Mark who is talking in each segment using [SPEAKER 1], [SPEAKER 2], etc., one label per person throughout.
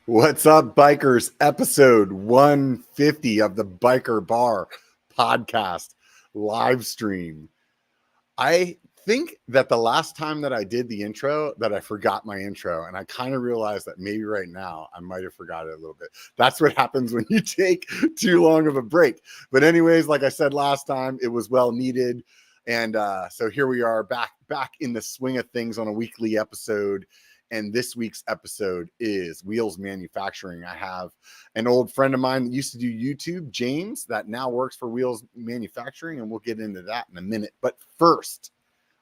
[SPEAKER 1] What's up, bikers? Episode 150 of the B1KER Bar Podcast live stream. I think that the last time that I did the intro that I forgot my intro, and I kind of realized that maybe right now I might have forgot it a little bit. That's what happens when you take too long of a break. But anyways, like I said last time, it was well needed. And so here we are back in the swing of things on a weekly episode. And this week's episode is Wheels Manufacturing. I have an old friend of mine that used to do YouTube, James, that now works for Wheels Manufacturing, and we'll get into that in a minute. But first,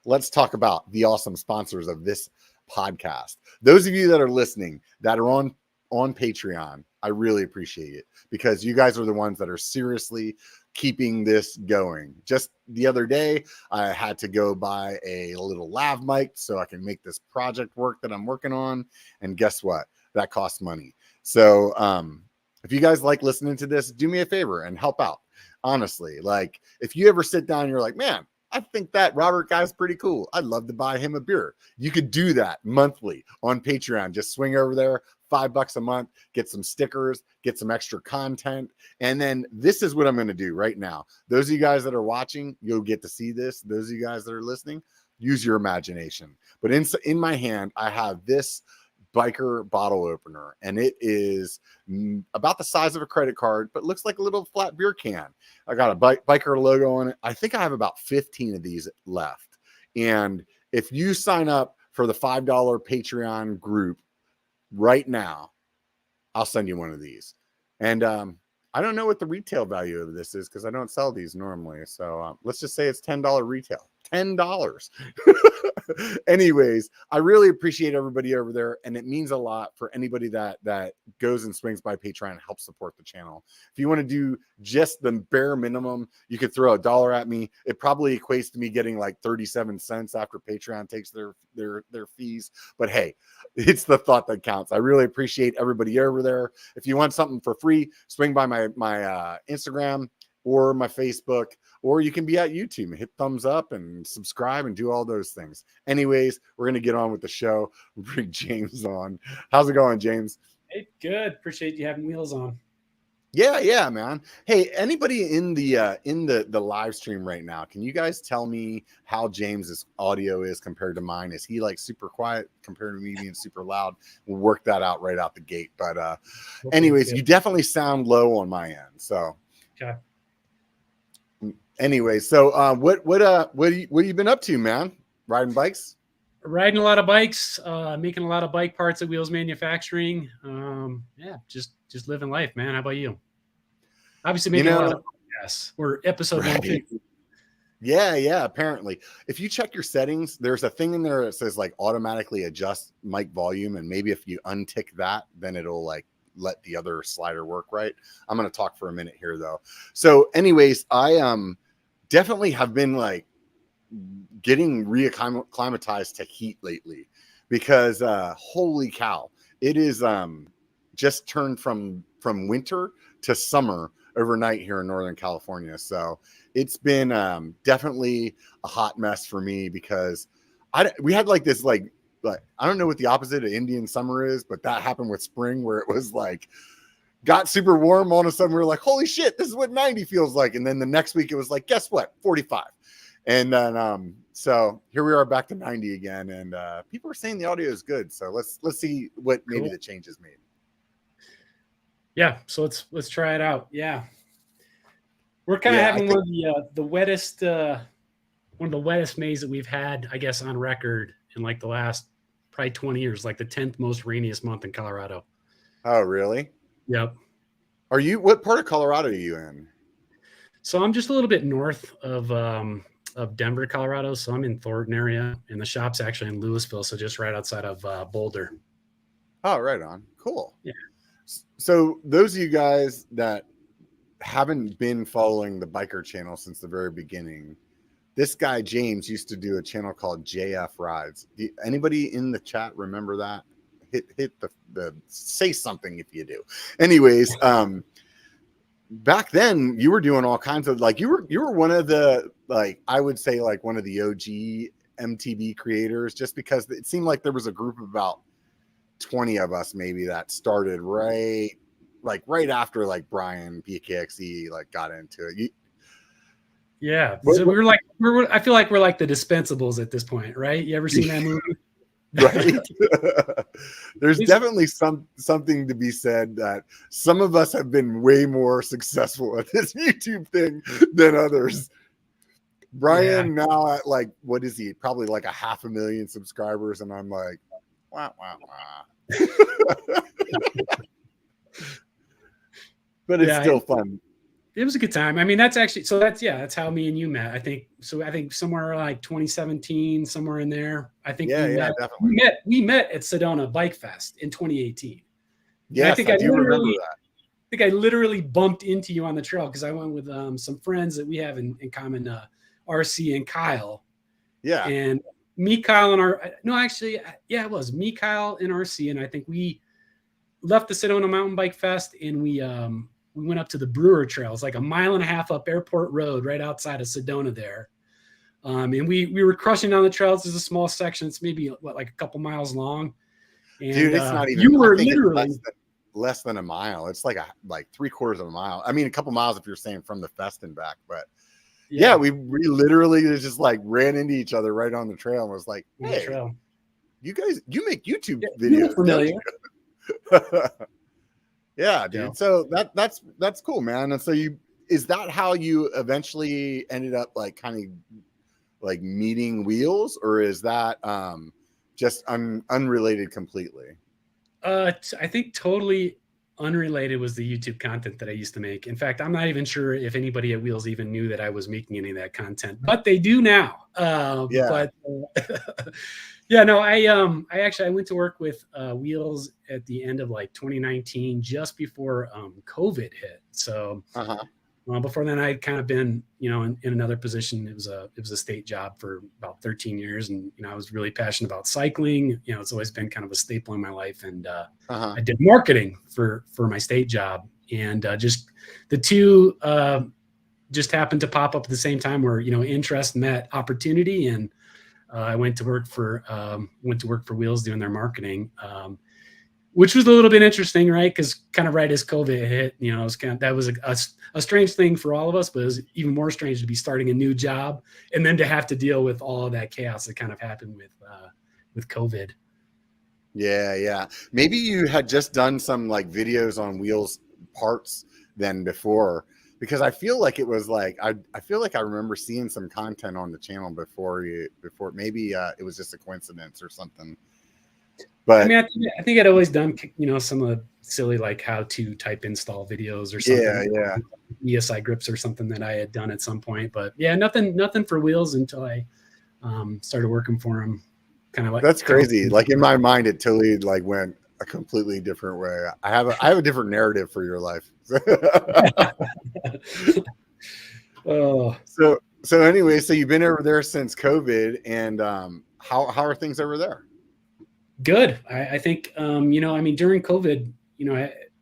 [SPEAKER 1] let's talk about the awesome sponsors of this podcast. Those of you that are listening, that are on Patreon, I really appreciate it because you guys are the ones that are seriously keeping this going. Just the other day, I had to go buy a little lav mic so I can make this project work that I'm working on. And guess what? That costs money. So if you guys like listening to this, do me a favor and help out. Honestly, like if you ever sit down and you're like, man, I think that Robert guy's pretty cool. I'd love to buy him a beer. You could do that monthly on Patreon. Just swing over there, $5 a month, get some stickers, get some extra content. And then this is what I'm going to do right now. Those of you guys that are watching, you'll get to see this. Those of you guys that are listening, use your imagination. But in my hand, I have this B1KER bottle opener, and it is about the size of a credit card, but looks like a little flat beer can. I got a B1KER logo on it. I think I have about 15 of these left. And if you sign up for the $5 Patreon group right now, I'll send you one of these. And I don't know what the retail value of this is because I don't sell these normally. So let's just say it's $10 retail. $10. Anyways, I really appreciate everybody over there, and it means a lot for anybody that goes and swings by Patreon and helps support the channel. If you want to do just the bare minimum, you could throw $1 at me. It probably equates to me getting like 37 cents after Patreon takes their fees. But hey, it's the thought that counts. I really appreciate everybody over there. If you want something for free, swing by my Instagram or my Facebook, or you can be at YouTube and hit thumbs up and subscribe and do all those things. Anyways, we're going to get on with the show. Bring James on. How's it going, James?
[SPEAKER 2] Hey, good. Appreciate you having Wheels on.
[SPEAKER 1] Yeah, man. Hey, anybody in the live stream right now, can you guys tell me how James's audio is compared to mine? Is he like super quiet compared to me being super loud? We'll work that out right out the gate. But anyways, you definitely sound low on my end. So
[SPEAKER 2] okay.
[SPEAKER 1] Anyway, so what have you been up to, man? Riding bikes?
[SPEAKER 2] Riding a lot of bikes, making a lot of bike parts at Wheels Manufacturing. Yeah, just living life, man. How about you? Obviously making a lot of podcasts. We're episode 150.
[SPEAKER 1] Yeah, apparently. If you check your settings, there's a thing in there that says like automatically adjust mic volume, and maybe if you untick that, then it'll like let the other slider work right. I'm going to talk for a minute here though. So anyways, I definitely have been like getting reacclimatized to heat lately because holy cow, it is just turned from winter to summer overnight here in Northern California. So it's been definitely a hot mess for me because we had like this like I don't know what the opposite of Indian summer is, but that happened with spring where it was like got super warm. All of a sudden we were like, holy shit, this is what 90 feels like. And then the next week it was like, guess what? 45. And then so here we are back to 90 again. And people are saying the audio is good. So let's see what maybe the changes made.
[SPEAKER 2] Yeah, so let's try it out. Yeah. We're kind of having one of the wettest Mays that we've had, I guess, on record in like the last probably 20 years, like the 10th most rainiest month in Colorado.
[SPEAKER 1] Oh, really?
[SPEAKER 2] Yep.
[SPEAKER 1] What part of Colorado are you in?
[SPEAKER 2] So I'm just a little bit north of Denver, Colorado. So I'm in Thornton area, and the shop's actually in Louisville, so just right outside of Boulder.
[SPEAKER 1] Oh, right on. Cool.
[SPEAKER 2] Yeah.
[SPEAKER 1] So those of you guys that haven't been following the B1KER channel since the very beginning, this guy James used to do a channel called JF Rides. Anybody in the chat remember that? Hit the say something if you do. Anyways, back then you were doing all kinds of like you were one of the like I would say like one of the OG MTB creators, just because it seemed like there was a group of about 20 of us maybe that started right after like Brian BKXE like got into it.
[SPEAKER 2] Yeah. So I feel like we're like the Dispensables at this point, right? You ever seen that movie?
[SPEAKER 1] Right. There's definitely something to be said that some of us have been way more successful at this YouTube thing than others. Brian now at like, what is he? Probably like 500,000 subscribers, and I'm like, wah, wah, wah. But it's still fun.
[SPEAKER 2] It was a good time. I mean, that's how me and you met. I think somewhere like 2017, somewhere in there. I think
[SPEAKER 1] definitely.
[SPEAKER 2] We met at Sedona Bike Fest in 2018.
[SPEAKER 1] Yeah, I do remember that.
[SPEAKER 2] I think I literally bumped into you on the trail because I went with some friends that we have in common, RC and Kyle.
[SPEAKER 1] Yeah.
[SPEAKER 2] And me, Kyle, and it was me, Kyle, and RC. And I think we left the Sedona Mountain Bike Fest and we went up to the Brewer Trail. It's like a 1.5 miles up Airport Road right outside of Sedona there. And we were crushing down the trails. There's a small section. It's maybe like a couple miles long. And,
[SPEAKER 1] dude, it's not even.
[SPEAKER 2] You were literally
[SPEAKER 1] less than a mile. It's like 3/4 of a mile. I mean, a couple miles if you're saying from the fest and back. But yeah, we literally just like ran into each other right on the trail and was like, "Hey, you guys, you make YouTube videos."
[SPEAKER 2] Familiar.
[SPEAKER 1] Yeah, dude. Yeah. So that's cool, man. And so is that how you eventually ended up like kind of like meeting Wheels, or is that just unrelated completely?
[SPEAKER 2] I think totally unrelated was the YouTube content that I used to make. In fact, I'm not even sure if anybody at Wheels even knew that I was making any of that content, but they do now. But yeah, no, I went to work with Wheels at the end of like 2019, just before COVID hit. So before then, I'd kind of been, in another position. It was a state job for about 13 years, and I was really passionate about cycling. It's always been kind of a staple in my life, and I did marketing for my state job, and just the two just happened to pop up at the same time, where interest met opportunity, and I went to work for Wheels doing their marketing, which was a little bit interesting, right? Because kind of right as COVID hit, it was that was a strange thing for all of us, but it was even more strange to be starting a new job and then to have to deal with all of that chaos that kind of happened with COVID.
[SPEAKER 1] Yeah. Maybe you had just done some like videos on Wheels parts then before. Because I feel like it was like I feel like I remember seeing some content on the channel before maybe it was just a coincidence or something. But
[SPEAKER 2] I mean, I think I'd always done some of the silly like how to type install videos or something.
[SPEAKER 1] Yeah.
[SPEAKER 2] ESI grips or something that I had done at some point. But yeah, nothing for Wheels until I started working for them. Kind of like
[SPEAKER 1] that's crazy. Like in my mind, it totally like went a completely different way. I have a different narrative for your life.
[SPEAKER 2] Oh,
[SPEAKER 1] so anyway, so you've been over there since COVID, and how are things over there?
[SPEAKER 2] Good. I think during COVID,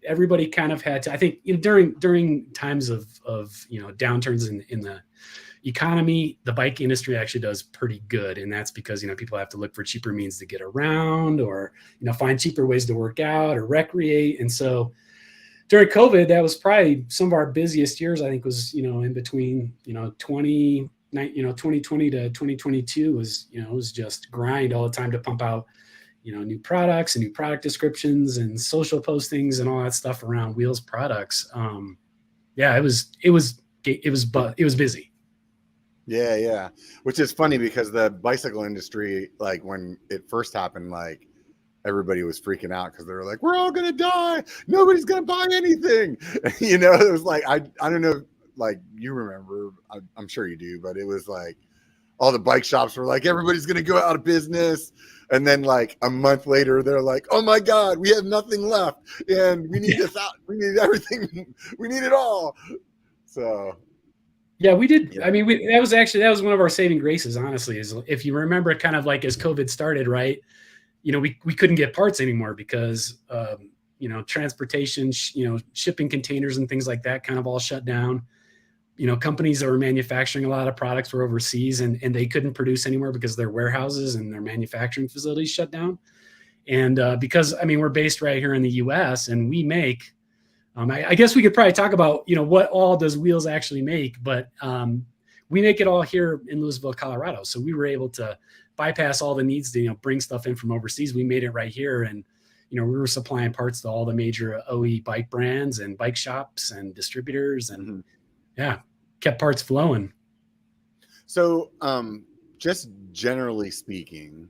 [SPEAKER 2] everybody kind of had to. I think during times of downturns in the economy, the bike industry actually does pretty good, and that's because people have to look for cheaper means to get around, or find cheaper ways to work out or recreate. And so during COVID, that was probably some of our busiest years. I think was in between 2020 to 2022 was it was just grind all the time to pump out new products and new product descriptions and social postings and all that stuff around Wheels products. It was busy.
[SPEAKER 1] Yeah. Which is funny because the bicycle industry, like when it first happened, like everybody was freaking out because they were like, we're all going to die. Nobody's going to buy anything. It was like, I don't know, like you remember, I'm sure you do, but it was like all the bike shops were like, everybody's going to go out of business. And then like a month later, they're like, oh my God, we have nothing left. And we need this out. We need everything. We need it all. So.
[SPEAKER 2] Yeah, we did. I mean, that was one of our saving graces, honestly, is if you remember kind of like as COVID started, right? We couldn't get parts anymore because, transportation, shipping containers and things like that kind of all shut down. Companies that were manufacturing a lot of products were overseas and they couldn't produce anymore because their warehouses and their manufacturing facilities shut down. And because, I mean, we're based right here in the US, and we make, I guess we could probably talk about, what all does Wheels actually make, but we make it all here in Louisville, Colorado. So we were able to bypass all the needs to, bring stuff in from overseas. We made it right here. And, we were supplying parts to all the major OE bike brands and bike shops and distributors, and kept parts flowing.
[SPEAKER 1] So just generally speaking,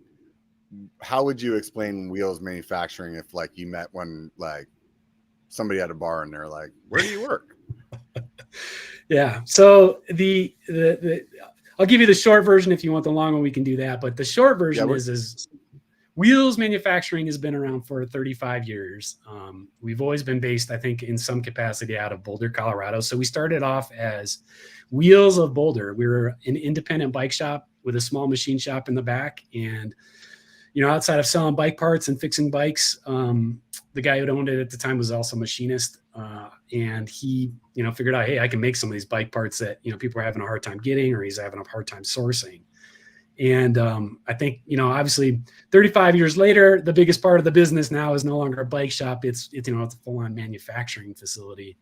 [SPEAKER 1] how would you explain Wheels manufacturing if like you met one, like somebody at a bar and they're like, where do you work?
[SPEAKER 2] Yeah. So the I'll give you the short version. If you want the long one, we can do that. But the short version is Wheels manufacturing has been around for 35 years. We've always been based, I think, in some capacity out of Boulder, Colorado. So we started off as Wheels of Boulder. We were an independent bike shop with a small machine shop in the back. And, outside of selling bike parts and fixing bikes, the guy who owned it at the time was also a machinist. And he, figured out, hey, I can make some of these bike parts that, people are having a hard time getting, or he's having a hard time sourcing. And I think, obviously 35 years later, the biggest part of the business now is no longer a bike shop. It's a full-on manufacturing facility.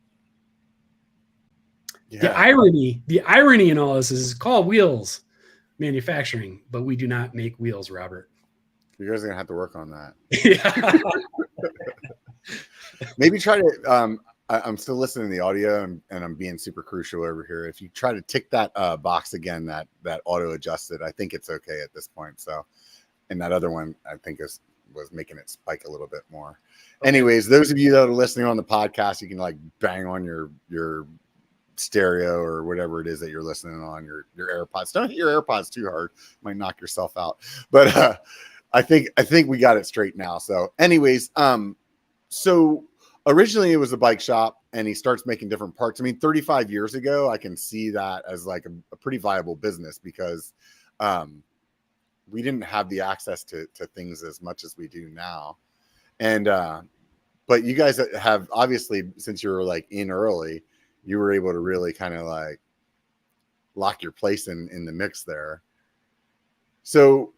[SPEAKER 2] Yeah. The irony in all this is it's called Wheels manufacturing, but we do not make wheels, Robert.
[SPEAKER 1] You guys are going to have to work on that.
[SPEAKER 2] Yeah.
[SPEAKER 1] Maybe try to, I'm still listening to the audio and I'm being super crucial over here. If you try to tick that box again, that auto adjusted, I think it's okay at this point. So, and that other one, I think was making it spike a little bit more. Okay. Anyways, those of you that are listening on the podcast, you can like bang on your stereo or whatever it is that you're listening on, your AirPods. Don't hit your AirPods too hard. Might knock yourself out. But I think we got it straight now. So anyways, so originally it was a bike shop and he starts making different parts. I mean, 35 years ago, I can see that as like a pretty viable business because we didn't have the access to things as much as we do now. And, but you guys have obviously, since you were like in early, you were able to really kind of like lock your place in the mix there. So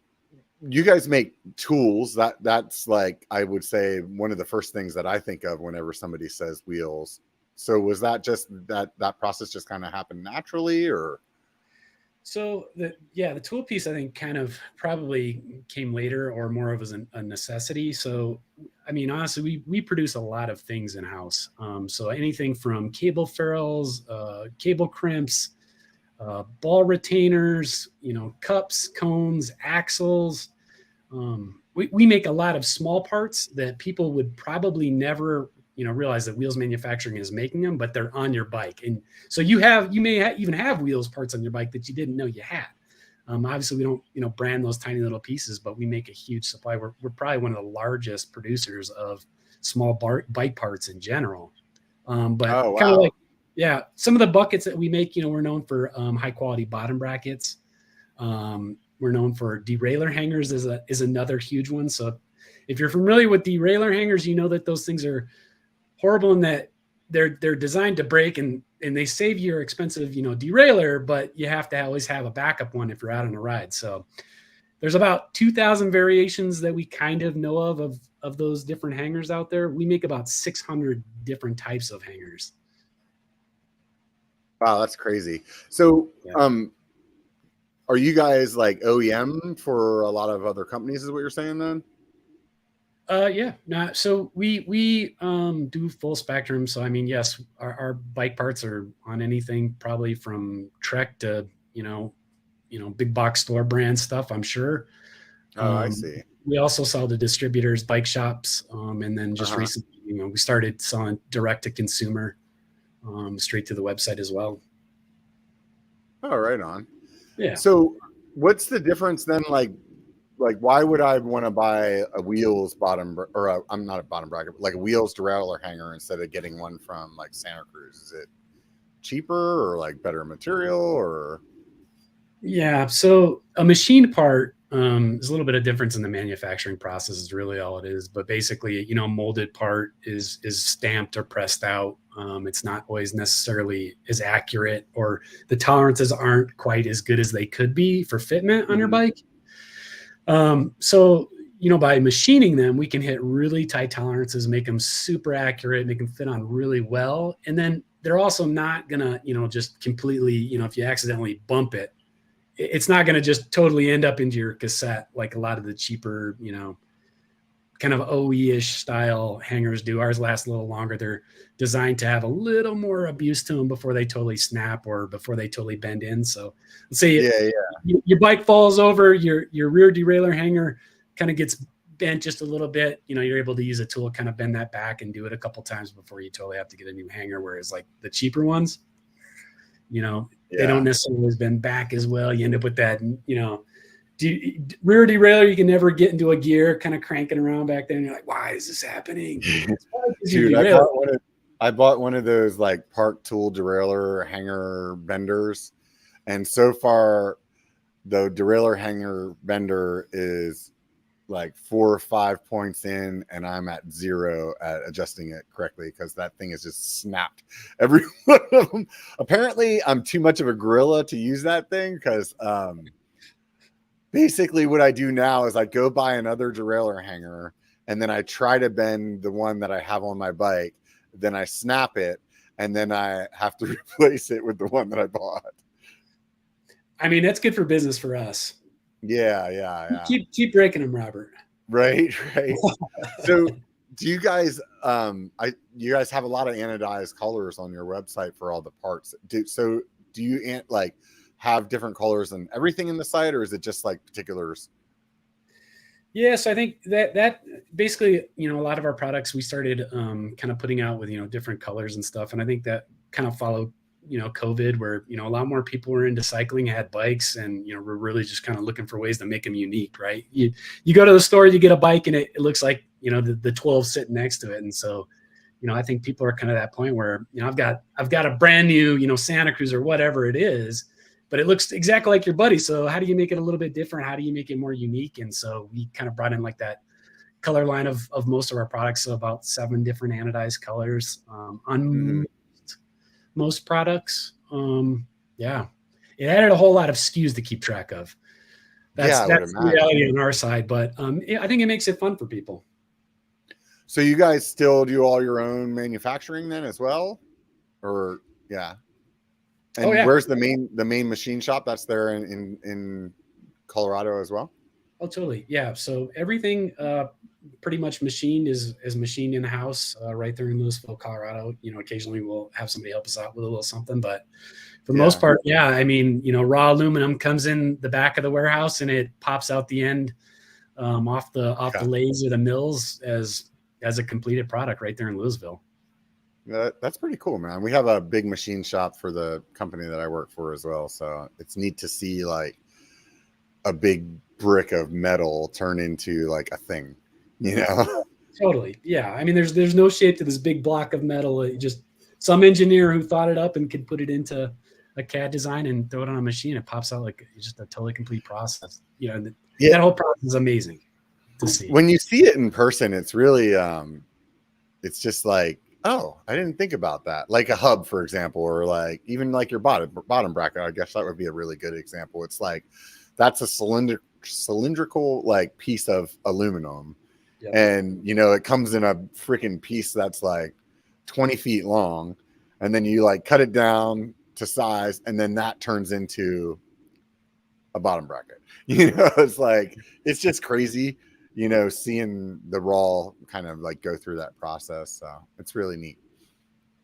[SPEAKER 1] you guys make tools. That's like, I would say one of the first things that I think of whenever somebody says Wheels. So was that just that process just kind of happened naturally, or?
[SPEAKER 2] So the tool piece, I think, kind of probably came later or more of as a necessity. So, I mean, honestly, we produce a lot of things in house. So anything from cable ferrules, cable crimps, ball retainers, cups, cones, axles. We make a lot of small parts that people would probably never, realize that Wheels manufacturing is making them, but they're on your bike. And so you may even have Wheels parts on your bike that you didn't know you had. Obviously we don't, brand those tiny little pieces, but we make a huge supply. We're probably one of the largest producers of small bike parts in general. But kind of like, some of the buckets that we make, we're known for high quality bottom brackets. We're known for deraileur hangers is another huge one. So if you're familiar with deraileur hangers, you know that those things are horrible in that they're designed to break and they save your expensive, derailleur, but you have to always have a backup one if you're out on a ride. So there's about 2,000 variations that we kind of know of those different hangers out there. We make about 600 different types of hangers.
[SPEAKER 1] Wow, that's crazy. So, are you guys like OEM for a lot of other companies is what you're saying then?
[SPEAKER 2] So we do full spectrum. So, I mean, yes, our bike parts are on anything probably from Trek to, big box store brand stuff, I'm sure.
[SPEAKER 1] I see.
[SPEAKER 2] We also sell to distributors, bike shops. And then just recently, we started selling direct to consumer, straight to the website as well.
[SPEAKER 1] Oh, right on.
[SPEAKER 2] Yeah.
[SPEAKER 1] So what's the difference then? Like why would I want to buy a Wheels I'm not a bottom bracket, but like a Wheels derailleur hanger instead of getting one from like Santa Cruz? Is it cheaper or like better material or? Yeah.
[SPEAKER 2] So a machine part is a little bit of difference in the manufacturing process is really all it is. But basically, molded part is stamped or pressed out. It's not always necessarily as accurate, or the tolerances aren't quite as good as they could be for fitment on your bike. So, by machining them, we can hit really tight tolerances, make them super accurate, make them fit on really well. And then they're also not going to, just completely, if you accidentally bump it, it's not going to just totally end up into your cassette like a lot of the cheaper, kind of OE-ish style hangers do. Ours last a little longer. They're designed to have a little more abuse to them before they totally snap or before they totally bend in. So let's say your bike falls over, your rear derailleur hanger kind of gets bent just a little bit. You're able to use a tool, kind of bend that back and do it a couple times before you totally have to get a new hanger. Whereas like the cheaper ones, they don't necessarily always bend back as well. You end up with that, rear derailleur, you can never get into a gear, kind of cranking around back there, and you're like, why is this happening?
[SPEAKER 1] Dude, I bought one of those like Park Tool derailleur hanger benders, and so far the derailleur hanger bender is like 4 or 5 points in, and I'm at 0 at adjusting it correctly because that thing is just snapped. Every one of them. Apparently, I'm too much of a gorilla to use that thing because basically what I do now is I go buy another derailleur hanger, and then I try to bend the one that I have on my bike. Then I snap it, and then I have to replace it with the one that I bought.
[SPEAKER 2] I mean, that's good for business for us.
[SPEAKER 1] Yeah.
[SPEAKER 2] Keep breaking them, Robert.
[SPEAKER 1] Right. So do you guys you guys have a lot of anodized colors on your website for all the parts. Do you like have different colors and everything in the site, or is it just like particulars?
[SPEAKER 2] Yes, I think that basically, a lot of our products we started kind of putting out with, different colors and stuff. And I think that kind of followed, COVID, where, a lot more people were into cycling, had bikes, and, we're really just kind of looking for ways to make them unique, right? You go to the store, you get a bike, and it looks like, the 12 sitting next to it. And so, I think people are kind of at that point where, I've got a brand new, Santa Cruz or whatever it is, but it looks exactly like your buddy. So how do you make it a little bit different? How do you make it more unique? And so we kind of brought in like that color line of most of our products. So about 7 different anodized colors on most products. It added a whole lot of SKUs to keep track of. That's the reality on our side, but I think it makes it fun for people.
[SPEAKER 1] So you guys still do all your own manufacturing then as well? Or And where's the main machine shop that's there in Colorado as well?
[SPEAKER 2] Oh, totally. Yeah. So everything pretty much machined is machined in house right there in Louisville, Colorado. Occasionally we'll have somebody help us out with a little something, but for the most part, I mean, raw aluminum comes in the back of the warehouse and it pops out the end off the lathes or the mills as a completed product right there in Louisville.
[SPEAKER 1] That's pretty cool, man. We have a big machine shop for the company that I work for as well. So it's neat to see like a big brick of metal turn into like a thing,
[SPEAKER 2] Totally. Yeah. I mean, there's no shape to this big block of metal. It just some engineer who thought it up and could put it into a CAD design and throw it on a machine. It pops out like just a totally complete process. That whole process is amazing to see.
[SPEAKER 1] When you see it in person, it's really, it's just like, oh, I didn't think about that. Like a hub, for example, or like even like your bottom bracket. I guess that would be a really good example. It's like that's a cylindrical like piece of aluminum, and it comes in a freaking piece that's like 20 feet long, and then you like cut it down to size, and then that turns into a bottom bracket. It's like it's just crazy. Seeing the raw kind of like go through that process. So it's really neat.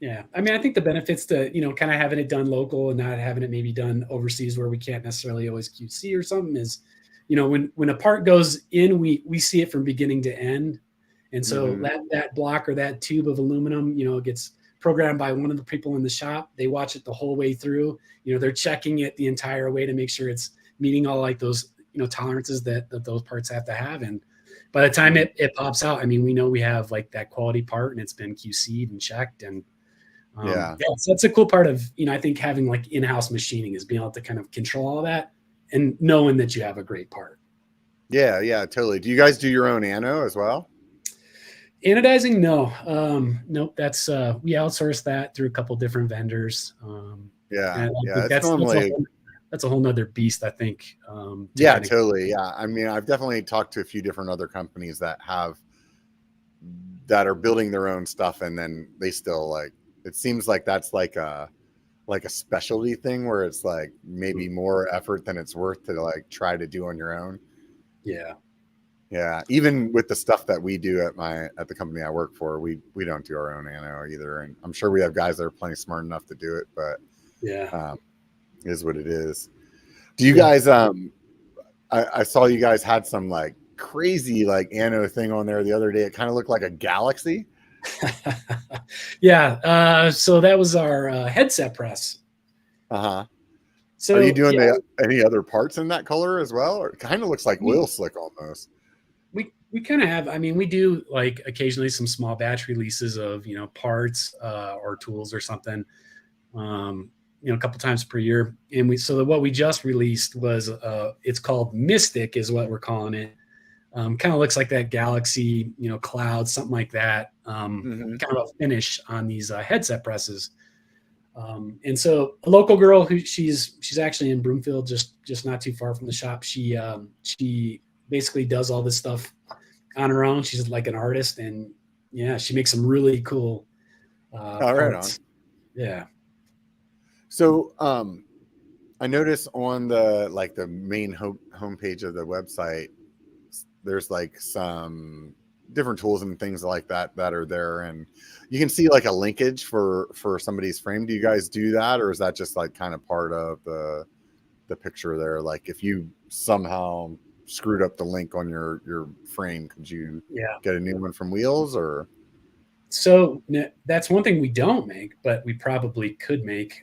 [SPEAKER 2] Yeah. I mean, I think the benefits to, kind of having it done local and not having it maybe done overseas where we can't necessarily always QC or something is, when a part goes in, we see it from beginning to end. And so that block or that tube of aluminum, gets programmed by one of the people in the shop. They watch it the whole way through. They're checking it the entire way to make sure it's meeting all like those, tolerances that those parts have to have. And by the time it pops out, I mean, we know we have like that quality part and it's been QC'd and checked. And that's a cool part of, I think having like in-house machining is being able to kind of control all that and knowing that you have a great part. Yeah,
[SPEAKER 1] totally. Do you guys do your own ano as well?
[SPEAKER 2] Anodizing? No. Nope. That's we outsource that through a couple different vendors.
[SPEAKER 1] It's normally
[SPEAKER 2] that's a whole nother beast, I think.
[SPEAKER 1] Yeah, totally. Yeah. I mean, I've definitely talked to a few different other companies that are building their own stuff, and then they still like, it seems like that's like a specialty thing where it's like maybe more effort than it's worth to like try to do on your own.
[SPEAKER 2] Yeah.
[SPEAKER 1] Yeah. Even with the stuff that we do at the company I work for, we don't do our own ano either. And I'm sure we have guys that are plenty smart enough to do it, but
[SPEAKER 2] yeah,
[SPEAKER 1] it is what it is. Do you guys, I saw you guys had some like crazy like ano thing on there the other day. It kind of looked like a galaxy.
[SPEAKER 2] Yeah. So that was our headset press.
[SPEAKER 1] Uh-huh.
[SPEAKER 2] So
[SPEAKER 1] are you doing any other parts in that color as well? Or it kind of looks like oil slick almost.
[SPEAKER 2] We kind of have, I mean, we do like occasionally some small batch releases of, parts or tools or something, a couple times per year. And what we just released was, it's called Mystic is what we're calling it. Kind of looks like that galaxy, cloud, something like that. Kind of a finish on these headset presses. And so a local girl who she's actually in Broomfield, just not too far from the shop. She basically does all this stuff on her own. She's like an artist, and yeah, she makes some really cool parts.
[SPEAKER 1] Right on.
[SPEAKER 2] Yeah.
[SPEAKER 1] So I noticed on the main homepage of the website, there's like some different tools and things like that are there, and you can see like a linkage for somebody's frame. Do you guys do that, or is that just like kind of part of the picture there? Like if you somehow screwed up the link on your frame, could you get a new one from Wheels? Or
[SPEAKER 2] so that's one thing we don't make, but we probably could make.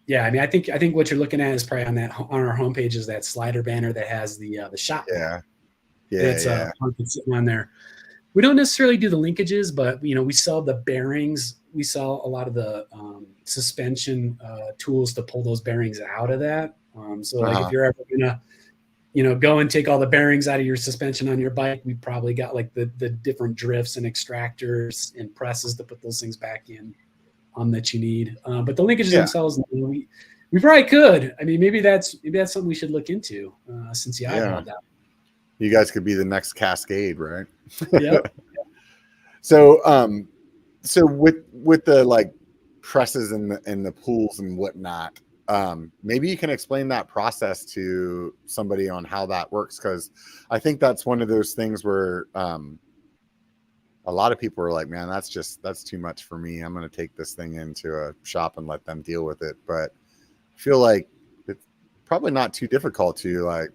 [SPEAKER 2] Yeah, I mean, I think what you're looking at is probably on our homepage is that slider banner that has the shop.
[SPEAKER 1] Yeah.
[SPEAKER 2] It's sitting on there. We don't necessarily do the linkages, but we sell the bearings. We sell a lot of the suspension tools to pull those bearings out of that. So like if you're ever gonna, go and take all the bearings out of your suspension on your bike, we probably got like the different drifts and extractors and presses to put those things back in that you need. But the linkages themselves, we probably could. I mean, maybe that's something we should look into since you eyeballed that.
[SPEAKER 1] You guys could be the next Cascade, right?
[SPEAKER 2] Yep.
[SPEAKER 1] So with the like presses and the pools and whatnot, maybe you can explain that process to somebody on how that works, because I think that's one of those things where a lot of people are like, man, that's too much for me. I'm going to take this thing into a shop and let them deal with it. But I feel like it's probably not too difficult to like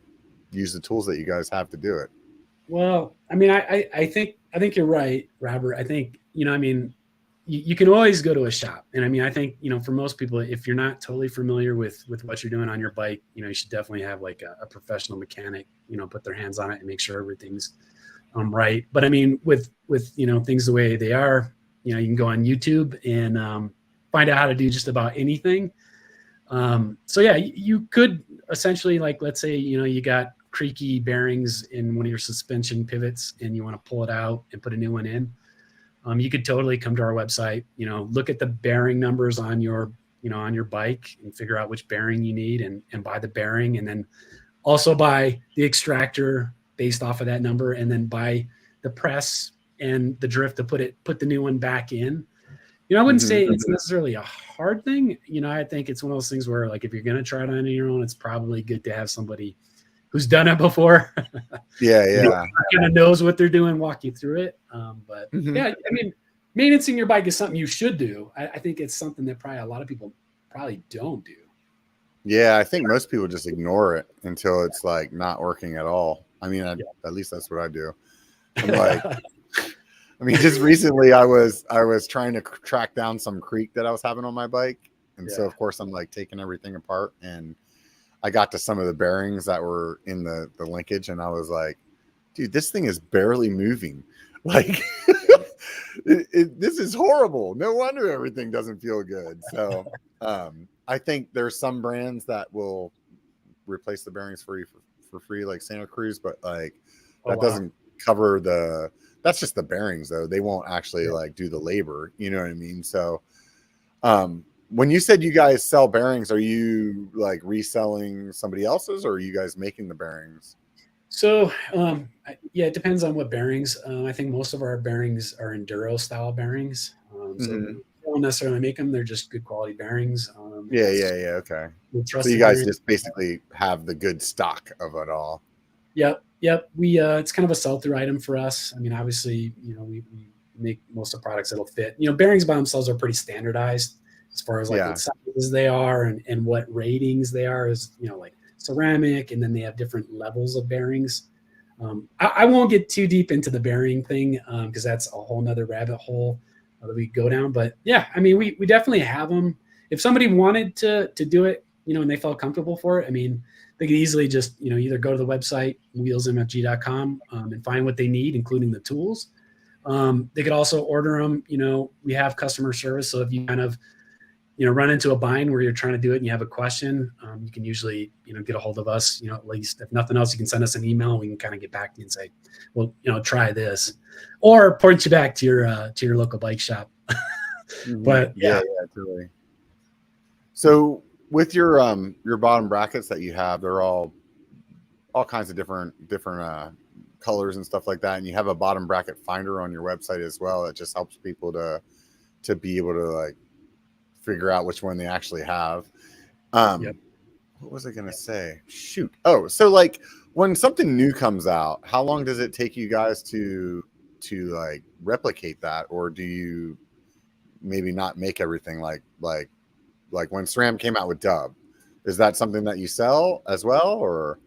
[SPEAKER 1] use the tools that you guys have to do it.
[SPEAKER 2] Well, I mean, I think you're right, Robert. I think, I mean, you can always go to a shop. And I mean, I think, for most people, if you're not totally familiar with what you're doing on your bike, you should definitely have like a professional mechanic, put their hands on it and make sure everything's right. But I mean, with things the way they are, you can go on YouTube and find out how to do just about anything. So yeah, you could essentially, like, let's say, you got creaky bearings in one of your suspension pivots and you want to pull it out and put a new one in. You could totally come to our website, look at the bearing numbers on your bike and figure out which bearing you need and buy the bearing, and then also buy the extractor based off of that number, and then buy the press and the drift to put the new one back in. I wouldn't say it's necessarily a hard thing. I think it's one of those things where, like, if you're going to try it on your own, it's probably good to have somebody who's done it before. Kind of knows what they're doing, walk you through it. But yeah, I mean, maintaining your bike is something you should do. I think it's something that probably a lot of people probably don't do.
[SPEAKER 1] Yeah, I think most people just ignore it until it's like not working at all. I mean, at least that's what I do. I'm like, I mean, just recently I was trying to track down some creak that I was having on my bike. And so of course I'm like taking everything apart, and I got to some of the bearings that were in the linkage, and I was like, dude, this thing is barely moving. Like this is horrible. No wonder everything doesn't feel good. So I think there's some brands that will replace the bearings for free, like Santa Cruz, but like that doesn't cover that's just the bearings though. They won't actually like do the labor, you know what I mean? So when you said you guys sell bearings, are you like reselling somebody else's, or are you guys making the bearings?
[SPEAKER 2] So, yeah, it depends on what bearings. I think most of our bearings are enduro style bearings. So
[SPEAKER 1] Mm-hmm.
[SPEAKER 2] we don't necessarily make them; they're just good quality bearings.
[SPEAKER 1] Yeah. Okay. So
[SPEAKER 2] Trusted
[SPEAKER 1] you guys
[SPEAKER 2] bearings.
[SPEAKER 1] just basically have the good stock of it all.
[SPEAKER 2] Yep. We it's kind of a sell through item for us. I mean, obviously, we make most of the products that'll fit. Bearings by themselves are pretty standardized as far as like
[SPEAKER 1] Yeah.
[SPEAKER 2] what sizes they are and what ratings they are. Is like ceramic, and then they have different levels of bearings. I won't get too deep into the bearing thing because that's a whole nother rabbit hole that we go down. But yeah, I mean, we definitely have them. If somebody wanted to do it, and they felt comfortable for it, I mean, they could easily just, either go to the website, wheelsmfg.com, and find what they need, including the tools. They could also order them. We have customer service. So if you kind of, run into a bind where you're trying to do it and you have a question, you can usually, get a hold of us, at least if nothing else, you can send us an email and we can kind of get back to you and say, well, try this, or point you back to your local bike shop.
[SPEAKER 1] Mm-hmm.
[SPEAKER 2] But
[SPEAKER 1] yeah, totally. So with your bottom brackets that you have, they're all kinds of different colors and stuff like that. And you have a bottom bracket finder on your website as well. That just helps people to be able to like figure out which one they actually have.
[SPEAKER 2] Yep.
[SPEAKER 1] What was I going to say? Shoot. Oh, so like when something new comes out, how long does it take you guys to like replicate that? Or do you maybe not make everything like when SRAM came out with Dub? Is that something that you sell as well, or?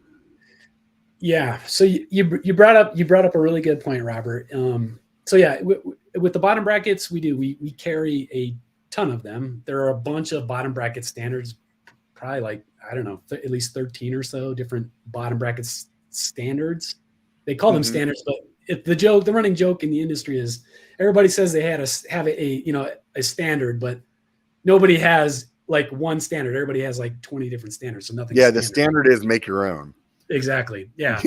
[SPEAKER 2] Yeah. So you brought up a really good point, Robert. So yeah, with the bottom brackets, we carry a ton of them. There are a bunch of bottom bracket standards, probably like, I don't know, at least 13 or so different bottom brackets standards. They call them standards, but the running joke in the industry is everybody says they have a standard, but nobody has like one standard. Everybody has like 20 different standards. So nothing.
[SPEAKER 1] Yeah. The standard is make your own.
[SPEAKER 2] Exactly. Yeah.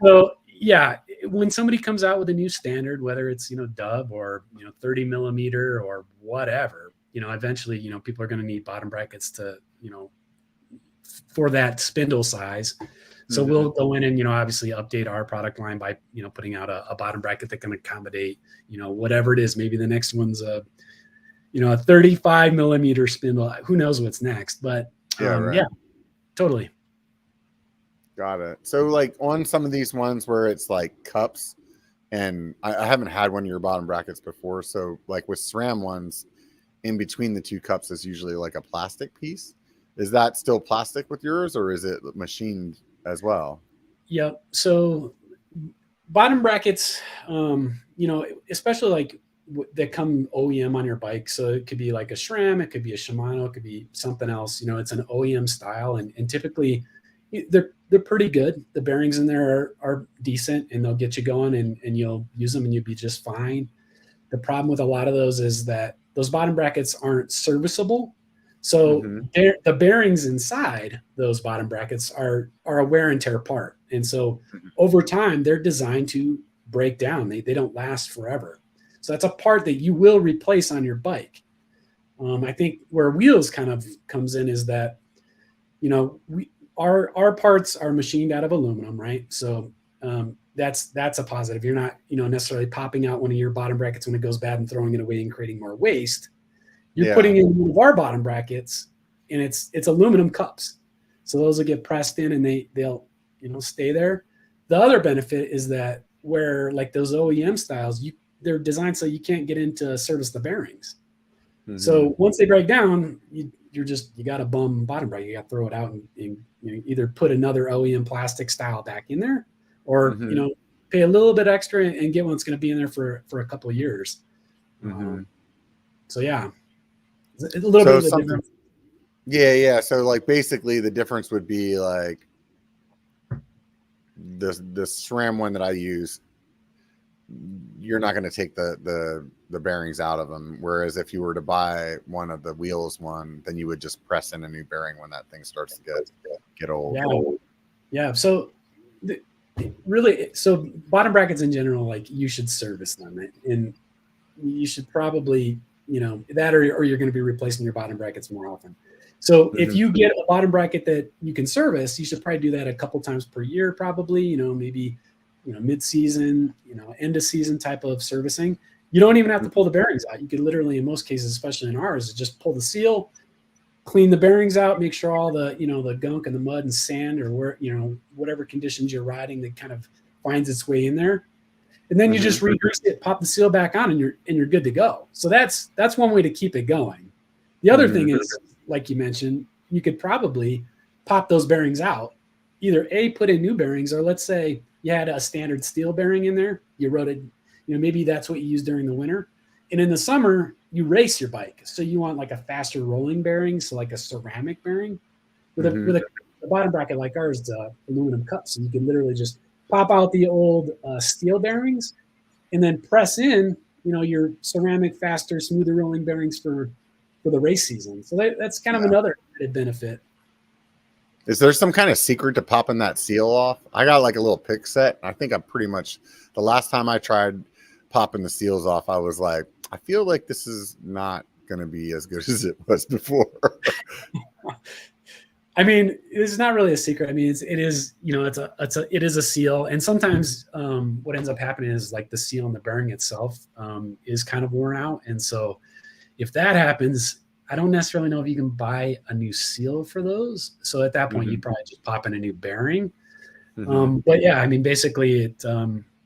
[SPEAKER 2] So yeah, when somebody comes out with a new standard, whether it's, dub or, 30 millimeter or whatever, eventually, people are going to need bottom brackets to, for that spindle size. So we'll go in and, obviously update our product line by, putting out a bottom bracket that can accommodate, whatever it is. Maybe the next one's a 35 millimeter spindle. Who knows what's next, but yeah, totally.
[SPEAKER 1] Got it. So like on some of these ones where it's like cups, and I haven't had one of your bottom brackets before. So like with SRAM ones, in between the two cups is usually like a plastic piece. Is that still plastic with yours, or is it machined as well?
[SPEAKER 2] Yep. So bottom brackets, especially like that come OEM on your bike. So it could be like a SRAM, it could be a Shimano, it could be something else. It's an OEM style, and typically they're pretty good. The bearings in there are decent, and they'll get you going, and you'll use them and you'll be just fine. The problem with a lot of those is that those bottom brackets aren't serviceable. So the bearings inside those bottom brackets are a wear and tear part. And so over time, they're designed to break down. They don't last forever. So that's a part that you will replace on your bike. I think where wheels kind of comes in is that, our parts are machined out of aluminum, right? So that's a positive. You're not, necessarily popping out one of your bottom brackets when it goes bad and throwing it away and creating more waste. You're putting in one of our bottom brackets, and it's aluminum cups. So those will get pressed in and they'll stay there. The other benefit is that where like those OEM styles, they're designed so you can't get into service the bearings. So once they break down, you got a bum bottom bracket. You got to throw it out and either put another OEM plastic style back in there, or pay a little bit extra and get one that's going to be in there for a couple of years. So yeah, a little bit of a difference.
[SPEAKER 1] Yeah. So like basically the difference would be like the SRAM one that I use, you're not going to take the bearings out of them. Whereas if you were to buy one of the wheels one, then you would just press in a new bearing when that thing starts to get old.
[SPEAKER 2] Yeah. So really, bottom brackets in general, like you should service them, and you should probably, that or you're going to be replacing your bottom brackets more often. So if you get a bottom bracket that you can service, you should probably do that a couple times per year, probably, maybe, mid-season, end of season type of servicing. You don't even have to pull the bearings out. You could literally, in most cases, especially in ours, just pull the seal, clean the bearings out, make sure all the, the gunk and the mud and sand or whatever conditions you're riding that kind of finds its way in there. And then you just re-grease it, pop the seal back on, and you're good to go. So that's one way to keep it going. The other thing is, like you mentioned, you could probably pop those bearings out. Either put in new bearings, or let's say you had a standard steel bearing in there. You rode it, maybe that's what you use during the winter. And in the summer, you race your bike. So you want like a faster rolling bearing, so like a ceramic bearing. With a bottom bracket like ours, the aluminum cup. So you can literally just pop out the old steel bearings and then press in, your ceramic, faster, smoother rolling bearings for the race season. So that's kind of another added benefit.
[SPEAKER 1] Is there some kind of secret to popping that seal off? I got like a little pick set. I think I'm pretty much, the last time I tried popping the seals off, I was like, I feel like this is not going to be as good as it was before.
[SPEAKER 2] I mean, it's not really a secret. I mean, it is a seal. And sometimes what ends up happening is like the seal on the bearing itself is kind of worn out. And so if that happens, I don't necessarily know if you can buy a new seal for those. So at that point, you probably just pop in a new bearing. But yeah, I mean, basically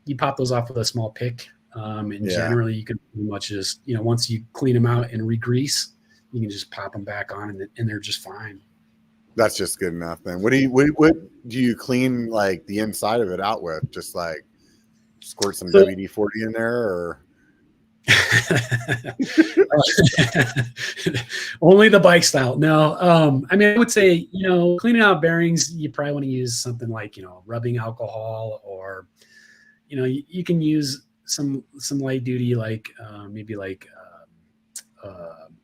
[SPEAKER 2] you pop those off with a small pick. And generally you can pretty much just, once you clean them out and re-grease, you can just pop them back on and they're just fine.
[SPEAKER 1] That's just good enough then. What do you clean like the inside of it out with? Just like squirt some WD-40 in there, or
[SPEAKER 2] only the bike style? No. I mean, I would say, cleaning out bearings, you probably want to use something like, rubbing alcohol, or, you can use some light duty, like maybe like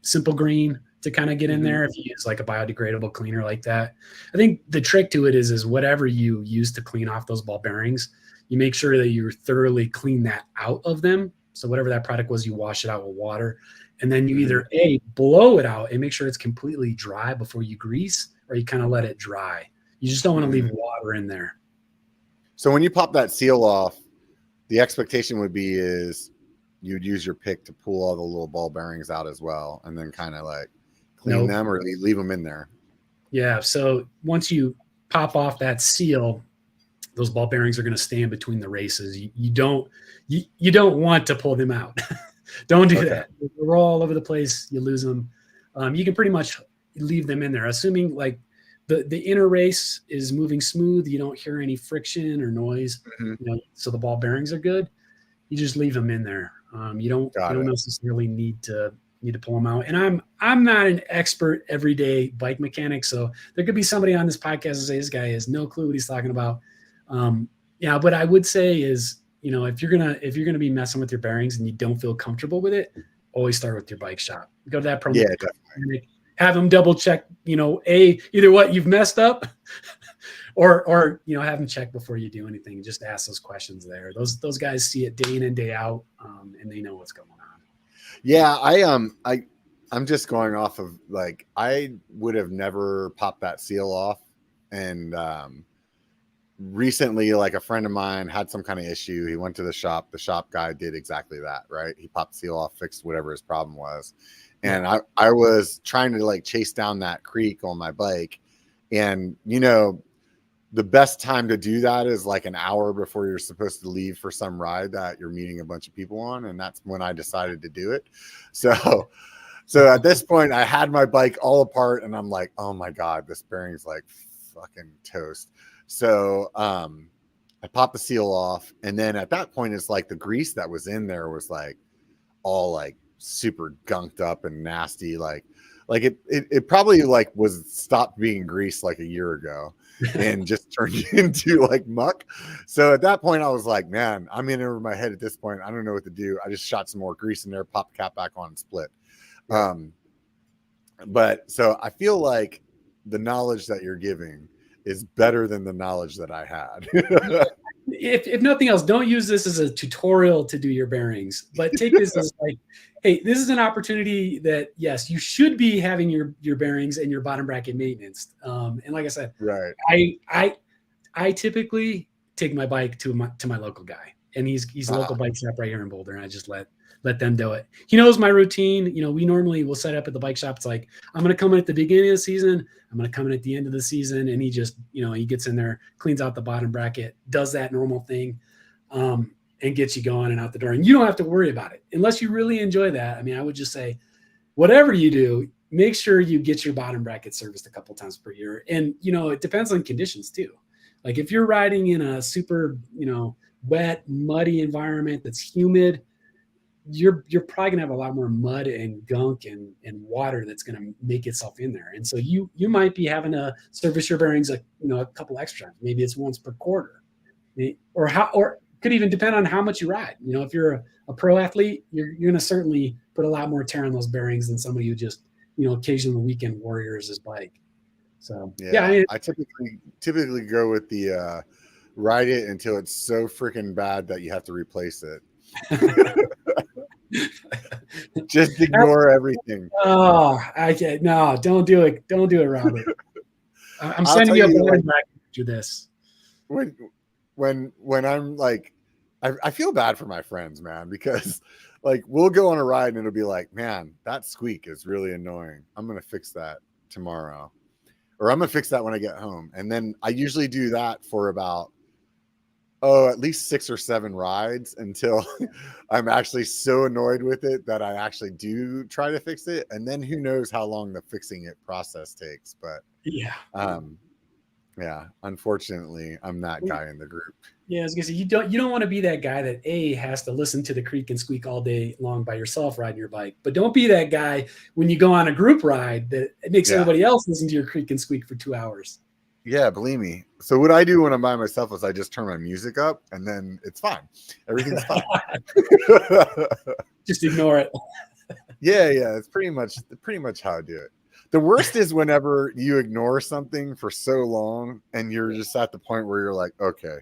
[SPEAKER 2] Simple Green to kind of get in there if you use like a biodegradable cleaner like that. I think the trick to it is whatever you use to clean off those ball bearings, you make sure that you thoroughly clean that out of them. So whatever that product was, you wash it out with water, and then you either blow it out and make sure it's completely dry before you grease, or you kind of let it dry. You just don't want to leave water in there.
[SPEAKER 1] So when you pop that seal off, the expectation would be is you'd use your pick to pull all the little ball bearings out as well, and then kind of like clean them, or leave them in there.
[SPEAKER 2] Yeah. So once you pop off that seal, those ball bearings are going to stay in between the races. You don't want to pull them out. Don't do that. They're all over the place. You lose them. You can pretty much leave them in there, assuming like the inner race is moving smooth. You don't hear any friction or noise. So the ball bearings are good. You just leave them in there. You don't necessarily need to pull them out. And I'm not an expert everyday bike mechanic, so there could be somebody on this podcast that say this guy has no clue what he's talking about. But I would say is, if you're gonna be messing with your bearings and you don't feel comfortable with it, always start with your bike shop. Go to that promo. Yeah, definitely. Have them double check, either what you've messed up or have them check before you do anything. Just ask those questions there. Those guys see it day in and day out, and they know what's going on.
[SPEAKER 1] Yeah, I'm just going off of like, I would have never popped that seal off. And recently, like a friend of mine had some kind of issue. He went to the shop. The shop guy did exactly that, right? He popped the seal off, fixed whatever his problem was. And I was trying to like chase down that creek on my bike. And, the best time to do that is like an hour before you're supposed to leave for some ride that you're meeting a bunch of people on. And that's when I decided to do it. So at this point I had my bike all apart and I'm like, oh my God, this bearing's like fucking toast. So I popped the seal off. And then at that point, it's like the grease that was in there was like all like super gunked up and nasty. Like it probably like was stopped being greased like a year ago and just turned into like muck. So at that point I was like, man, I'm in over my head at this point. I don't know what to do. I just shot some more grease in there, popped the cap back on and split. But so I feel like the knowledge that you're giving is better than the knowledge that I had.
[SPEAKER 2] If nothing else, don't use this as a tutorial to do your bearings, but take this as like, hey, this is an opportunity that, yes, you should be having your bearings and your bottom bracket maintenance. And like I said,
[SPEAKER 1] Right.
[SPEAKER 2] I typically take my bike to my local guy, and he's a local bike shop right here in Boulder, and I just let them do it. He knows my routine. We normally will set up at the bike shop. It's like, I'm going to come in at the beginning of the season. I'm going to come in at the end of the season. And he just, he gets in there, cleans out the bottom bracket, does that normal thing, and gets you going and out the door. And you don't have to worry about it unless you really enjoy that. I mean, I would just say, whatever you do, make sure you get your bottom bracket serviced a couple times per year. And, it depends on conditions too. Like if you're riding in a super, wet, muddy environment that's humid, you're probably gonna have a lot more mud and gunk and water that's gonna make itself in there. And so you might be having to service your bearings a couple extra times. Maybe it's once per quarter, or could even depend on how much you ride. If you're a pro athlete, you're gonna certainly put a lot more tear on those bearings than somebody who just occasional weekend warriors his bike. So
[SPEAKER 1] yeah, I typically go with the ride it until it's so freaking bad that you have to replace it. Just ignore everything.
[SPEAKER 2] Oh, I can't. No, don't do it. Don't do it, Robert. I'm sending you a board back to this.
[SPEAKER 1] When I'm like, I feel bad for my friends, man, because like we'll go on a ride and it'll be like, man, that squeak is really annoying. I'm gonna fix that tomorrow, or I'm gonna fix that when I get home. And then I usually do that for about at least 6 or 7 rides until I'm actually so annoyed with it that I actually do try to fix it. And then who knows how long the fixing it process takes. But unfortunately, I'm that guy in the group.
[SPEAKER 2] Yeah, I was gonna say you don't want to be that guy that has to listen to the creak and squeak all day long by yourself riding your bike. But don't be that guy when you go on a group ride that it makes everybody else listen to your creak and squeak for 2 hours.
[SPEAKER 1] Yeah, believe me. So what I do when I'm by myself is I just turn my music up and then it's fine. Everything's fine.
[SPEAKER 2] Just ignore it.
[SPEAKER 1] Yeah. It's pretty much how I do it. The worst is whenever you ignore something for so long and you're just at the point where you're like, okay,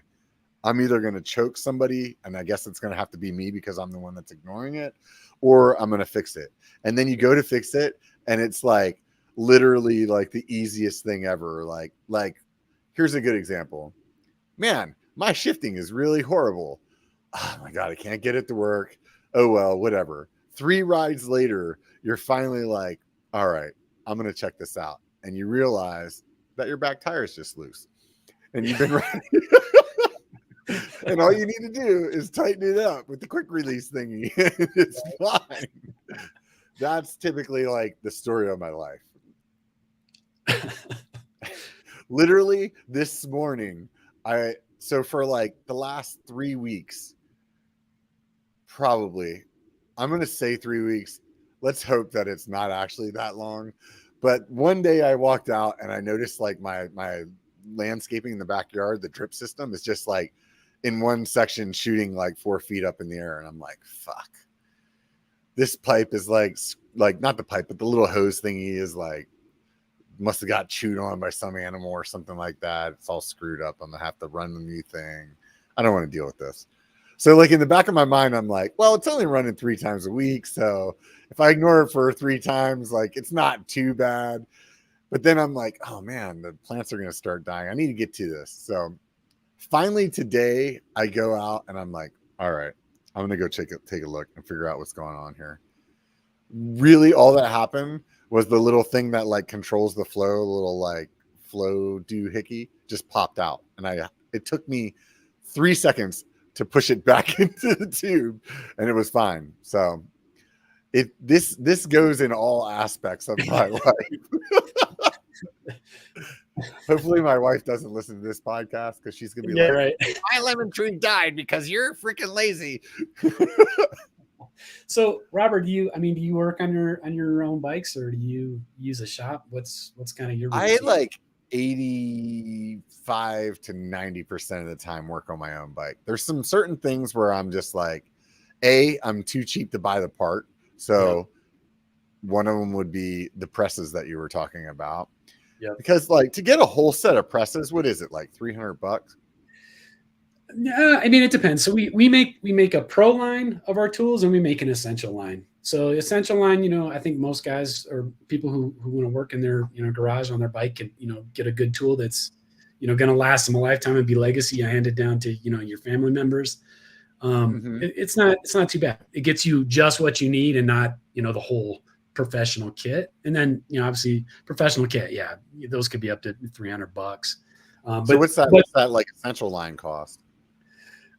[SPEAKER 1] I'm either going to choke somebody, and I guess it's going to have to be me because I'm the one that's ignoring it, or I'm going to fix it. And then you go to fix it and it's like literally like the easiest thing ever. Like here's a good example. Man, my shifting is really horrible. Oh my God, I can't get it to work. Oh, well, whatever. 3 rides later, you're finally like, all right, I'm going to check this out. And you realize that your back tire is just loose and you've been riding. And all you need to do is tighten it up with the quick release thingy. It's fine. That's typically like the story of my life. Literally this morning, so for like the last 3 weeks, probably, I'm going to say 3 weeks. Let's hope that it's not actually that long. But one day I walked out and I noticed like my landscaping in the backyard, the drip system is just like in one section shooting like 4 feet up in the air. And I'm like, fuck. This pipe is like not the pipe, but the little hose thingy is like, must have got chewed on by some animal or something like that. It's all screwed up. I'm gonna have to run the new thing. I don't want to deal with this. So like in the back of my mind, I'm like, well, it's only running 3 times a week. So if I ignore it for 3 times, like it's not too bad. But then I'm like, oh man, the plants are going to start dying. I need to get to this. So finally today I go out and I'm like, all right, I'm going to go take a look and figure out what's going on here. Really all that happened was the little thing that like controls the flow, little like flow doohickey just popped out. And it took me 3 seconds to push it back into the tube and it was fine. So this goes in all aspects of my life. Hopefully my wife doesn't listen to this podcast because she's gonna be like,
[SPEAKER 2] right.
[SPEAKER 1] My lemon tree died because you're freaking lazy.
[SPEAKER 2] So Robert, do you work on your own bikes or do you use a shop? What's kind of your routine?
[SPEAKER 1] I like 85 to 90% of the time work on my own bike. There's some certain things where I'm just like, I'm too cheap to buy the part. So one of them would be the presses that you were talking about. Yeah. Because like to get a whole set of presses, what is it, like $300?
[SPEAKER 2] Yeah, I mean it depends. So we make a pro line of our tools and we make an essential line. So essential line, I think most guys or people who want to work in their, garage on their bike can, get a good tool that's, going to last them a lifetime and be legacy handed down to, your family members. It's not too bad. It gets you just what you need and not, the whole professional kit. And then, obviously professional kit. Yeah. Those could be up to $300.
[SPEAKER 1] So what's that like essential line cost?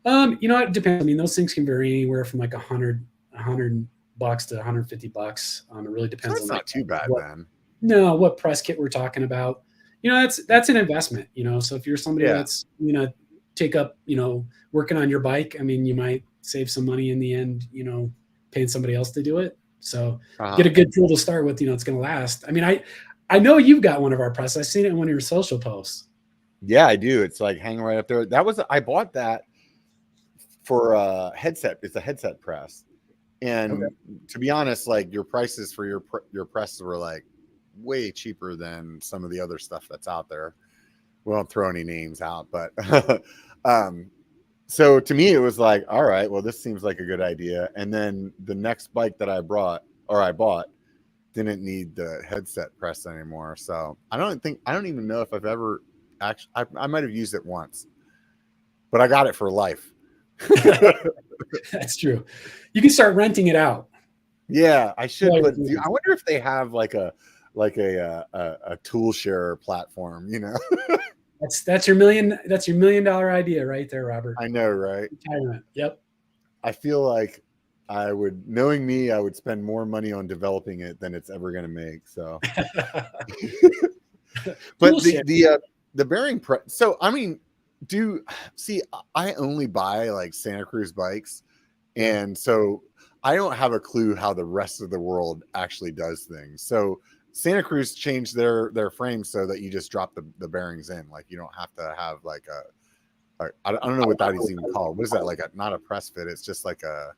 [SPEAKER 2] It depends. I mean, those things can vary anywhere from like $100 to $150. It really depends.
[SPEAKER 1] So that's not too bad then.
[SPEAKER 2] No, what press kit we're talking about. That's an investment. So if you're somebody that's take up, working on your bike, I mean, you might save some money in the end, paying somebody else to do it. So get a good tool to start with. It's going to last. I mean, I know you've got one of our press. I've seen it in one of your social posts.
[SPEAKER 1] Yeah, I do. It's like hanging right up there. I bought that for a headset. It's a headset press. And to be honest, like your prices for your presses were like way cheaper than some of the other stuff that's out there. We won't throw any names out, but so to me it was like, all right, well, this seems like a good idea. And then the next bike that I bought didn't need the headset press anymore. So I don't even know if I've ever actually, I might have used it once, but I got it for life.
[SPEAKER 2] That's true. You can start renting it out.
[SPEAKER 1] Yeah, I should. But I wonder if they have like a tool share platform.
[SPEAKER 2] That's your $1 million idea right there, Robert.
[SPEAKER 1] I know, right?
[SPEAKER 2] Retirement. Yep.
[SPEAKER 1] I feel like knowing me, I would spend more money on developing it than it's ever going to make. So, but the bearing press. So I mean, I only buy like Santa Cruz bikes, and so I don't have a clue how the rest of the world actually does things. So Santa Cruz changed their frames so that you just drop the bearings in. Like you don't have to have like I don't know what that is even called. What is that? Like not a press fit. It's just like you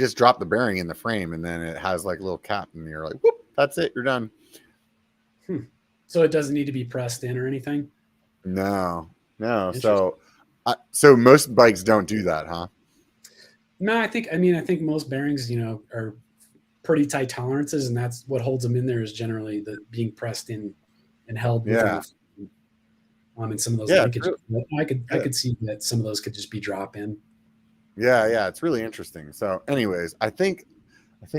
[SPEAKER 1] just drop the bearing in the frame and then it has like a little cap and you're like, whoop, that's it. You're done.
[SPEAKER 2] So it doesn't need to be pressed in or anything?
[SPEAKER 1] No. So most bikes don't do that, huh?
[SPEAKER 2] No, I think most bearings, are pretty tight tolerances, and that's what holds them in there is generally the being pressed in and held.
[SPEAKER 1] Yeah.
[SPEAKER 2] And some of those linkages. I could see that some of those could just be drop in.
[SPEAKER 1] Yeah, it's really interesting. So, anyways, I think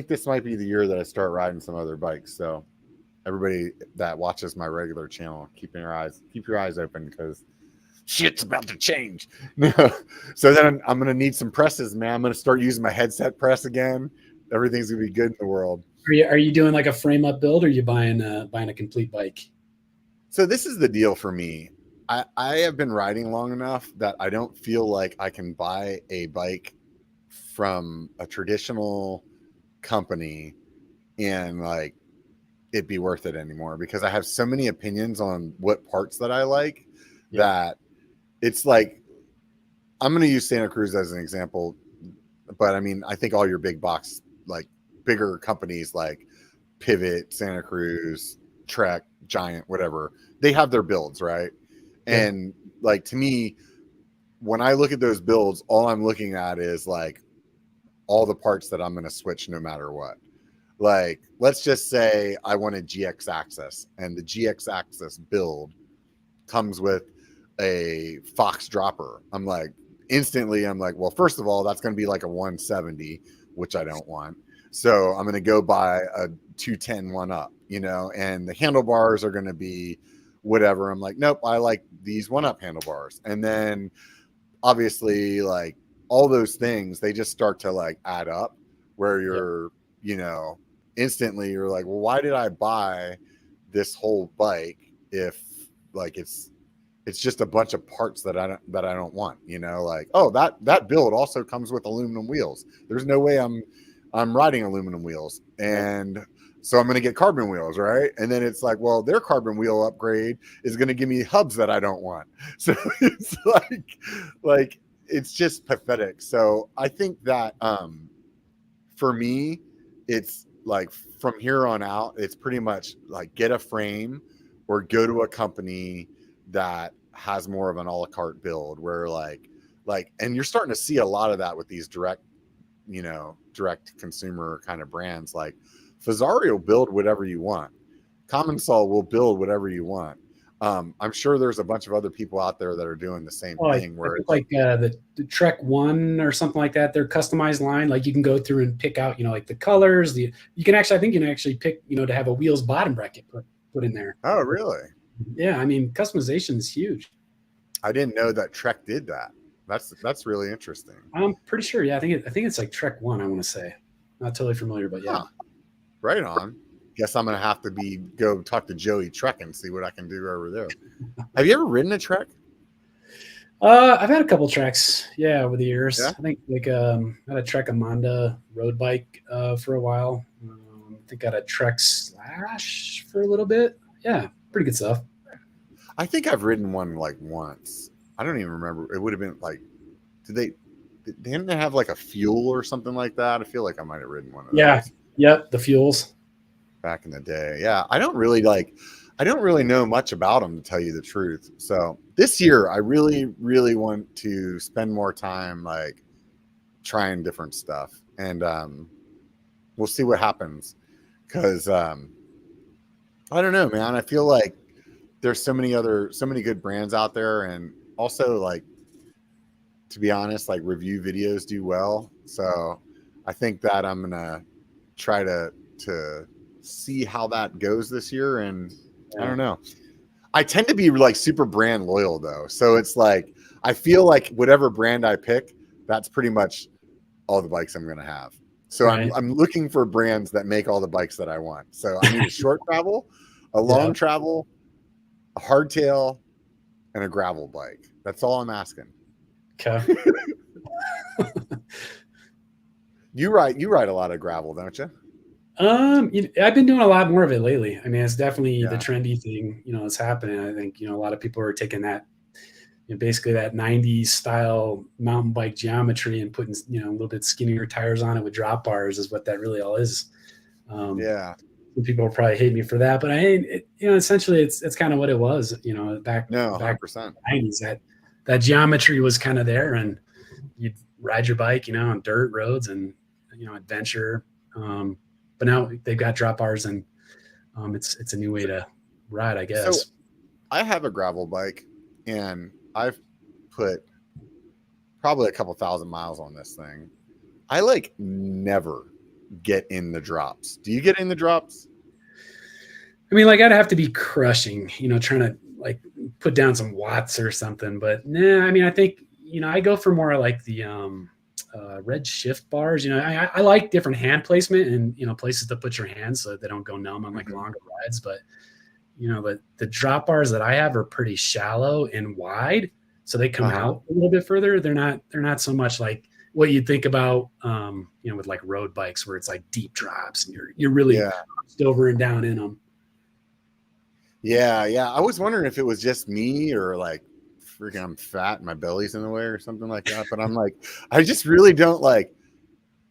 [SPEAKER 1] this might be the year that I start riding some other bikes. So, everybody that watches my regular channel, keep your eyes open because shit's about to change. So then I'm gonna need some presses, man. I'm gonna start using my headset press again. Everything's gonna be good in the world.
[SPEAKER 2] Are you doing like a frame up build, or are you buying a complete bike?
[SPEAKER 1] So this is the deal for me. I have been riding long enough that I don't feel like I can buy a bike from a traditional company and like it'd be worth it anymore, because I have so many opinions on what parts that I like that it's like, I'm going to use Santa Cruz as an example, but I mean, I think all your big box, like bigger companies like Pivot, Santa Cruz, Trek, Giant, whatever, they have their builds, right? And like, to me, when I look at those builds, all I'm looking at is like all the parts that I'm going to switch no matter what. Like, let's just say I want a GX Axis, and the GX Axis build comes with a Fox dropper. I'm like, well, first of all, that's going to be like a 170, which I don't want. So I'm going to go buy a 210 one up, and the handlebars are going to be whatever. I'm like, nope, I like these one up handlebars. And then obviously like all those things, they just start to like add up where you're, instantly you're like, well, why did I buy this whole bike if like it's just a bunch of parts that I don't want, like, oh, that build also comes with aluminum wheels. There's no way I'm riding aluminum wheels. And so I'm going to get carbon wheels, right? And then it's like, well, their carbon wheel upgrade is going to give me hubs that I don't want. So it's like it's just pathetic. So I think that for me, it's like from here on out, it's pretty much like get a frame or go to a company that has more of an a la carte build where like, and you're starting to see a lot of that with these direct direct consumer kind of brands. Like Fazari will build whatever you want. Common Sol will build whatever you want. I'm sure there's a bunch of other people out there that are doing the same thing.
[SPEAKER 2] I think like the Trek 1 or something like that, their customized line, like you can go through and pick out, like the colors. You can actually pick, to have a wheels bottom bracket put in there.
[SPEAKER 1] Oh, really?
[SPEAKER 2] Yeah, I mean, customization is huge.
[SPEAKER 1] I didn't know that Trek did that. That's really interesting.
[SPEAKER 2] I'm pretty sure. Yeah, I think it's like Trek 1. I want to say, not totally familiar, but yeah.
[SPEAKER 1] Right on. Guess I'm gonna have to go talk to Joey Trek and see what I can do over there. Have you ever ridden a Trek?
[SPEAKER 2] I've had a couple Treks, over the years.
[SPEAKER 1] Yeah?
[SPEAKER 2] I think I had a Trek Amanda road bike for a while. I think I had a Trek Slash for a little bit. Yeah, pretty good stuff.
[SPEAKER 1] I think I've ridden one like once. I don't even remember. It would have been like, didn't they have like a fuel or something like that? I feel like I might have ridden one of those.
[SPEAKER 2] Yep, the fuels.
[SPEAKER 1] Back in the day. Yeah, I don't really know much about them, to tell you the truth. So this year I really, really want to spend more time like trying different stuff, and we'll see what happens. Because I don't know, man. I feel like there's so many good brands out there, and also, like, to be honest, like review videos do well. So I think that I'm gonna try to see how that goes this year. And I don't know. I tend to be like super brand loyal though. So it's like, I feel like whatever brand I pick, that's pretty much all the bikes I'm going to have. So right. I'm looking for brands that make all the bikes that I want. So I need a short travel, a long travel, a hardtail, and a gravel bike. That's all I'm asking.
[SPEAKER 2] Okay.
[SPEAKER 1] You ride a lot of gravel, don't you?
[SPEAKER 2] I've been doing a lot more of it lately. I mean, it's definitely the trendy thing, that's happening. I think, a lot of people are taking that, basically that 90s style mountain bike geometry and putting, a little bit skinnier tires on it with drop bars is what that really all is. People will probably hate me for that, but essentially it's kind of what it was, back
[SPEAKER 1] 100%.
[SPEAKER 2] In the 90s, that geometry was kind of there, and you'd ride your bike, on dirt roads and, adventure. But now they've got drop bars, and it's a new way to ride, I guess.
[SPEAKER 1] So I have a gravel bike, and I've put probably a couple thousand miles on this thing. I like never get in the drops. Do you get in the drops?
[SPEAKER 2] I mean, like I'd have to be crushing, trying to like put down some watts or something. But nah, I mean, I think, I go for more like the red shift bars. I like different hand placement and places to put your hands so that they don't go numb on like longer rides. But the drop bars that I have are pretty shallow and wide, so they come out a little bit further. They're not so much like what you'd think about with like road bikes where it's like deep drops and you're really over and down in them.
[SPEAKER 1] Yeah. I was wondering if it was just me or like freaking I'm fat and my belly's in the way or something like that. But I'm like, I just really don't like,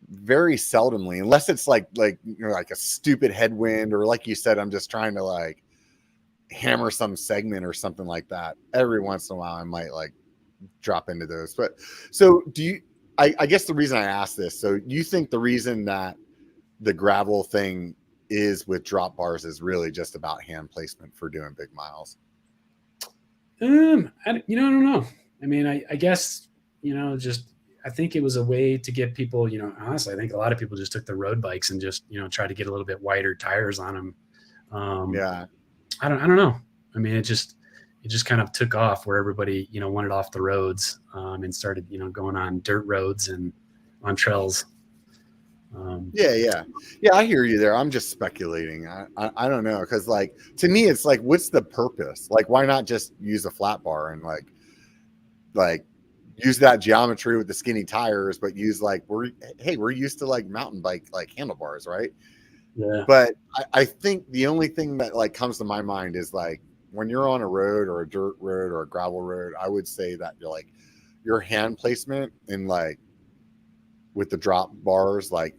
[SPEAKER 1] very seldomly, unless it's like a stupid headwind, or like you said, I'm just trying to like hammer some segment or something like that. Every once in a while I might like drop into those. But so do you, I guess the reason I asked this, so you think the reason that the gravel thing is with drop bars is really just about hand placement for doing big miles?
[SPEAKER 2] I don't know. I mean, I guess, just, I think it was a way to get people, honestly, I think a lot of people just took the road bikes and just, tried to get a little bit wider tires on them. I don't know. I mean, it just kind of took off where everybody, wanted off the roads, and started, going on dirt roads and on trails.
[SPEAKER 1] Yeah. I hear you there. I'm just speculating. I don't know. Cause like, to me, it's like, what's the purpose? Like, why not just use a flat bar and like use that geometry with the skinny tires, but use like, we're used to like mountain bike, like handlebars. Right.
[SPEAKER 2] Yeah.
[SPEAKER 1] But I think the only thing that like comes to my mind is like, when you're on a road or a dirt road or a gravel road, I would say that you're like your hand placement and like with the drop bars, like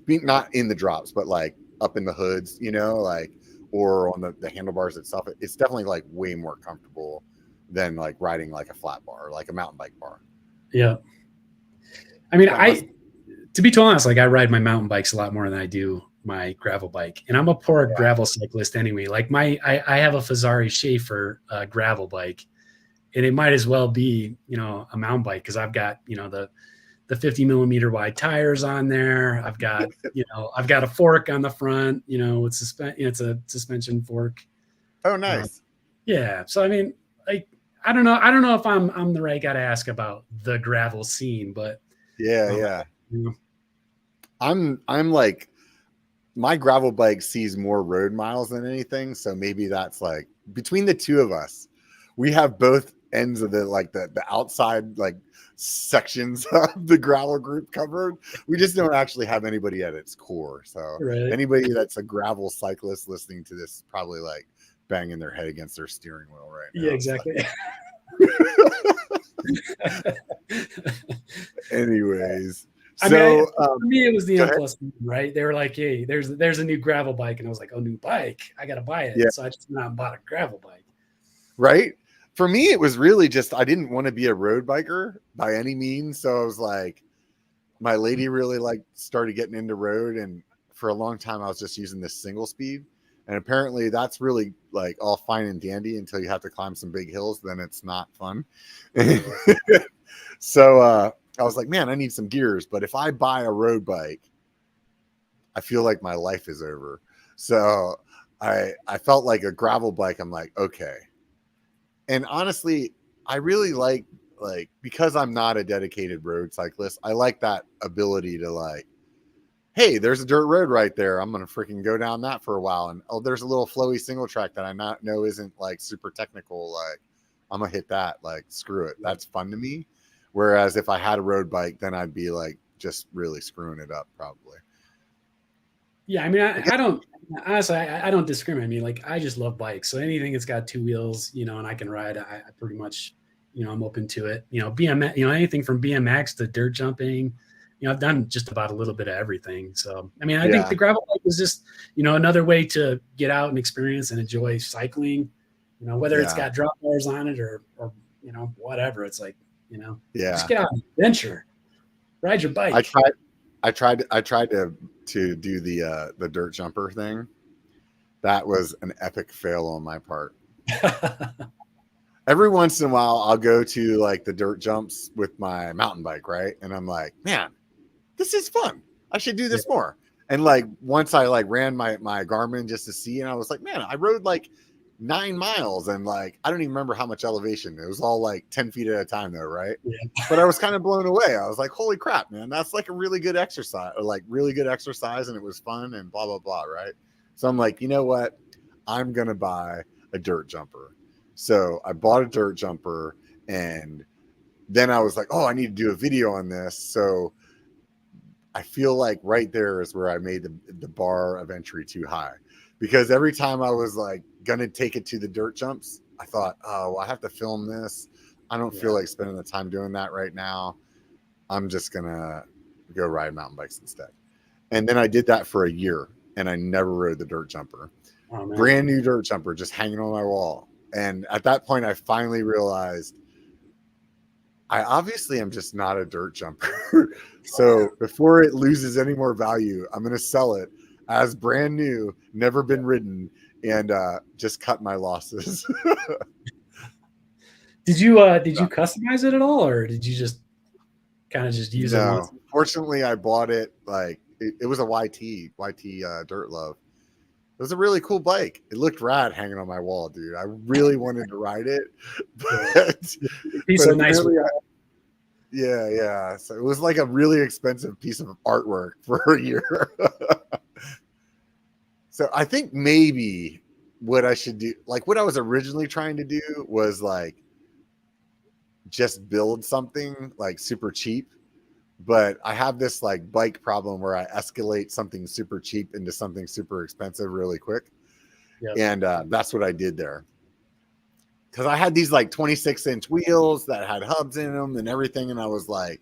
[SPEAKER 1] being not in the drops, but like up in the hoods, like, or on the handlebars itself, it's definitely like way more comfortable than like riding like a flat bar, or like a mountain bike bar.
[SPEAKER 2] Yeah. I mean, to be totally honest, like I ride my mountain bikes a lot more than I do my gravel bike, and I'm a poor gravel cyclist anyway. Like I have a Fazari Schaefer gravel bike, and it might as well be, a mountain bike because I've got, the 50 millimeter wide tires on there. I've got, I've got a fork on the front, with it's a suspension fork.
[SPEAKER 1] Oh, nice.
[SPEAKER 2] Yeah. So, I mean, like, I don't know if I'm the right guy to ask about the gravel scene, but
[SPEAKER 1] yeah. I'm like, my gravel bike sees more road miles than anything. So maybe that's like between the two of us, we have both ends of the outside like sections of the gravel group covered. We just don't actually have anybody at its core. So anybody that's a gravel cyclist listening to this is probably like banging their head against their steering wheel right now.
[SPEAKER 2] Yeah, exactly.
[SPEAKER 1] Anyways.
[SPEAKER 2] I
[SPEAKER 1] mean,
[SPEAKER 2] for me, it was the M+, right? They were like, "Hey, there's a new gravel bike," and I was like, "Oh, new bike! I gotta buy it." Yeah. So I just went out and bought a gravel bike.
[SPEAKER 1] Right. For me, it was really just I didn't want to be a road biker by any means. So I was like, my lady really started getting into road, and for a long time I was just using this single speed. And apparently that's really like all fine and dandy until you have to climb some big hills. Then it's not fun. So I was like, man, I need some gears. But if I buy a road bike, I feel like my life is over. So I felt like a gravel bike. I'm like, okay. And honestly, I really like because I'm not a dedicated road cyclist, I like that ability to like, hey, there's a dirt road right there. I'm going to freaking go down that for a while. And oh, there's a little flowy single track that I know isn't like super technical. Like I'm going to hit that, like, screw it. That's fun to me. Whereas if I had a road bike, then I'd be like just really screwing it up probably.
[SPEAKER 2] Yeah. I mean, I don't, honestly, I don't discriminate. I mean, like, I just love bikes. So anything that's got two wheels, and I can ride, I pretty much, I'm open to it. BMX, anything from BMX to dirt jumping, I've done just about a little bit of everything. So, I mean, I think the gravel bike is just, another way to get out and experience and enjoy cycling, whether it's got drop bars on it or, whatever. It's like, just get out and adventure, ride your bike.
[SPEAKER 1] I tried to do the dirt jumper thing. That was an epic fail on my part. Every once in a while, I'll go to like the dirt jumps with my mountain bike, right? And I'm like, man, this is fun. I should do this more. And like once I like ran my Garmin just to see, and I was like, man, I rode like 9 miles and like I don't even remember how much elevation. It was all like 10 feet at a time though, right? Yeah. But I was kind of blown away. I was like, holy crap, man, that's like a really good exercise, or like really good exercise, and it was fun and blah blah blah, right? So I'm like, you know what? I'm gonna buy a dirt jumper. So I bought a dirt jumper, and then I was like, oh, I need to do a video on this. So I feel like right there is where I made the bar of entry too high, because every time I was like going to take it to the dirt jumps, I thought, oh, well, I have to film this. I don't feel like spending the time doing that right now. I'm just going to go ride mountain bikes instead. And then I did that for a year, and I never rode the dirt jumper. Oh, brand new dirt jumper just hanging on my wall. And at that point, I finally realized I obviously am just not a dirt jumper. So before it loses any more value, I'm going to sell it as brand new, never been ridden, and just cut my losses.
[SPEAKER 2] Did you customize it at all, or did you just kind of just use it once?
[SPEAKER 1] Fortunately, I bought it like it was a YT Dirt Love. It was a really cool bike. It looked rad hanging on my wall, dude. I really wanted to ride it, but
[SPEAKER 2] so nice.
[SPEAKER 1] Yeah. So it was like a really expensive piece of artwork for a year. So I think maybe what I should do, like what I was originally trying to do, was like just build something like super cheap. But I have this like bike problem where I escalate something super cheap into something super expensive really quick. Yep. And that's what I did there. Because I had these like 26-inch wheels that had hubs in them and everything. And I was like,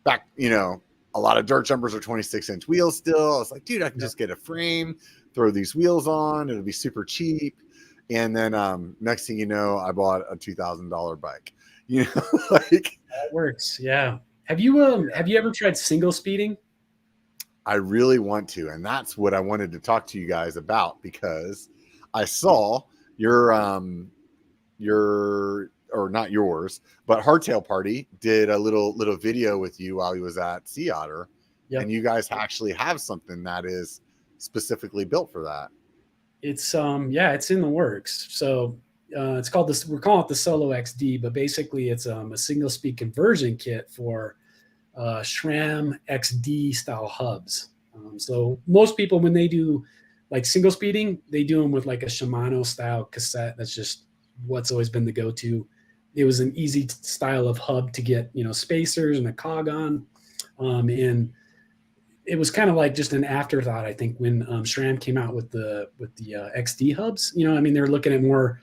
[SPEAKER 1] back, a lot of dirt jumpers are 26-inch wheels still. I was like, dude, I can just get a frame, throw these wheels on. It'll be super cheap. And then next thing you know, I bought a $2,000 bike.
[SPEAKER 2] Like that works. Yeah. Have you ever tried single speeding?
[SPEAKER 1] I really want to, and that's what I wanted to talk to you guys about, because I saw your or not yours, but Hardtail Party did a little video with you while he was at Sea Otter. Yep. And you guys actually have something that is specifically built for that.
[SPEAKER 2] It's it's in the works. So it's called this. We're calling it the Solo XD, but basically it's a single speed conversion kit for SRAM XD style hubs. So most people, when they do like single speeding, they do them with like a Shimano style cassette. That's just what's always been the go-to. It was an easy style of hub to get, spacers and a cog on. And it was kind of like just an afterthought, I think, when SRAM came out with the XD hubs. They're looking at more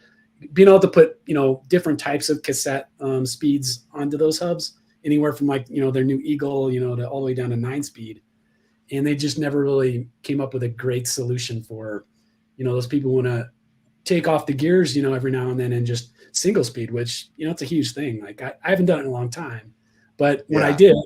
[SPEAKER 2] being able to put, different types of cassette speeds onto those hubs, anywhere from like, their new Eagle, to all the way down to 9-speed. And they just never really came up with a great solution for, those people want to take off the gears, every now and then and just single speed, which, it's a huge thing. Like I haven't done it in a long time, but when I did,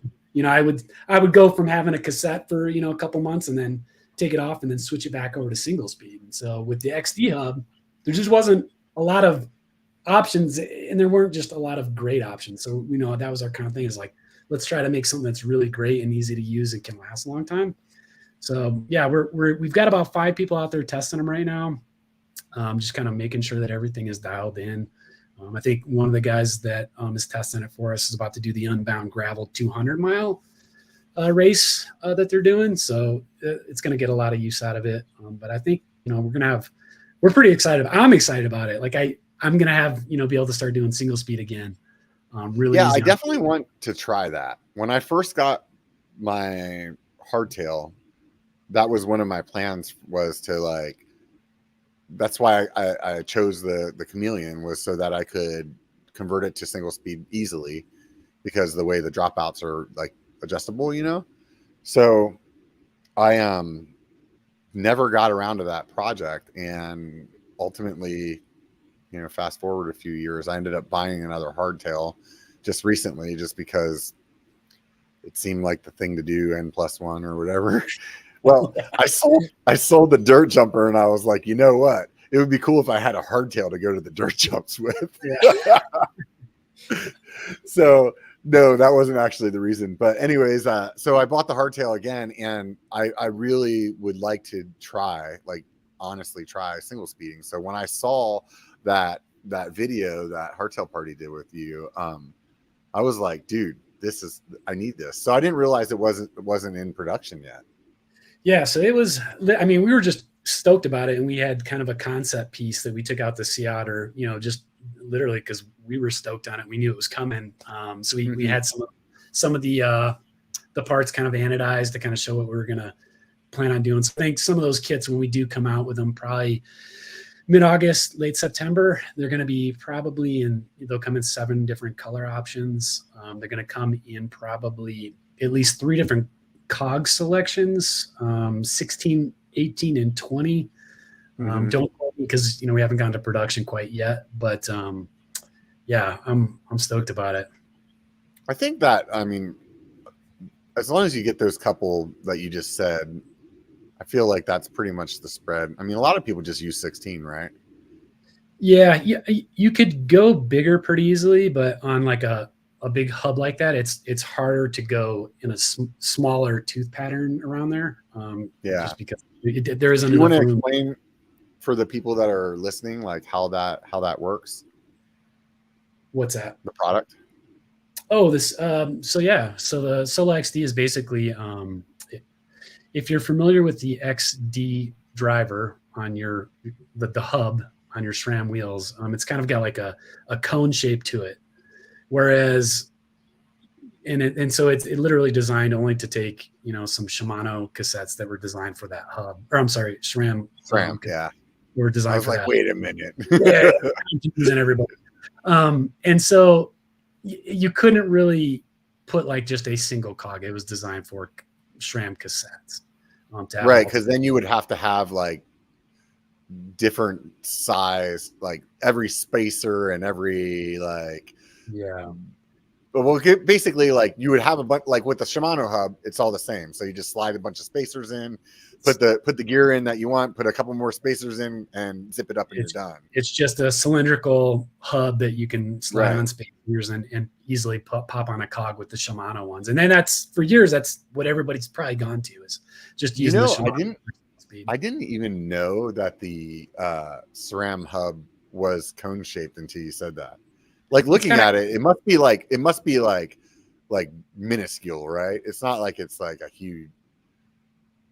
[SPEAKER 2] I would go from having a cassette for, a couple months and then take it off and then switch it back over to single speed. And so with the XD hub, there just wasn't a lot of options, and there weren't just a lot of great options. So, that was our kind of thing, is like, let's try to make something that's really great and easy to use and can last a long time. So yeah, we've got about 5 people out there testing them right now. Just kind of making sure that everything is dialed in. I think one of the guys that is testing it for us is about to do the Unbound Gravel 200-mile race that they're doing. So it's going to get a lot of use out of it. But I think, we're pretty excited. I'm excited about it. Like I'm going to have, be able to start doing single speed again. Really.
[SPEAKER 1] Yeah, I definitely want to try that. When I first got my hardtail, that was one of my plans, was to that's why I chose the Chameleon, was so that I could convert it to single speed easily, because the way the dropouts are like adjustable, So I never got around to that project, and ultimately, fast forward a few years, I ended up buying another hardtail just recently, just because it seemed like the thing to do, N+1 or whatever. Well, I sold the dirt jumper, and I was like, you know what? It would be cool if I had a hardtail to go to the dirt jumps with. Yeah. So no, that wasn't actually the reason. But anyways, so I bought the hardtail again, and I really would like to try, honestly try single speeding. So when I saw that video that Hardtail Party did with you, I was like, dude, I need this. So I didn't realize it wasn't in production yet.
[SPEAKER 2] Yeah, so it was, we were just stoked about it, and we had kind of a concept piece that we took out to Sea Otter, just literally because we were stoked on it. We knew it was coming. So we had some of the parts kind of anodized to kind of show what we were going to plan on doing. So I think some of those kits, when we do come out with them, probably mid-August, late September, they're going to be they'll come in 7 different color options. They're going to come in probably at least 3 different cog selections, 16, 18, and 20. Don't, because we haven't gone to production quite yet, but yeah, I'm stoked about it.
[SPEAKER 1] I think that, as long as you get those couple that you just said, I feel like that's pretty much the spread. A lot of people just use 16, right?
[SPEAKER 2] Yeah, you could go bigger pretty easily, but on like a big hub like that, it's harder to go in a smaller tooth pattern around there. Just because there isn't enough room. You want to explain
[SPEAKER 1] for the people that are listening, like how that works?
[SPEAKER 2] What's that?
[SPEAKER 1] The product?
[SPEAKER 2] Oh, this. So the Solo XD is basically, if you're familiar with the XD driver on the hub on your SRAM wheels, it's kind of got like a cone shape to it. Whereas, so it's literally designed only to take, some Shimano cassettes that were designed for that hub, or I'm sorry, SRAM.
[SPEAKER 1] Yeah.
[SPEAKER 2] Were designed. I was
[SPEAKER 1] like,
[SPEAKER 2] that.
[SPEAKER 1] Wait a minute.
[SPEAKER 2] Yeah, confusing everybody. And so you couldn't really put like just a single cog. It was designed for SRAM cassettes.
[SPEAKER 1] Right, because then you would have to have like different size, like every spacer and every But basically, like you would have a bunch, like with the Shimano hub, it's all the same. So you just slide a bunch of spacers in, put the gear in that you want, put a couple more spacers in, and zip it up, and you're done.
[SPEAKER 2] It's just a cylindrical hub that you can slide
[SPEAKER 1] Right.
[SPEAKER 2] on spacers and easily pop on a cog with the Shimano ones. And then that's for years, that's what everybody's probably gone to, is just using the Shimano.
[SPEAKER 1] I didn't even know that the SRAM hub was cone shaped until you said that. Like looking at it, it must be like minuscule, right? It's not like it's like a huge.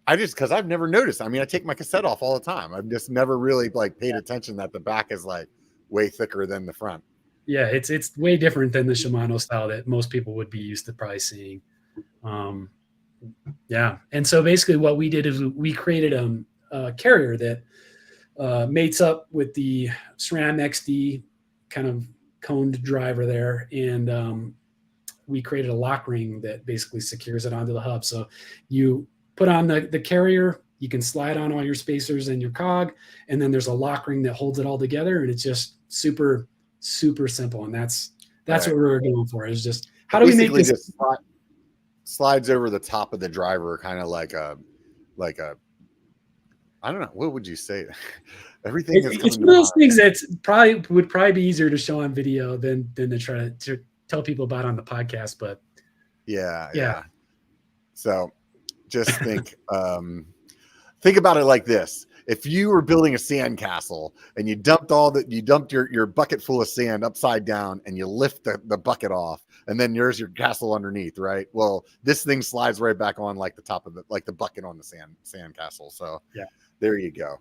[SPEAKER 1] Because I've never noticed. I mean, I take my cassette off all the time. I've just never really like paid attention that the back is like way thicker than the front.
[SPEAKER 2] Yeah, it's way different than the Shimano style that most people would be used to probably seeing. Yeah, and so basically what we did is we created a carrier that mates up with the SRAM XD kind of coned driver there, and we created a lock ring that basically secures it onto the hub. So you put on the carrier, you can slide on all your spacers and your cog, and then there's a lock ring that holds it all together, and it's just super, super simple. And that's right. What we're going for, is just how do we make this
[SPEAKER 1] just slides over the top of the driver, kind of like a I don't know, what would you say? Everything is
[SPEAKER 2] it's one of those things that would probably be easier to show on video than to try to tell people about on the podcast. But
[SPEAKER 1] yeah. So just think about it like this. If you were building a sand castle and you dumped your bucket full of sand upside down, and you lift the bucket off, and then there's your castle underneath, right? Well, this thing slides right back on like the top of the bucket on the sand castle. So
[SPEAKER 2] yeah,
[SPEAKER 1] there you go.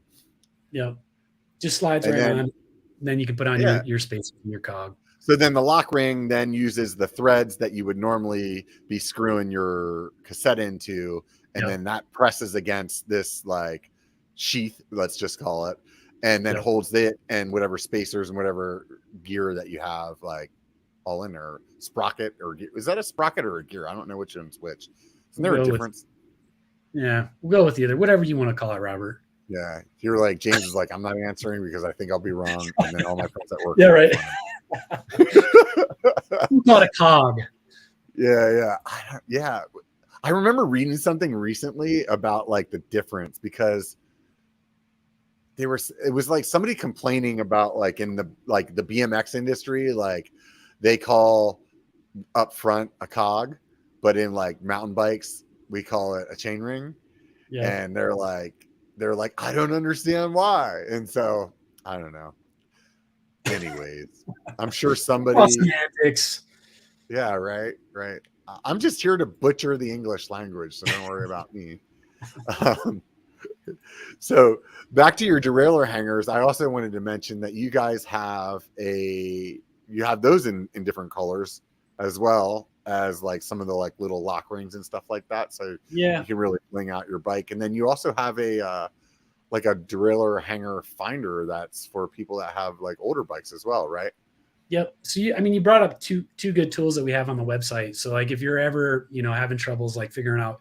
[SPEAKER 2] Yeah, just slides right on. Then you can put on your space in your cog.
[SPEAKER 1] So then the lock ring then uses the threads that you would normally be screwing your cassette into, and then that presses against this like sheath, let's just call it, and then holds it and whatever spacers and whatever gear that you have like all in there. Sprocket or gear. Is that a sprocket or a gear? I don't know which one's which. Isn't there a difference?
[SPEAKER 2] We'll go with either, whatever you want to call it, Robert.
[SPEAKER 1] Yeah, you're like, James is like, I'm not answering because I think I'll be wrong, and then all my friends at work.
[SPEAKER 2] Yeah, right. Not a cog.
[SPEAKER 1] Yeah. I remember reading something recently about like the difference, because it was like somebody complaining about like in the BMX industry, like they call up front a cog, but in like mountain bikes we call it a chain ring. Yeah. And they're like, I don't understand why. And so I don't know. Anyways, I'm sure somebody
[SPEAKER 2] semantics.
[SPEAKER 1] Yeah, right. I'm just here to butcher the English language, so don't worry about me. So back to your derailleur hangers, I also wanted to mention that you guys have those in different colors, as well as like some of the like little lock rings and stuff like that. So you can really bling out your bike. And then you also have a derailleur hanger finder that's for people that have like older bikes as well, right?
[SPEAKER 2] Yep. So you brought up two good tools that we have on the website. So like if you're ever, having troubles like figuring out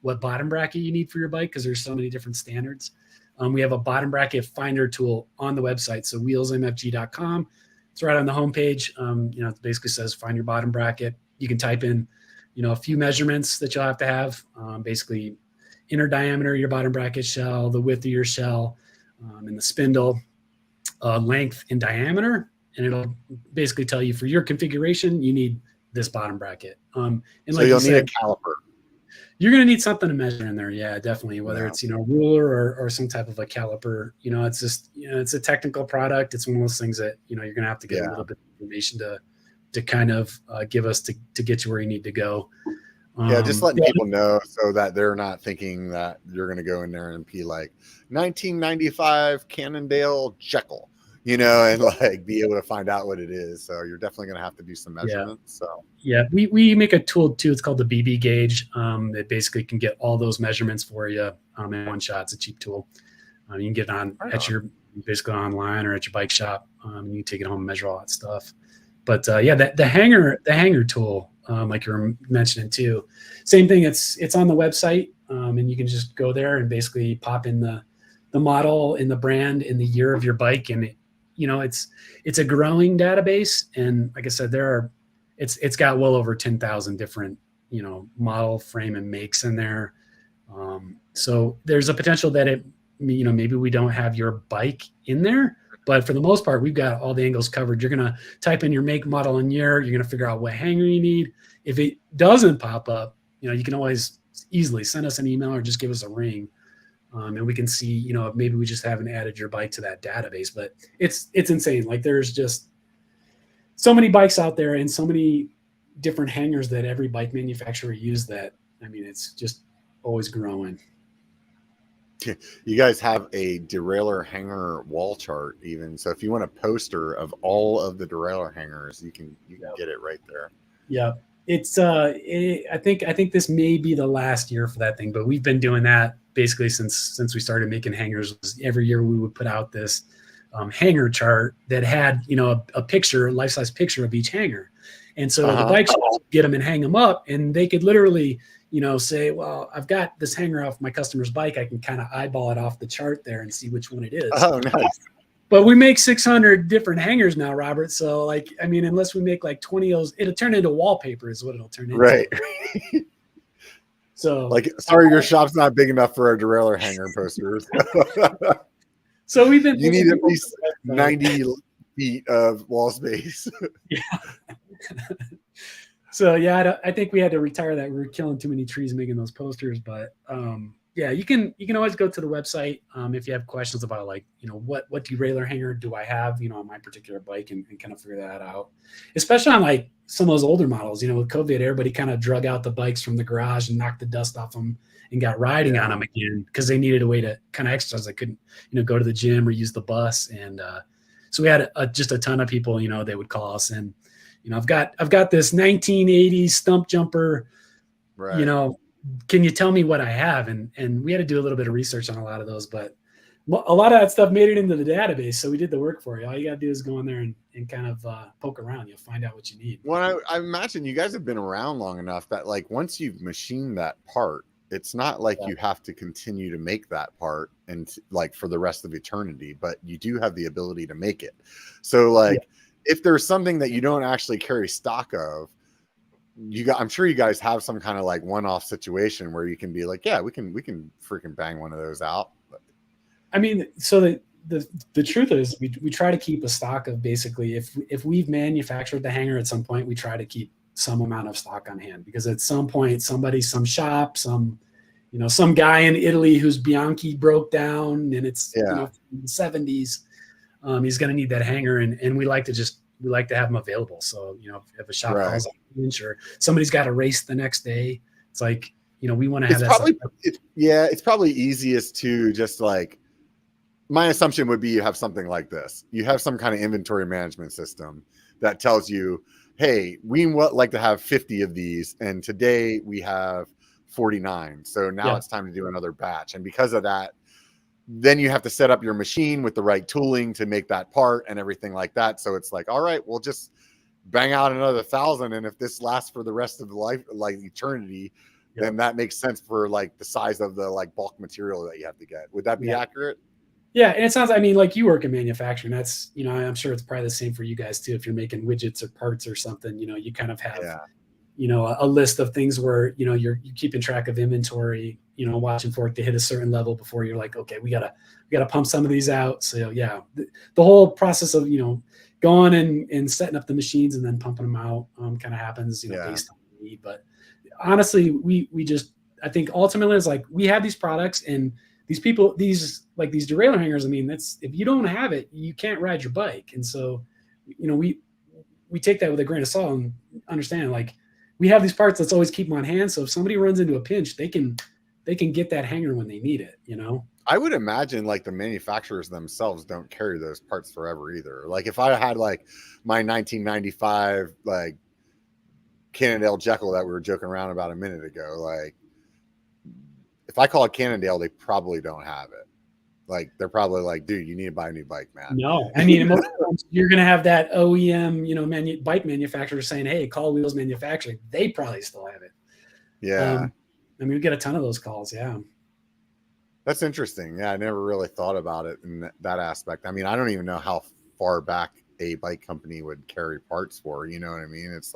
[SPEAKER 2] what bottom bracket you need for your bike, because there's so many different standards. We have a bottom bracket finder tool on the website. So wheelsmfg.com. It's right on the homepage. It basically says find your bottom bracket. You can type in, a few measurements that you'll have to have. Basically inner diameter of your bottom bracket shell, the width of your shell, and the spindle, length and diameter. And it'll basically tell you for your configuration, you need this bottom bracket. And
[SPEAKER 1] so you'll need a caliper.
[SPEAKER 2] You're going to need something to measure in there. Yeah, definitely. Whether it's, a ruler or some type of a caliper, it's just, it's a technical product. It's one of those things that, you're going to have to get a little bit of information to kind of give us to get you where you need to go.
[SPEAKER 1] Just letting people know so that they're not thinking that you're going to go in there and be like 1995 Cannondale Jekyll, and like be able to find out what it is. So you're definitely going to have to do some measurements.
[SPEAKER 2] We make a tool too. It's called the BB gauge. That basically can get all those measurements for you in one shot. It's a cheap tool. You can get it on basically online or at your bike shop. And you can take it home and measure all that stuff. But the hanger tool, like you were mentioning too, same thing. It's on the website, and you can just go there and basically pop in the model and the brand and the year of your bike, and it's a growing database. And like I said, there are it's got well over 10,000 different, model, frame, and makes in there. So there's a potential that it, maybe we don't have your bike in there, but for the most part, we've got all the angles covered. You're going to type in your make, model, and year. You're going to figure out what hanger you need. If it doesn't pop up, you can always easily send us an email or just give us a ring. And we can see, maybe we just haven't added your bike to that database, but it's insane. Like there's just so many bikes out there and so many different hangers that every bike manufacturer use that, it's just always growing.
[SPEAKER 1] You guys have a derailleur hanger wall chart even. So if you want a poster of all of the derailleur hangers, you can get it right there.
[SPEAKER 2] Yeah. It's I think this may be the last year for that thing, but we've been doing that basically since we started making hangers. Every year we would put out this hanger chart that had a picture, life-size picture of each hanger, and so the bike shops would get them and hang them up, and they could literally say, well, I've got this hanger off my customer's bike. I can kind of eyeball it off the chart there and see which one it is.
[SPEAKER 1] Oh, nice.
[SPEAKER 2] But we make 600 different hangers now, Robert. So unless we make like 20 of those, it'll turn into wallpaper is what it'll turn into.
[SPEAKER 1] Right.
[SPEAKER 2] So
[SPEAKER 1] sorry, your shop's not big enough for our derailleur hanger posters.
[SPEAKER 2] So we've been.
[SPEAKER 1] You need at least 90 feet of wall space.
[SPEAKER 2] Yeah. So I think we had to retire that. We were killing too many trees making those posters, but you can always go to the website if you have questions about what derailleur hanger do I have on my particular bike and kind of figure that out, especially on some of those older models. With COVID, everybody kind of drug out the bikes from the garage and knocked the dust off them and got riding on them again because they needed a way to kind of exercise. They couldn't go to the gym or use the bus, and so we had just a ton of people they would call us, and I've got this 1980s stump jumper,
[SPEAKER 1] right.
[SPEAKER 2] Can you tell me what I have? And we had to do a little bit of research on a lot of those, but a lot of that stuff made it into the database. So we did the work for you. All you got to do is go in there and kind of poke around. You'll find out what you need.
[SPEAKER 1] Well, I imagine you guys have been around long enough that once you've machined that part, it's not like you have to continue to make that part and for the rest of eternity, but you do have the ability to make it. So if there's something that you don't actually carry stock of, I'm sure you guys have some kind of one-off situation where you can be we can freaking bang one of those out.
[SPEAKER 2] So the truth is we try to keep a stock of basically if we've manufactured the hanger at some point, we try to keep some amount of stock on hand, because at some point some shop, some guy in Italy whose Bianchi broke down and it's in the 70s, he's going to need that hanger, and we like to have them available. So, if a shop calls a pinch or somebody's got a race the next day, it's we want to have that.
[SPEAKER 1] It's probably easiest to just my assumption would be you have something like this. You have some kind of inventory management system that tells you, hey, we would like to have 50 of these, and today we have 49. So now it's time to do another batch. And because of that, then you have to set up your machine with the right tooling to make that part and everything like that. So it's all right, we'll just bang out another 1,000. And if this lasts for the rest of the life, eternity, then that makes sense for the size of the bulk material that you have to get. Would that be accurate?
[SPEAKER 2] Yeah. And it sounds, you work in manufacturing. That's, I'm sure it's probably the same for you guys too. If you're making widgets or parts or something, you kind of have, a list of things where, you're keeping track of inventory, watching for it to hit a certain level before you're okay, we gotta pump some of these out. So the whole process of, going and setting up the machines and then pumping them out kind of happens, based on the need. But honestly, we just, I think ultimately it's we have these products and these people, these derailleur hangers. That's, if you don't have it, you can't ride your bike. And so, we take that with a grain of salt and understand, we have these parts, let's always keep them on hand. So if somebody runs into a pinch, they can get that hanger when they need it,
[SPEAKER 1] I would imagine the manufacturers themselves don't carry those parts forever either. If I had my 1995 Cannondale Jekyll that we were joking around about a minute ago, if I call it Cannondale, they probably don't have it. They're probably dude, you need to buy a new bike, man.
[SPEAKER 2] No, most times you're going to have that OEM, bike manufacturer saying, hey, call Wheels Manufacturing. They probably still have it.
[SPEAKER 1] Yeah.
[SPEAKER 2] We get a ton of those calls. Yeah.
[SPEAKER 1] That's interesting. Yeah. I never really thought about it in that aspect. I don't even know how far back a bike company would carry parts for, you know what I mean? It's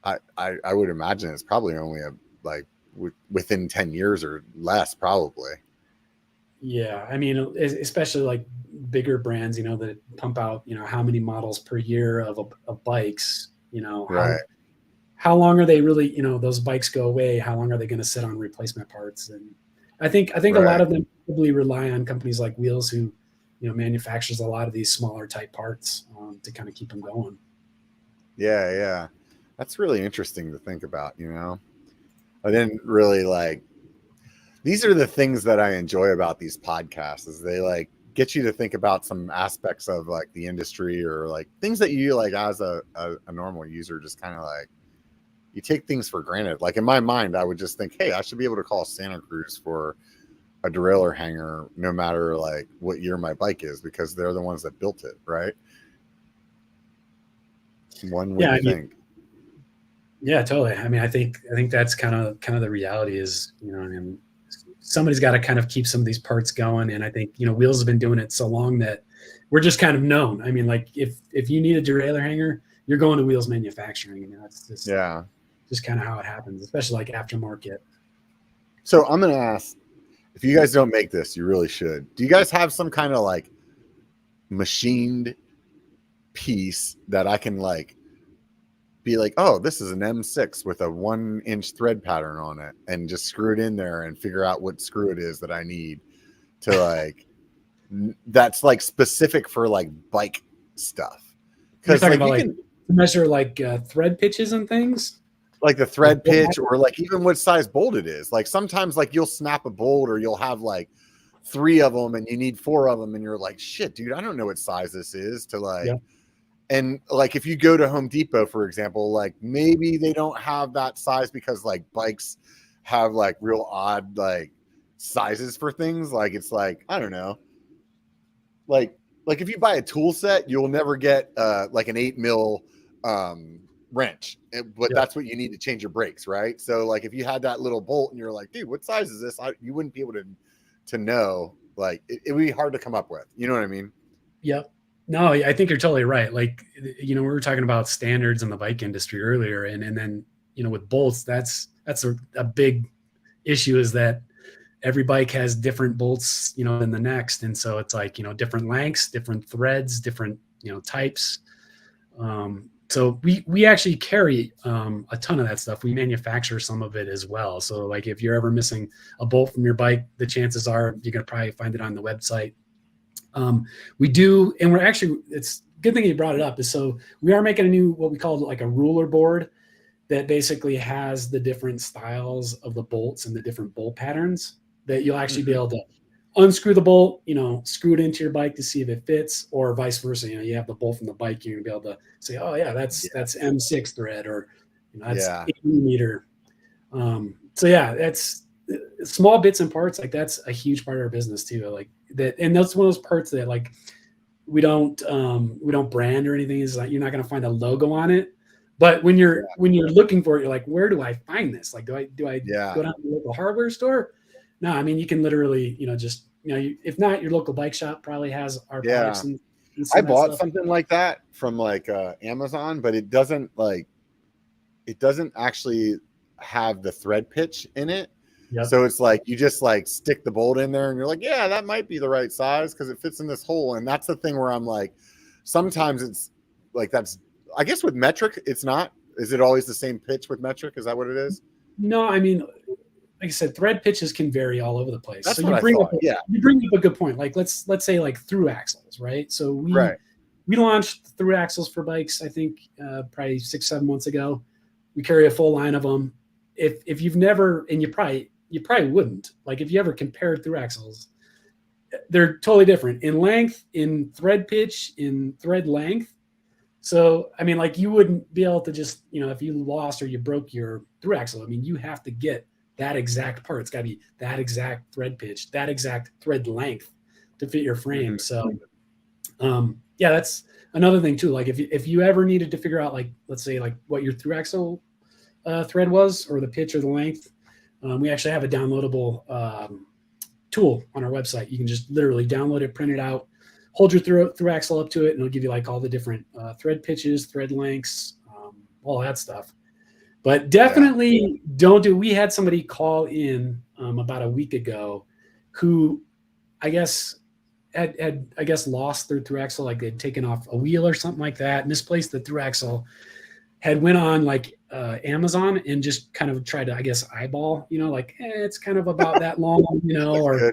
[SPEAKER 1] I would imagine it's probably only within 10 years or less, probably.
[SPEAKER 2] Yeah, I mean, especially like bigger brands, that pump out, how many models per year of bikes,
[SPEAKER 1] Right.
[SPEAKER 2] how long are they really, those bikes go away? How long are they going to sit on replacement parts? And I think a lot of them probably rely on companies like Wheels, who, manufactures a lot of these smaller type parts to kind of keep them going.
[SPEAKER 1] Yeah. That's really interesting to think about, I didn't really these are the things that I enjoy about these podcasts, is they get you to think about some aspects of the industry, or things that you as a normal user, just kind of you take things for granted. In my mind, I would just think, hey, I should be able to call Santa Cruz for a derailleur hanger, no matter what year my bike is, because they're the ones that built it, right? One would think.
[SPEAKER 2] Yeah, totally. I mean, I think that's kind of the reality is, somebody's got to kind of keep some of these parts going. And I think, Wheels have been doing it so long that we're just kind of known. I mean, if you need a derailleur hanger, you're going to Wheels Manufacturing. That's just, just kind of how it happens, especially aftermarket.
[SPEAKER 1] So I'm going to ask, if you guys don't make this, you really should. Do you guys have some kind of machined piece that I can be oh, this is an M6 with a 1-inch thread pattern on it, and just screw it in there and figure out what screw it is that I need to that's specific for bike stuff?
[SPEAKER 2] Because you can measure thread pitches and things,
[SPEAKER 1] the thread pitch, or even what size bolt it is. Sometimes you'll snap a bolt, or you'll have 3 of them and you need 4 of them, and you're shit, dude, I don't know what size this is to And if you go to Home Depot, for example, maybe they don't have that size, because bikes have real odd sizes for things. It's I don't know. If you buy a tool set, you'll never get an 8 mil wrench, but that's what you need to change your brakes, right? So if you had that little bolt and you're dude, what size is this? You wouldn't be able to know. It would be hard to come up with. You know what I mean?
[SPEAKER 2] Yep. No, I think you're totally right. We were talking about standards in the bike industry earlier, and then, with bolts, that's a big issue, is that every bike has different bolts, than the next. And so it's different lengths, different threads, different, types. So we actually carry a ton of that stuff. We manufacture some of it as well. So if you're ever missing a bolt from your bike, the chances are you're going to probably find it on the website. We do, and it's a good thing you brought it up, is so we are making a new, what we call a ruler board, that basically has the different styles of the bolts and the different bolt patterns, that you'll actually be able to unscrew the bolt, screw it into your bike to see if it fits, or vice versa. You have the bolt from the bike, you're gonna be able to say, oh yeah, that's M6 thread, or that's 8 millimeter. So yeah, that's small bits and parts. That's a huge part of our business too. That, and that's one of those parts that we don't brand or anything. Is you're not going to find a logo on it, but when you're looking for it, you're where do I find this? Do I go down to the local hardware store? No, I mean, you can literally just if not, your local bike shop probably has our products. And
[SPEAKER 1] I bought something like that from Amazon, but it doesn't actually have the thread pitch in it. Yep. So it's you just stick the bolt in there, and you're yeah, that might be the right size because it fits in this hole. And that's the thing where I'm sometimes it's that's, I guess with metric, it's not. Is it always the same pitch with metric? Is that what it is?
[SPEAKER 2] No, I mean, like I said, thread pitches can vary all over the place.
[SPEAKER 1] That's
[SPEAKER 2] so
[SPEAKER 1] what
[SPEAKER 2] you bring
[SPEAKER 1] I thought.
[SPEAKER 2] You bring up a good point. Let's say through axles, right? So we launched through axles for bikes, I think probably 6-7 months ago. We carry a full line of them. If you've never, and you probably wouldn't, if you ever compared through axles, they're totally different in length, in thread pitch, in thread length. So, I mean, you wouldn't be able to just, if you lost or you broke your through axle, I mean, you have to get that exact part. It's got to be that exact thread pitch, that exact thread length to fit your frame. So, yeah, that's another thing too. If you ever needed to figure out, let's say what your through axle thread was, or the pitch or the length, we actually have a downloadable tool on our website. You can just literally download it, print it out, hold your through axle up to it, and it'll give you all the different thread pitches, thread lengths, all that stuff. But definitely don't do. We had somebody call in about a week ago who I guess had lost their through axle, like they'd taken off a wheel or something like that, misplaced the through axle, had went on like Amazon and just kind of tried to, I guess, eyeball, like it's kind of about that long, or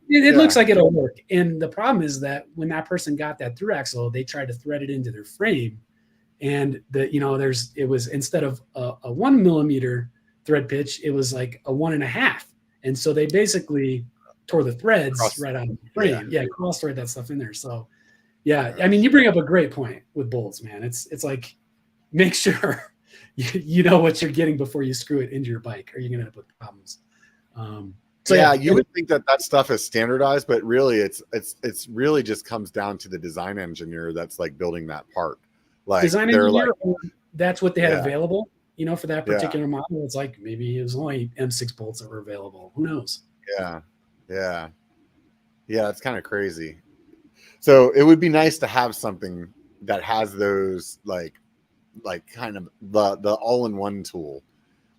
[SPEAKER 2] it looks like it'll work. And the problem is that when that person got that through axle, they tried to thread it into their frame. And it was instead of a 1 millimeter thread pitch, it was like a 1.5. And so they basically tore the threads right out of the frame. Yeah, cross thread that stuff in there. So I mean, you bring up a great point with bolts, man. It's like, make sure you know what you're getting before you screw it into your bike, or you're going to have problems.
[SPEAKER 1] You would think that stuff is standardized, but really it's really just comes down to the design engineer that's like building that part. Like
[SPEAKER 2] design engineer, that's what they had available, for that particular model. It's like maybe it was only M6 bolts that were available. Who knows?
[SPEAKER 1] Yeah, it's kind of crazy. So it would be nice to have something that has those like kind of the all-in-one tool.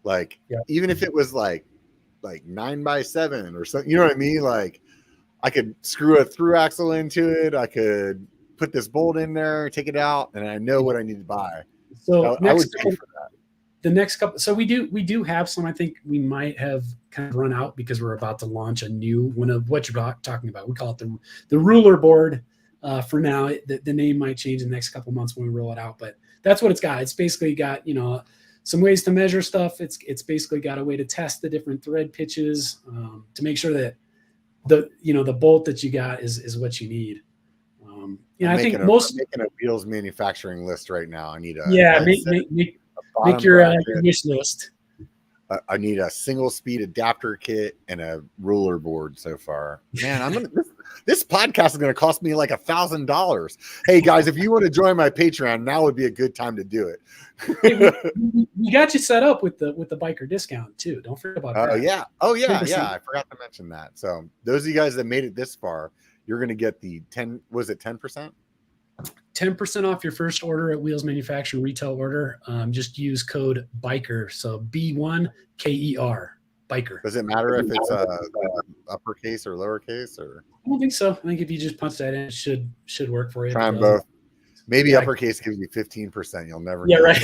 [SPEAKER 1] Like even if it was like 9x7 or something, you know what I mean? Like I could screw a through axle into it. I could put this bolt in there, take it out, and I know what I need to buy.
[SPEAKER 2] So
[SPEAKER 1] I would pay for that.
[SPEAKER 2] The next couple, so we do have some. I think we might have kind of run out because we're about to launch a new one of what you're talking about. We call it the ruler board. For now, the name might change in the next couple months when we roll it out, but that's what it's got. It's basically got some ways to measure stuff. It's basically got a way to test the different thread pitches to make sure that the bolt that you got is what you need. I think
[SPEAKER 1] making a wheels manufacturing list right now. I need
[SPEAKER 2] make your wish list.
[SPEAKER 1] I need a single speed adapter kit and a ruler board so far. Man, this podcast is gonna cost me like $1,000. Hey guys, if you want to join my Patreon, now would be a good time to do it.
[SPEAKER 2] We got you set up with the biker discount too. Don't forget about that.
[SPEAKER 1] Oh yeah. I forgot to mention that. So those of you guys that made it this far, you're gonna get the 10%?
[SPEAKER 2] 10% off your first order at Wheels Manufacturing retail order. Just use code BIKER. So B1KER BIKER.
[SPEAKER 1] Does it matter if it's uppercase or lowercase or?
[SPEAKER 2] I don't think so. I think if you just punch that in, it should work for you.
[SPEAKER 1] Try them both. Maybe uppercase gives you 15%. You'll never know.
[SPEAKER 2] Yeah, right.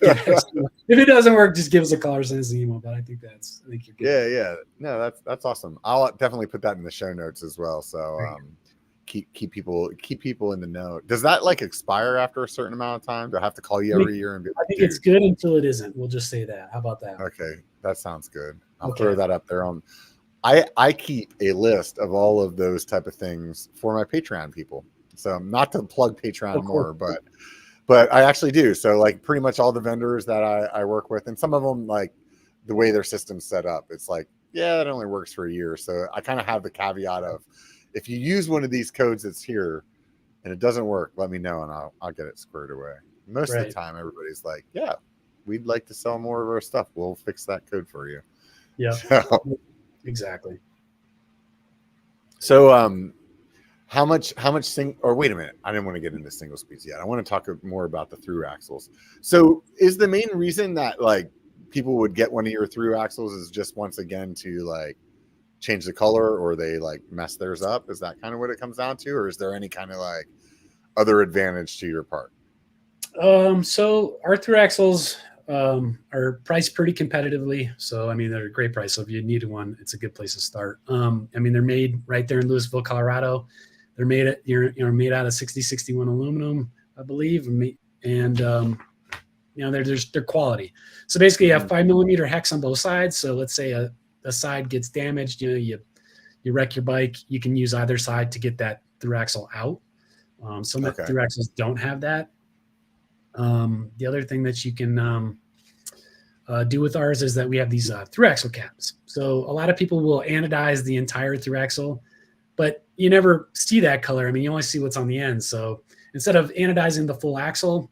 [SPEAKER 2] If it doesn't work, just give us a call or send us an email. But I think you're good.
[SPEAKER 1] Yeah. No, that's awesome. I'll definitely put that in the show notes as well. So keep people in the know. Does that like expire after a certain amount of time? Do I have to call you every year and be like,
[SPEAKER 2] I think it's good until it isn't. We'll just say that. How about that?
[SPEAKER 1] Okay, that sounds good. I'll throw that up there on. I keep a list of all of those type of things for my Patreon people. So not to plug Patreon more, but I actually do. So like pretty much all the vendors that I work with, and some of them, like the way their system's set up, it's like, it only works for a year. So I kind of have the caveat of, if you use one of these codes that's here and it doesn't work, let me know and I'll get it squared away. Most of the time, everybody's like, we'd like to sell more of our stuff. We'll fix that code for you.
[SPEAKER 2] Yeah, exactly.
[SPEAKER 1] So, how much wait a minute. I didn't want to get into single speeds yet. I want to talk more about the through axles. So is the main reason that like people would get one of your through axles is just once again to like change the color, or they like mess theirs up? Is that kind of what it comes down to? Or is there any kind of like other advantage to your part?
[SPEAKER 2] So our through axles are priced pretty competitively. So, I mean, they're a great price. So if you need one, it's a good place to start. I mean, they're made right there in Louisville, Colorado. They're made out of 6061 aluminum, I believe. And they're quality. So basically you have 5 millimeter hex on both sides. So let's say a side gets damaged, you wreck your bike, you can use either side to get that through axle out. Some through axles don't have that. The other thing that you can do with ours is that we have these through axle caps. So a lot of people will anodize the entire through axle, but you never see that color. I mean, you only see what's on the end. So instead of anodizing the full axle,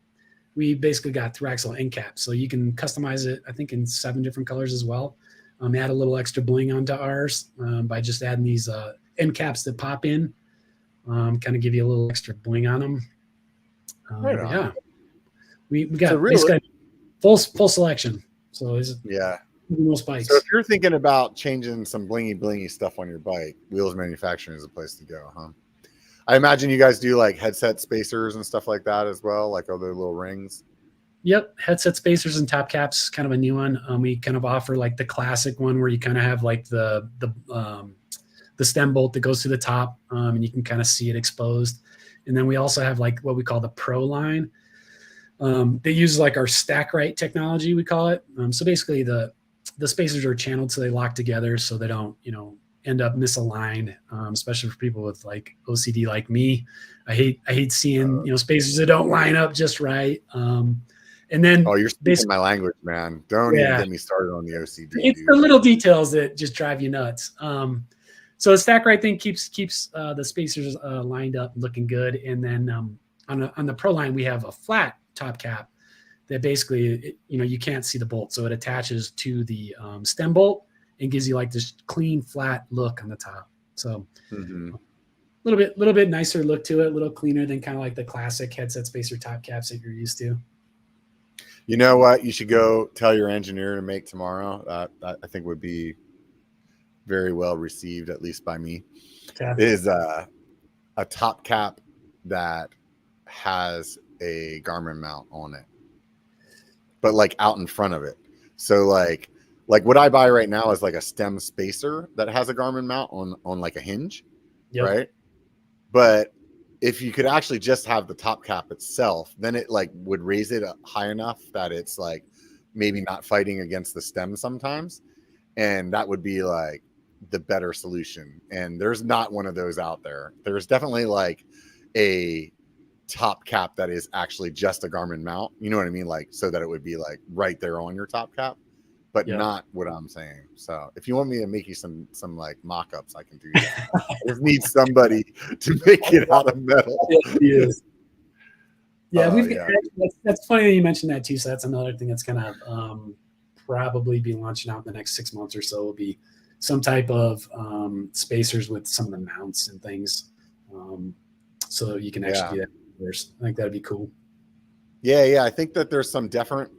[SPEAKER 2] we basically got through axle end caps. So you can customize it, I think, in 7 different colors as well. Add a little extra bling onto ours by just adding these end caps that pop in, kind of give you a little extra bling on them.
[SPEAKER 1] Right on.
[SPEAKER 2] We got full selection. So is
[SPEAKER 1] yeah.
[SPEAKER 2] most bikes.
[SPEAKER 1] So if you're thinking about changing some blingy stuff on your bike, Wheels Manufacturing is the place to go, huh? I imagine you guys do like headset spacers and stuff like that as well, like other little rings.
[SPEAKER 2] Yep, headset spacers and top caps, kind of a new one. We kind of offer like the classic one where you kind of have like the stem bolt that goes to the top, and you can kind of see it exposed. And then we also have like what we call the Pro line. They use like our stack right technology, we call it. So basically the spacers are channeled so they lock together so they don't, end up misaligned, especially for people with like OCD like me. I hate seeing, spacers that don't line up just right. And then
[SPEAKER 1] you're speaking my language, man. Don't even get me started on the OCD.
[SPEAKER 2] It's the little details that just drive you nuts. So the stack right thing keeps the spacers lined up, looking good. And then on the Pro line, we have a flat top cap that basically, you can't see the bolt, so it attaches to the stem bolt and gives you like this clean, flat look on the top. So a little bit nicer look to it, a little cleaner than kind of like the classic headset spacer top caps that you're used to.
[SPEAKER 1] You know what? You should go tell your engineer to make tomorrow. That I think would be very well received, at least by me.
[SPEAKER 2] Yeah.
[SPEAKER 1] Is a top cap that has a Garmin mount on it, but like out in front of it. So like what I buy right now is like a stem spacer that has a Garmin mount on like a hinge, right? But if you could actually just have the top cap itself, then it like would raise it up high enough that it's like maybe not fighting against the stem sometimes. And that would be like the better solution. And there's not one of those out there. There's definitely like a top cap that is actually just a Garmin mount. You know what I mean? Like, so that it would be like right there on your top cap, but not what I'm saying. So if you want me to make you some like mock-ups, I can do that. I just need somebody to make it out of metal.
[SPEAKER 2] Yes. Yeah, that's funny that you mentioned that too. So that's another thing that's gonna probably be launching out in the next 6 months or so. Will be some type of spacers with some of the mounts and things, so you can actually do that. I think that'd be cool.
[SPEAKER 1] Yeah. I think that there's some definite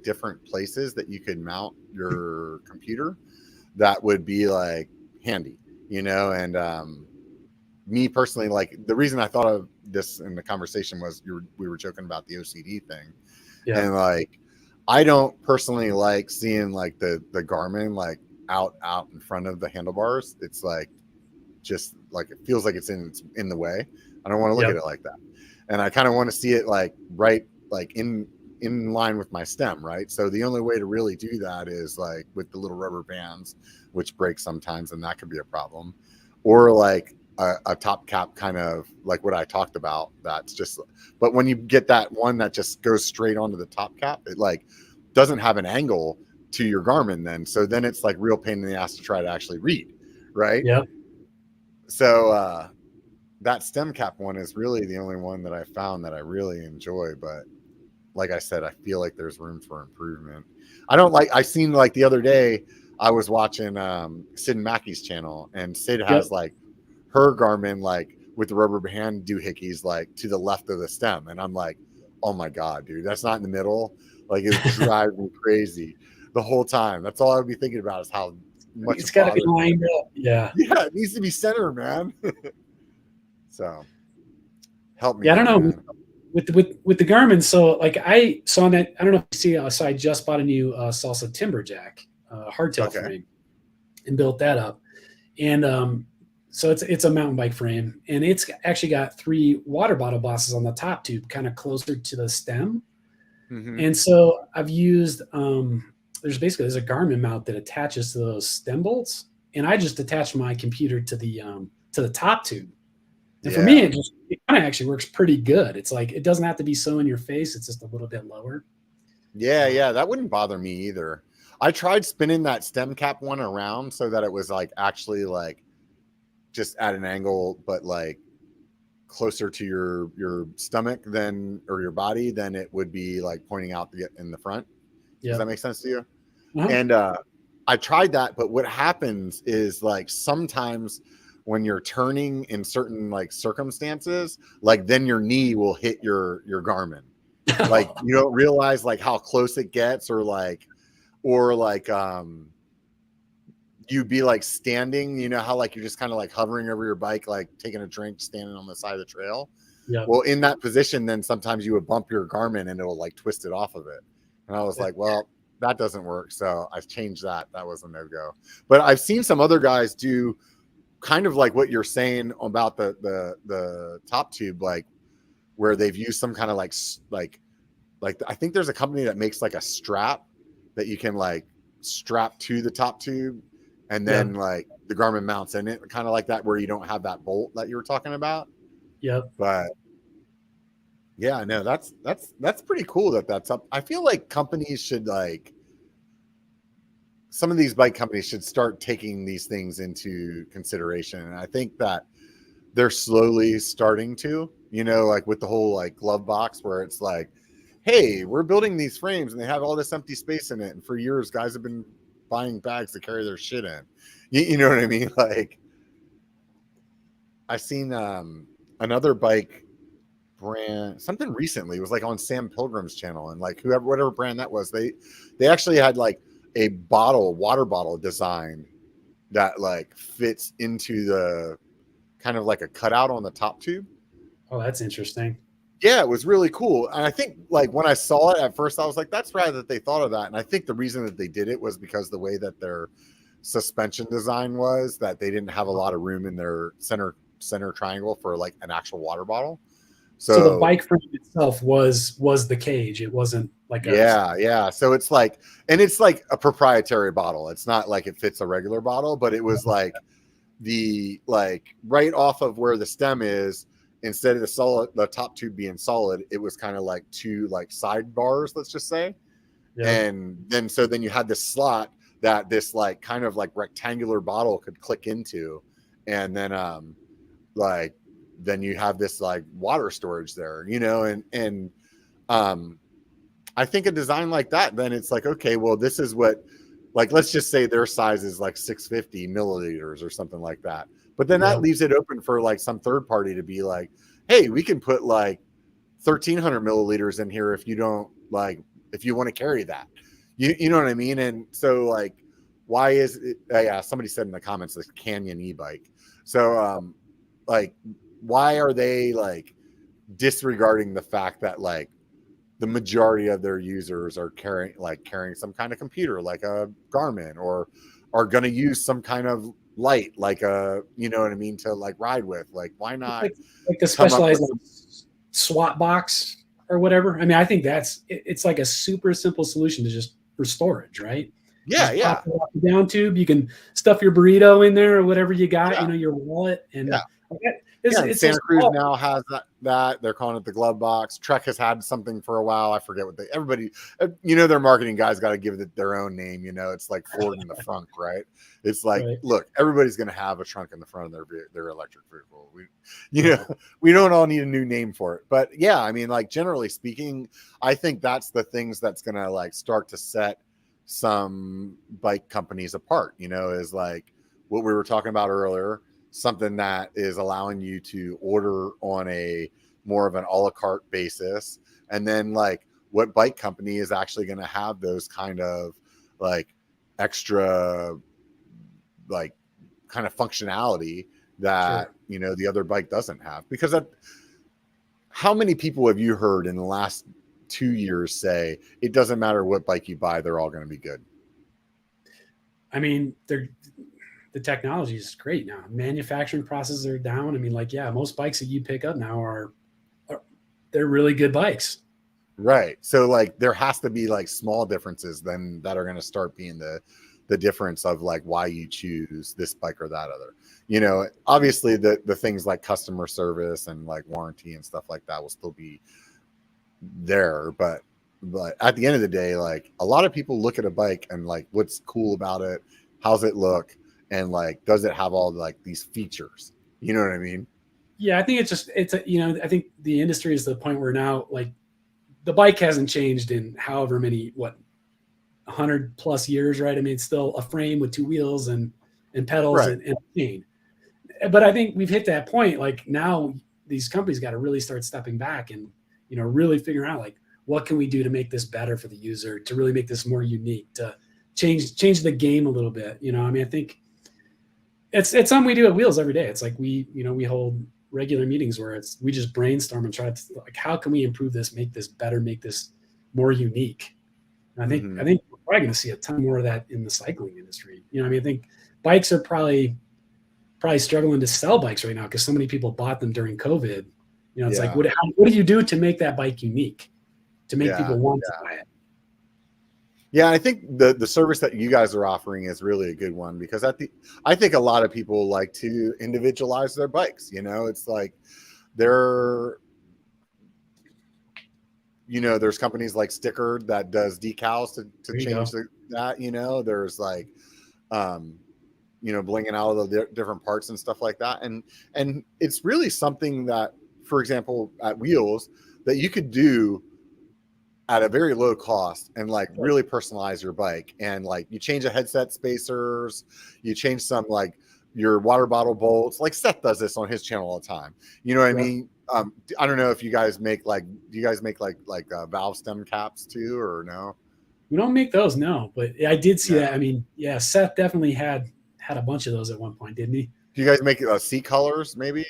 [SPEAKER 1] different places that you could mount your computer that would be like handy, and me personally, like the reason I thought of this in the conversation was we were joking about the OCD thing. Yeah. And like, I don't personally like seeing like the Garmin like out in front of the handlebars. It's like, just like, it feels like it's in the way. I don't want to look at it like that. And I kind of want to see it like right, like in line with my stem, right? So the only way to really do that is like with the little rubber bands, which break sometimes, and that could be a problem. Or like a top cap, kind of like what I talked about. That's just, but when you get that one that just goes straight onto the top cap, it like doesn't have an angle to your Garmin then. So then it's like real pain in the ass to try to actually read, right?
[SPEAKER 2] Yeah.
[SPEAKER 1] So that stem cap one is really the only one that I found that I really enjoy. But like I said, I feel like there's room for improvement. I seen like the other day, I was watching Sid and Mackey's channel, and Sid has like her Garmin like with the rubber band doohickeys like to the left of the stem. And I'm like, oh my God, dude, that's not in the middle. Like, it drives me crazy the whole time. That's all I would be thinking about is how much
[SPEAKER 2] it's got to be lined up. Yeah.
[SPEAKER 1] Yeah, it needs to be center, man. So help me.
[SPEAKER 2] Yeah, I don't know. With the Garmin, so like I saw that, I don't know if you see, so I just bought a new Salsa Timberjack hardtail frame and built that up. And so it's a mountain bike frame, and it's actually got 3 water bottle bosses on the top tube, kind of closer to the stem. Mm-hmm. And so I've used there's a Garmin mount that attaches to those stem bolts, and I just attached my computer to the top tube. And for me, it kind of actually works pretty good. It's like, it doesn't have to be so in your face. It's just a little bit lower.
[SPEAKER 1] Yeah. That wouldn't bother me either. I tried spinning that stem cap one around so that it was like actually like just at an angle, but like closer to your stomach or your body than it would be like pointing out in the front. Does that make sense to you? Uh-huh. And I tried that, but what happens is like sometimes when you're turning in certain like circumstances, like then your knee will hit your Garmin. Like you don't realize like how close it gets, or you'd be like standing, you know how like you're just kind of like hovering over your bike, like taking a drink, standing on the side of the trail.
[SPEAKER 2] Yeah.
[SPEAKER 1] Well, in that position, then sometimes you would bump your Garmin and it'll like twist it off of it. And I was like, well, that doesn't work. So I changed that. That was a no-go. But I've seen some other guys do kind of like what you're saying about the top tube, like where they've used some kind of like I think there's a company that makes like a strap that you can like strap to the top tube, and then like the Garmin mounts in it, kind of like that, where you don't have that bolt that you were talking about.
[SPEAKER 2] Yep.
[SPEAKER 1] But yeah, no, that's pretty cool that's up. I feel like companies should like, some of these bike companies should start taking these things into consideration. And I think that they're slowly starting to, you know, like with the whole like glove box, where it's like, hey, we're building these frames and they have all this empty space in it. And for years, guys have been buying bags to carry their shit in. You know what I mean? Like, I seen another bike brand, something recently, it was like on Sam Pilgrim's channel, and like whatever brand that was, they actually had like a water bottle design that like fits into the kind of like a cutout on the top tube.
[SPEAKER 2] Oh, that's interesting.
[SPEAKER 1] Yeah, it was really cool. And I think like when I saw it at first, I was like, that's rad that they thought of that. And I think the reason that they did it was because the way that their suspension design was, that they didn't have a lot of room in their center triangle for like an actual water bottle.
[SPEAKER 2] So the bike frame itself was the cage. It wasn't like
[SPEAKER 1] yeah. So it's like, and it's like a proprietary bottle. It's not like it fits a regular bottle, but it was like right off of where the stem is, instead of the top tube being solid, it was kind of like two like side bars, let's just say. Yeah. And then you had this slot that this like kind of like rectangular bottle could click into, and then then you have this like water storage there, you know, and I think a design like that, then it's like, okay, well, this is what, like, let's just say their size is like 650 milliliters or something like that. But then that leaves it open for like some third party to be like, hey, we can put like 1,300 milliliters in here if you don't like, if you want to carry that, you know what I mean? And so like, why is it? Yeah, somebody said in the comments, this Canyon e-bike. So like, why are they like disregarding the fact that like the majority of their users are carrying some kind of computer, like a Garmin, or are going to use some kind of light, like a, you know what I mean, to like ride with? Like, why not
[SPEAKER 2] like the specialized SWAT box or whatever? I mean, I think it's like a super simple solution to just for storage, right?
[SPEAKER 1] Yeah,
[SPEAKER 2] just pop it off the down tube. You can stuff your burrito in there or whatever you got, you know, your wallet, and
[SPEAKER 1] it's Santa Cruz now has that. They're calling it the glove box. Trek has had something for a while. I forget what everybody, you know, their marketing guys got to give it their own name. You know, it's like Ford in the front, right? It's like, look, everybody's going to have a trunk in the front of their electric vehicle. We don't all need a new name for it. But yeah, I mean, like generally speaking, I think that's the things that's going to like start to set some bike companies apart, you know, is like what we were talking about earlier. Something that is allowing you to order on a more of an a la carte basis. And then like what bike company is actually going to have those kind of like extra, like kind of functionality that, you know, the other bike doesn't have? Because how many people have you heard in the last 2 years say it doesn't matter what bike you buy, they're all going to be good?
[SPEAKER 2] I mean, the technology is great now. Manufacturing processes are down. I mean, like, yeah, most bikes that you pick up now they're really good bikes.
[SPEAKER 1] Right. So like there has to be like small differences then that are going to start being the difference of like why you choose this bike or that other. You know, obviously the things like customer service and like warranty and stuff like that will still be there, but at the end of the day, like a lot of people look at a bike and like what's cool about it, how's it look, and like does it have all like these features? You know what I mean?
[SPEAKER 2] Yeah, I think I think the industry is to the point where now like the bike hasn't changed in however many 100+ years, right? I mean, it's still a frame with two wheels and pedals and a chain. But I think we've hit that point. Like now these companies got to really start stepping back and, you know, really figuring out like what can we do to make this better for the user, to really make this more unique, to change the game a little bit. You know, I mean, I think it's something we do at Wheels every day. It's like we hold regular meetings where we just brainstorm and try to, like, how can we improve this, make this better, make this more unique. And I think we're probably going to see a ton more of that in the cycling industry. You know, I mean, I think bikes are probably struggling to sell bikes right now because so many people bought them during COVID. You know, it's like, what do you do to make that bike unique, to make people want to buy it?
[SPEAKER 1] Yeah, I think the service that you guys are offering is really a good one, because I think a lot of people like to individualize their bikes. You know, it's like there's companies like Sticker that does decals to change that. You know, there's like, blinging out of the different parts and stuff like that. And it's really something that, for example, at Wheels, that you could do at a very low cost and like really personalize your bike. And like you change the headset spacers, you change some like your water bottle bolts. Like Seth does this on his channel all the time. You know what I mean? I don't know if you guys make like valve stem caps too, or no?
[SPEAKER 2] We don't make those, no, but I did see that. I mean, yeah, Seth definitely had a bunch of those at one point, didn't he?
[SPEAKER 1] Do you guys make seat colors maybe?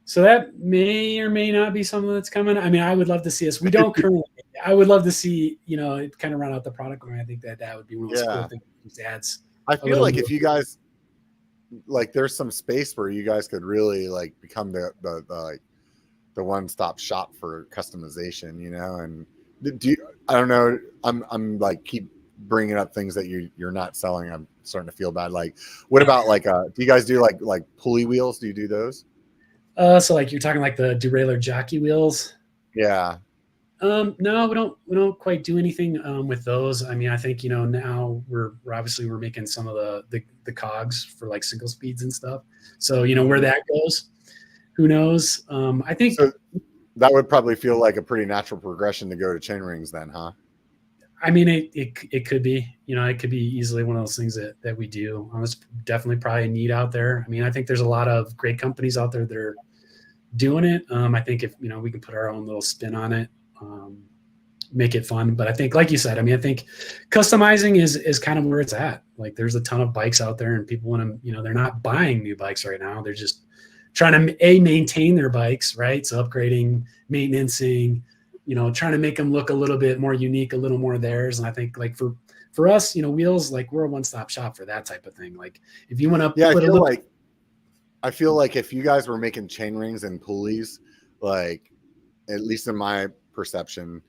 [SPEAKER 2] So that may or may not be something that's coming. I mean, I would love to see us. We don't currently. I would love to see, it kind of run out the product line. I think that would be one of those cool things. Just adds.
[SPEAKER 1] I feel like if you guys, like, there's some space where you guys could really like become the one-stop shop for customization, And I don't know. I'm like keep bringing up things that you're not selling. I'm starting to feel bad. Like, what about like do you guys do like pulley wheels? Do you do those?
[SPEAKER 2] So like you're talking like the derailleur jockey wheels?
[SPEAKER 1] Yeah.
[SPEAKER 2] No, we don't quite do anything with those. I mean, I think now we're making some of the cogs for like single speeds and stuff. So where that goes, who knows? I think
[SPEAKER 1] so that would probably feel like a pretty natural progression to go to chain rings then, huh?
[SPEAKER 2] I mean, it could be, it could be easily one of those things that we do. There's definitely probably a need out there. I mean, I think there's a lot of great companies out there that are doing it. I think if, we can put our own little spin on it, make it fun. But I think, like you said, I mean, I think customizing is kind of where it's at. Like there's a ton of bikes out there and people want to, they're not buying new bikes right now. They're just trying to maintain their bikes, right? So upgrading, maintaining, trying to make them look a little bit more unique, a little more theirs. And I think like for us, Wheels, like we're a one-stop shop for that type of thing. Like if you want to
[SPEAKER 1] I feel like if you guys were making chain rings and pulleys, like at least in my perception,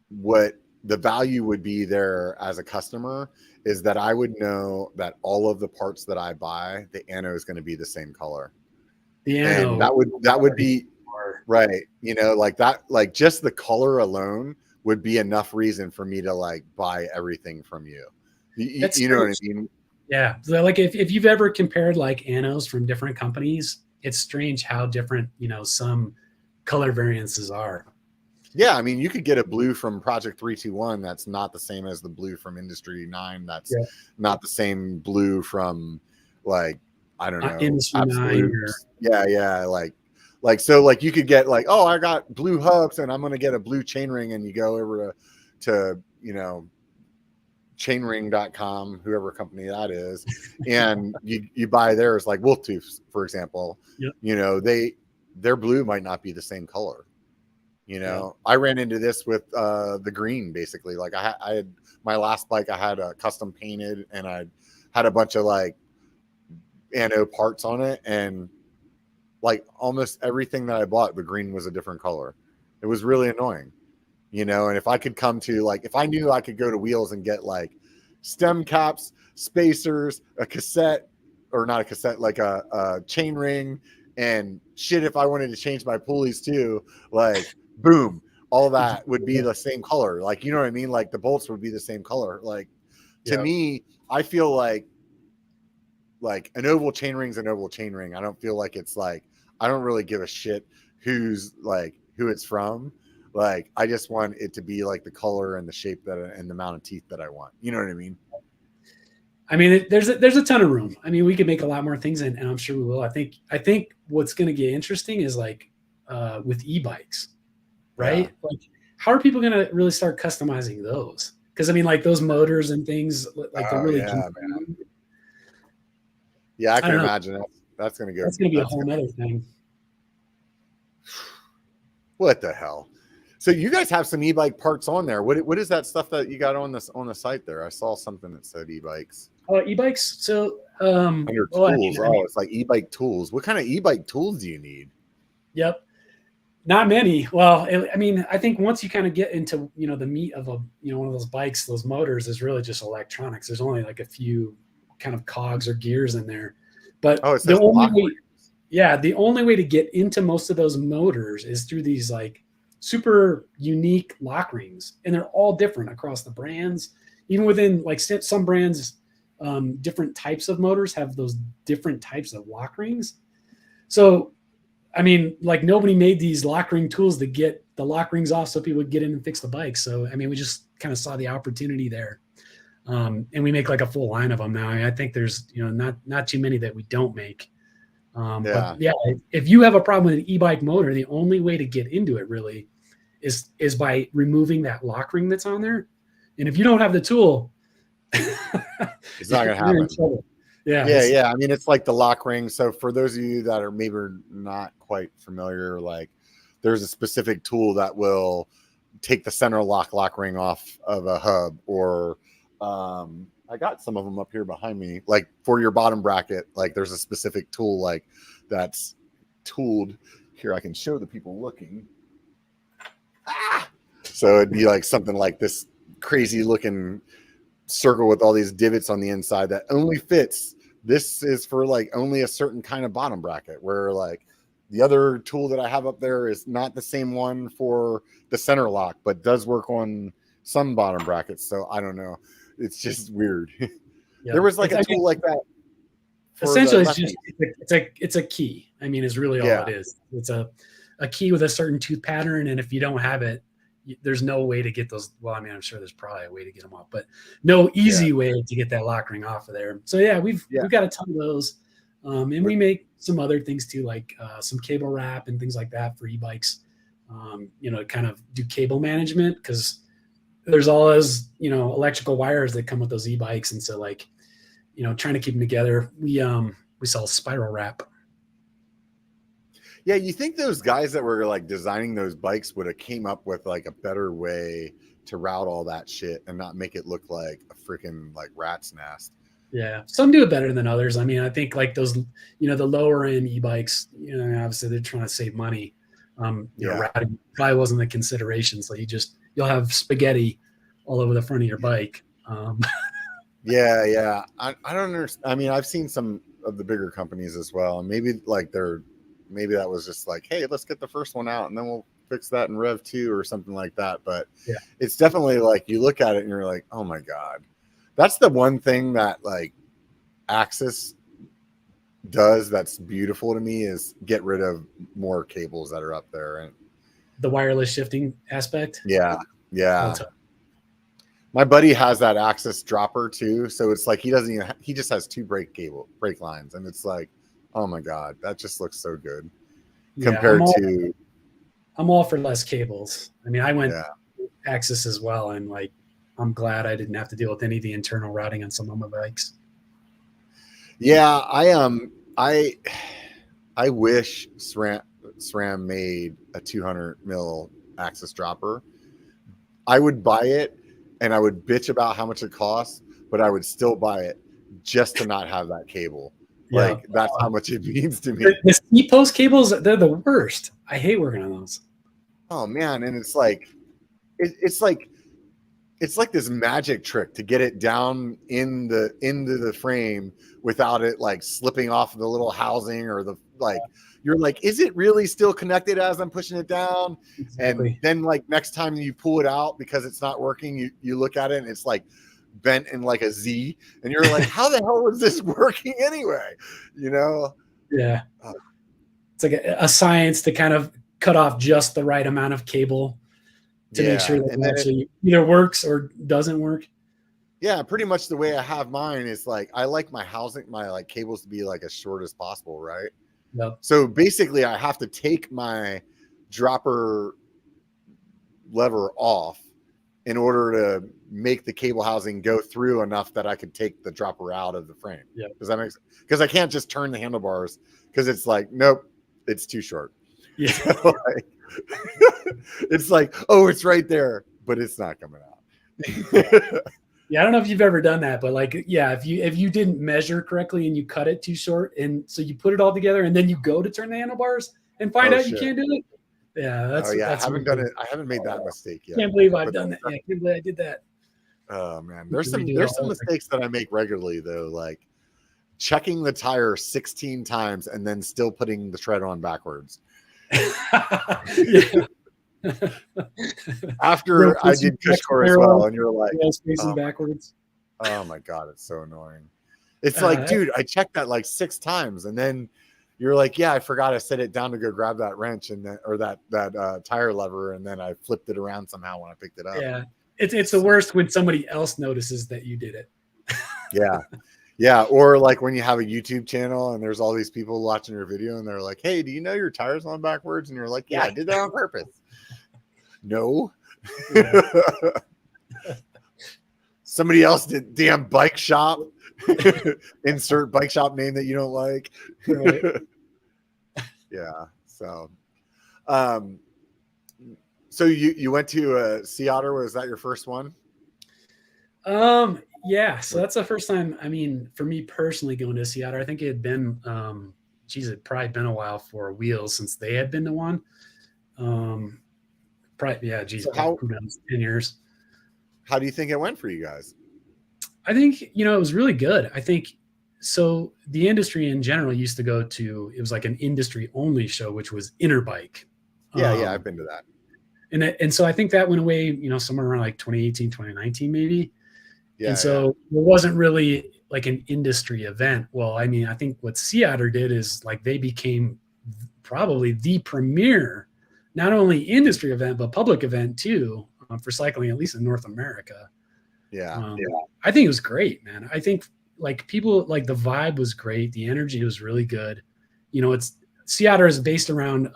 [SPEAKER 1] what the value would be there as a customer is that I would know that all of the parts that I buy, the ano is going to be the same color.
[SPEAKER 2] The ano,
[SPEAKER 1] and that would be right. Like that, like just the color alone would be enough reason for me to like buy everything from you. You know what I mean?
[SPEAKER 2] Yeah. So like if you've ever compared like anos from different companies, it's strange how different, some color variances are.
[SPEAKER 1] Yeah. I mean, you could get a blue from Project 321 that's not the same as the blue from Industry 9. That's not the same blue from like, I don't know.
[SPEAKER 2] Industry 9
[SPEAKER 1] Yeah. Like, so like you could get like, oh, I got blue hubs and I'm going to get a blue chainring, and you go over to chainring.com, whoever company that is, and you buy theirs, like Wolf Tooth, for example. Their blue might not be the same color. I ran into this with the green, basically. Like I had my last bike, I had a custom painted, and I had a bunch of like ano parts on it, and like almost everything that I bought, the green was a different color. It was really annoying. And if I could come to like, if I knew I could go to Wheels and get like stem caps, spacers, a cassette, or not a cassette, like a chain ring and shit, if I wanted to change my pulleys too, like boom, all that would be the same color. Like, you know what I mean? Like the bolts would be the same color. Like to me, I feel like an oval chain ring's an oval chain ring. I don't feel like it's like, I don't really give a shit who it's from. Like, I just want it to be like the color and the shape and the amount of teeth that I want. You know what I mean?
[SPEAKER 2] I mean, there's a ton of room. I mean, we could make a lot more things, and I'm sure we will. I think what's going to get interesting is like with e-bikes, right? Yeah. Like how are people going to really start customizing those? Because I mean, like those motors and things, like they're really,
[SPEAKER 1] man. Yeah, I can imagine that's going to go.
[SPEAKER 2] That's going to be a whole other thing.
[SPEAKER 1] What the hell? So you guys have some e-bike parts on there. What is that stuff that you got on the site there? I saw something that said e-bikes.
[SPEAKER 2] Oh, e-bikes. So
[SPEAKER 1] under tools. It's like e-bike tools. What kind of e-bike tools do you need?
[SPEAKER 2] Yep. Not many. Well, I mean, I think once you kind of get into, the meat of one of those bikes, those motors is really just electronics. There's only like a few kind of cogs or gears in there. But the only way to get into most of those motors is through these like super unique lock rings. And they're all different across the brands. Even within like some brands, different types of motors have those different types of lock rings. So I mean, like nobody made these lock ring tools to get the lock rings off so people would get in and fix the bike. So, I mean, we just kind of saw the opportunity there. And we make like a full line of them now. I think there's, not too many that we don't make. But yeah, if you have a problem with an e-bike motor, the only way to get into it really is by removing that lock ring that's on there. And if you don't have the tool,
[SPEAKER 1] it's not going to happen. Yeah. I mean, it's like the lock ring. So for those of you that are maybe not quite familiar, like there's a specific tool that will take the center lock ring off of a hub, or I got some of them up here behind me, like for your bottom bracket. Like there's a specific tool like that's tooled here. I can show the people looking. So it'd be like something like this crazy looking circle with all these divots on the inside that only fits. This is for like only a certain kind of bottom bracket, where like the other tool that I have up there is not the same one for the center lock, but does work on some bottom brackets. So I don't know. It's just weird. Yeah. There was like a tool like that.
[SPEAKER 2] Essentially, it's a key. I mean, is really all it is. It's a key with a certain tooth pattern. And if you don't have it, there's no way to get those. Well, I mean, I'm sure there's probably a way to get them off, but no easy way to get that lock ring off of there. So yeah, we've got a ton of those. And we make some other things too, like some cable wrap and things like that for e-bikes, to kind of do cable management, because there's all those, electrical wires that come with those e-bikes. And so like, trying to keep them together, we sell spiral wrap.
[SPEAKER 1] Yeah, you think those guys that were like designing those bikes would have came up with like a better way to route all that shit and not make it look like a freaking like rat's nest.
[SPEAKER 2] Yeah, some do it better than others. I mean, I think like those, the lower end e-bikes, obviously they're trying to save money. Routing probably wasn't the consideration. So you'll have spaghetti all over the front of your bike.
[SPEAKER 1] Yeah. I don't understand. I mean, I've seen some of the bigger companies as well, and maybe that was just like, hey, let's get the first one out and then we'll fix that in Rev 2 or something like that. But it's definitely like you look at it and you're like, oh my God. That's the one thing that like Axis does that's beautiful to me, is get rid of more cables that are up there. And
[SPEAKER 2] the wireless shifting aspect.
[SPEAKER 1] Yeah. My buddy has that Axis dropper too. So it's like he just has 2 brake lines, and it's like, oh my God, that just looks so good compared to.
[SPEAKER 2] I'm all for less cables. I mean, I went Axis as well, and like, I'm glad I didn't have to deal with any of the internal routing on some of my bikes. Yeah,
[SPEAKER 1] I wish SRAM made a 200 mil Axis dropper. I would buy it and I would bitch about how much it costs, but I would still buy it just to not have that cable. Like that's how much it means to me.
[SPEAKER 2] The seat post cables, they're the worst. I hate working on those.
[SPEAKER 1] Oh man, and it's like it's like this magic trick to get it down into the frame without it like slipping off the little housing or the like. You're like, is it really still connected as I'm pushing it down? Exactly. And then like next time you pull it out because it's not working, you look at it and it's like bent in like a Z, and you're like, how the hell was this working anyway?
[SPEAKER 2] Yeah. It's like a science to kind of cut off just the right amount of cable to make sure that it actually either works or doesn't work.
[SPEAKER 1] Yeah, pretty much the way I have mine is like, I like my like cables to be like as short as possible, right?
[SPEAKER 2] Yep.
[SPEAKER 1] So basically I have to take my dropper lever off in order to make the cable housing go through enough that I could take the dropper out of the frame.
[SPEAKER 2] Yeah.
[SPEAKER 1] Does that make sense? Because I can't just turn the handlebars because it's like, nope, it's too short.
[SPEAKER 2] Yeah.
[SPEAKER 1] So, like, it's like, oh, it's right there, but it's not coming out.
[SPEAKER 2] Yeah, I don't know if you've ever done that, but like, yeah, if you didn't measure correctly and you cut it too short, and so you put it all together and then you go to turn the handlebars and find out you can't do it. Yeah, that's
[SPEAKER 1] I
[SPEAKER 2] that's
[SPEAKER 1] haven't done it. I haven't made that mistake yet.
[SPEAKER 2] Can't believe I've done that. Yeah, I can't believe I did that.
[SPEAKER 1] Oh man, there's some mistakes that I make regularly though, like checking the tire 16 times and then still putting the tread on backwards. After I did Cushcore as well, and you're like,
[SPEAKER 2] facing backwards.
[SPEAKER 1] Oh my god, it's so annoying. It's like, dude, I checked that like 6 times, and then you're like, yeah, I forgot I set it down to go grab that wrench and then, or that tire lever, and then I flipped it around somehow when I picked it up.
[SPEAKER 2] Yeah, it's the worst when somebody else notices that you did it.
[SPEAKER 1] Yeah, or like when you have a YouTube channel and there's all these people watching your video, and they're like, hey, do you know your tire's on backwards? And you're like, yeah, I did that on purpose. No. Yeah. Somebody else did. Damn bike shop. Insert bike shop name that you don't like. Right. Yeah. So you went to Sea Otter. Was that your first one?
[SPEAKER 2] Yeah. So that's the first time. I mean, for me personally, going to Sea Otter, I think it had been, it'd probably been a while for Wheels since they had been to one. Probably, yeah. Geez, so who knows? 10 years.
[SPEAKER 1] How do you think it went for you guys?
[SPEAKER 2] I think, it was really good. I think so. The industry in general used to go to, it was like an industry only show, which was Interbike.
[SPEAKER 1] Yeah. I've been to that.
[SPEAKER 2] And so I think that went away, somewhere around like 2018, 2019, maybe.
[SPEAKER 1] Yeah.
[SPEAKER 2] And so it wasn't really like an industry event. Well, I mean, I think what Sea Otter did is like they became probably the premier, not only industry event, but public event too, for cycling, at least in North America.
[SPEAKER 1] Yeah.
[SPEAKER 2] I think it was great, man. I think like people, like the vibe was great. The energy was really good. It's Sea Otter is based around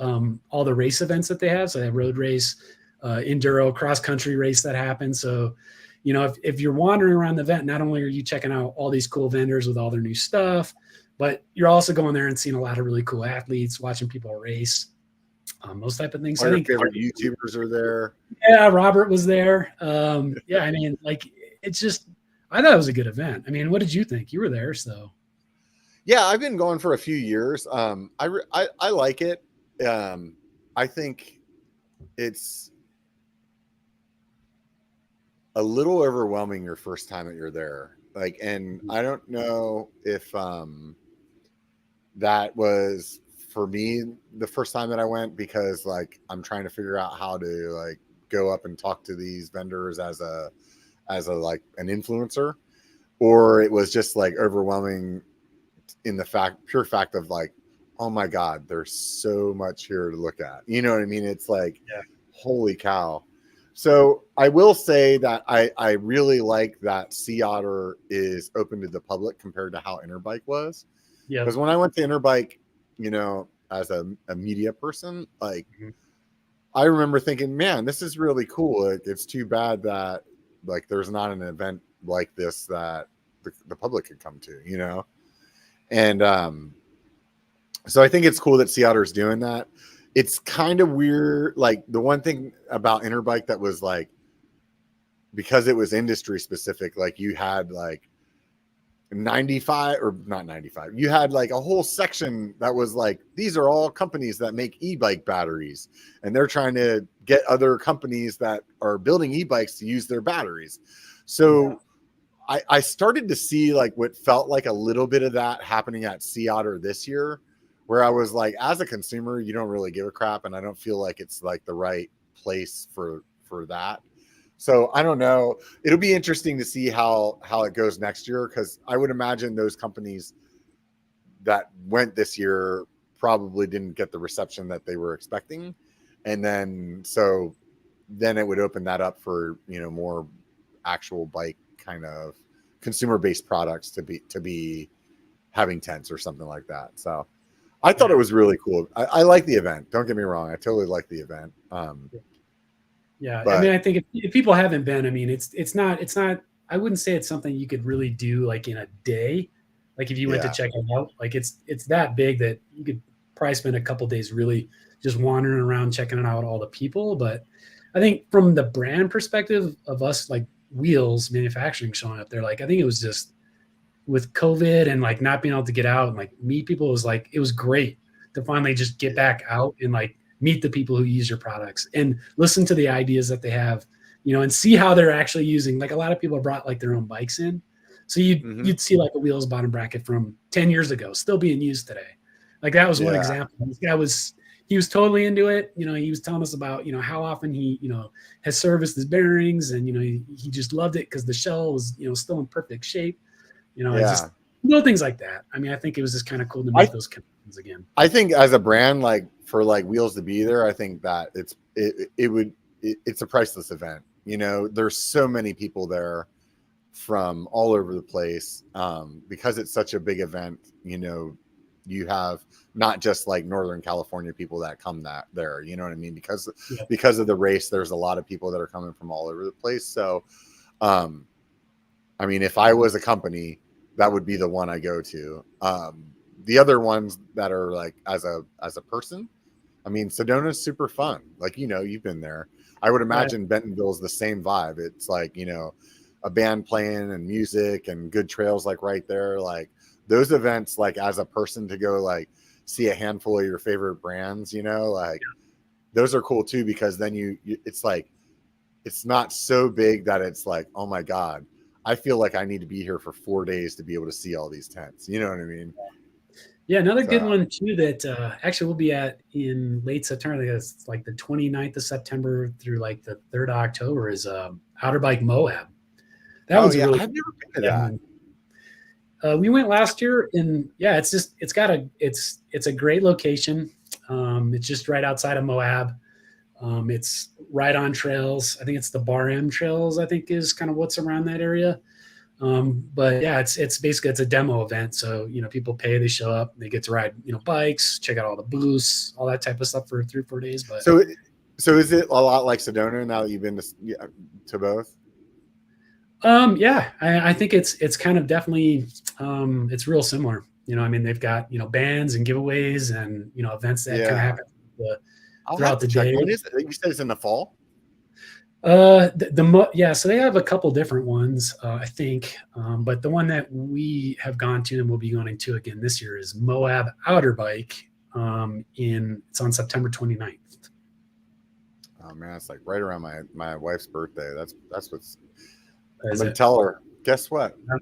[SPEAKER 2] all the race events that they have. So they have road race, enduro, cross country race that happens. So, if you're wandering around the event, not only are you checking out all these cool vendors with all their new stuff, but you're also going there and seeing a lot of really cool athletes, watching people race, those type of things.
[SPEAKER 1] I think favorite YouTubers are there.
[SPEAKER 2] Yeah, Robert was there. Yeah, I mean, like it's just, I thought it was a good event. I mean, what did you think? You were there, so.
[SPEAKER 1] Yeah, I've been going for a few years. I like it. I think it's a little overwhelming your first time that you're there. Like, and I don't know if that was for me the first time that I went, because like I'm trying to figure out how to like go up and talk to these vendors as a like an influencer, or it was just like overwhelming in the pure fact of like, oh my God, there's so much here to look at. You know what I mean? It's like, holy cow. So I will say that I really like that Sea Otter is open to the public compared to how Interbike was. Yeah. Because when I went to Interbike, as a media person, like I remember thinking, man, this is really cool. Like, it's too bad that like there's not an event like this that the public could come to, And so I think it's cool that Sea Otter is doing that. It's kind of weird. Like the one thing about Interbike that was like, because it was industry specific, like you had like 95 or not 95. You had like a whole section that was like, these are all companies that make e-bike batteries, and they're trying to get other companies that are building e-bikes to use their batteries. So I started to see like what felt like a little bit of that happening at Sea Otter this year, where I was like, as a consumer, you don't really give a crap. And I don't feel like it's like the right place for that. So I don't know. It'll be interesting to see how it goes next year, because I would imagine those companies that went this year probably didn't get the reception that they were expecting. And then it would open that up for, more actual bike kind of consumer-based products to be having tents or something like that. So I thought it was really cool. I like the event. Don't get me wrong. I totally like the event.
[SPEAKER 2] Yeah. I
[SPEAKER 1] But
[SPEAKER 2] mean, I think if people haven't been, I mean, it's not, I wouldn't say it's something you could really do like in a day. Like if you went to
[SPEAKER 1] yeah,
[SPEAKER 2] check it out, like it's that big that you could probably spend a couple days really just wandering around checking it out, all the people. But I think from the brand perspective of us, like Wheels manufacturing showing up there, like I think it was just with COVID and like not being able to get out and like meet people, was like it was great to finally just get back out and like meet the people who use your products and listen to the ideas that they have, and see how they're actually using. Like a lot of people brought like their own bikes in, so
[SPEAKER 1] hmm
[SPEAKER 2] you'd see like a Wheels bottom bracket from 10 years ago still being used today. Like that was one
[SPEAKER 1] yeah,
[SPEAKER 2] example. This guy he was totally into it. He was telling us about how often he has serviced his bearings, and he just loved it because the shell was still in perfect shape. It's
[SPEAKER 1] yeah.
[SPEAKER 2] just little things like that. I mean, I think it was just kind of cool to
[SPEAKER 1] I
[SPEAKER 2] make those connections again.
[SPEAKER 1] I think as a brand, like for like Wheels to be there, I think that it's a priceless event. There's so many people there from all over the place, because it's such a big event. You have not just like Northern California people that come there. You know what I mean?
[SPEAKER 2] Yeah.
[SPEAKER 1] Because of the race, there's a lot of people that are coming from all over the place. So, I mean, if I was a company, that would be the one I go to. The other ones that are like as a person, I mean, Sedona's super fun. Like, you've been there. I would
[SPEAKER 2] Right.
[SPEAKER 1] imagine Bentonville's the same vibe. It's like, a band playing and music and good trails like right there. Like those events, like as a person to go like see a handful of your favorite brands, like those are cool too, because then it's like, it's not so big that it's like, oh my God, I feel like I need to be here for 4 days to be able to see all these tents. You know what I mean?
[SPEAKER 2] Yeah, another good
[SPEAKER 1] So,
[SPEAKER 2] one too that actually we'll be at in late September. I think it's like the 29th of September through like the 3rd of October is Outer Bike Moab. That
[SPEAKER 1] oh
[SPEAKER 2] one's a
[SPEAKER 1] yeah,
[SPEAKER 2] really
[SPEAKER 1] I've never been to
[SPEAKER 2] yeah,
[SPEAKER 1] that.
[SPEAKER 2] we went last year, and yeah, it's a great location. It's just right outside of Moab. It's right on trails. I think it's the Bar M trails, I think is kind of what's around that area. But yeah, it's basically it's a demo event. So people pay, they show up, they get to ride bikes, check out all the booths, all that type of stuff for 3 or 4 days. But
[SPEAKER 1] So, so is it a lot like Sedona now that you've been to both?
[SPEAKER 2] yeah, I think it's kind of definitely it's real similar. I mean, they've got bands and giveaways and events that kind of
[SPEAKER 1] Yeah,
[SPEAKER 2] happen
[SPEAKER 1] I'll have
[SPEAKER 2] throughout
[SPEAKER 1] to
[SPEAKER 2] the
[SPEAKER 1] check.
[SPEAKER 2] day.
[SPEAKER 1] When is it? You said it's in the fall.
[SPEAKER 2] Yeah, so they have a couple different ones, I think, but the one that we have gone to and we'll be going to again this year is Moab Outer Bike. It's on September 29th.
[SPEAKER 1] Oh man, it's like right around my wife's birthday. That's what's. I'm
[SPEAKER 2] Is
[SPEAKER 1] gonna
[SPEAKER 2] it?
[SPEAKER 1] tell her. Guess what?
[SPEAKER 2] Yeah.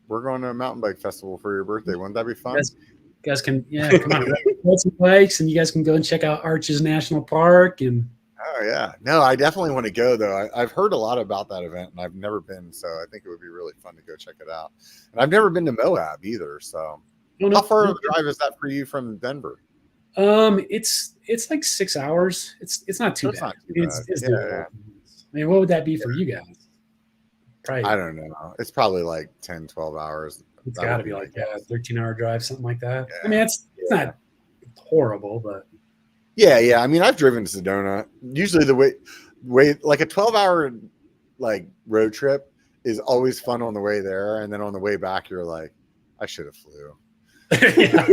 [SPEAKER 1] We're going to a mountain bike festival for your birthday. Wouldn't that be fun?
[SPEAKER 2] You guys can come on, ride some bikes, and you guys can go and check out Arches National Park. And
[SPEAKER 1] Oh yeah, no, I definitely want to go though. I've heard a lot about that event, and I've never been, so I think it would be really fun to go check it out. And I've never been to Moab either. So, how far of a drive is that for you from Denver?
[SPEAKER 2] It's like 6 hours. It's not too
[SPEAKER 1] That's
[SPEAKER 2] bad.
[SPEAKER 1] not too
[SPEAKER 2] It's
[SPEAKER 1] bad.
[SPEAKER 2] doable.
[SPEAKER 1] Yeah,
[SPEAKER 2] I mean, what would that be for you guys? Probably
[SPEAKER 1] I don't know. It's probably like 10, 12 hours.
[SPEAKER 2] it's
[SPEAKER 1] That
[SPEAKER 2] got
[SPEAKER 1] would
[SPEAKER 2] to
[SPEAKER 1] be
[SPEAKER 2] be
[SPEAKER 1] my
[SPEAKER 2] like
[SPEAKER 1] guess.
[SPEAKER 2] 13-hour drive, something like that. I mean,
[SPEAKER 1] Yeah,
[SPEAKER 2] it's not horrible, but
[SPEAKER 1] yeah. I mean, I've driven to Sedona. Usually, the way like a 12-hour like road trip is always fun on the way there, and then on the way back, you're like, I should have flew.
[SPEAKER 2] yeah,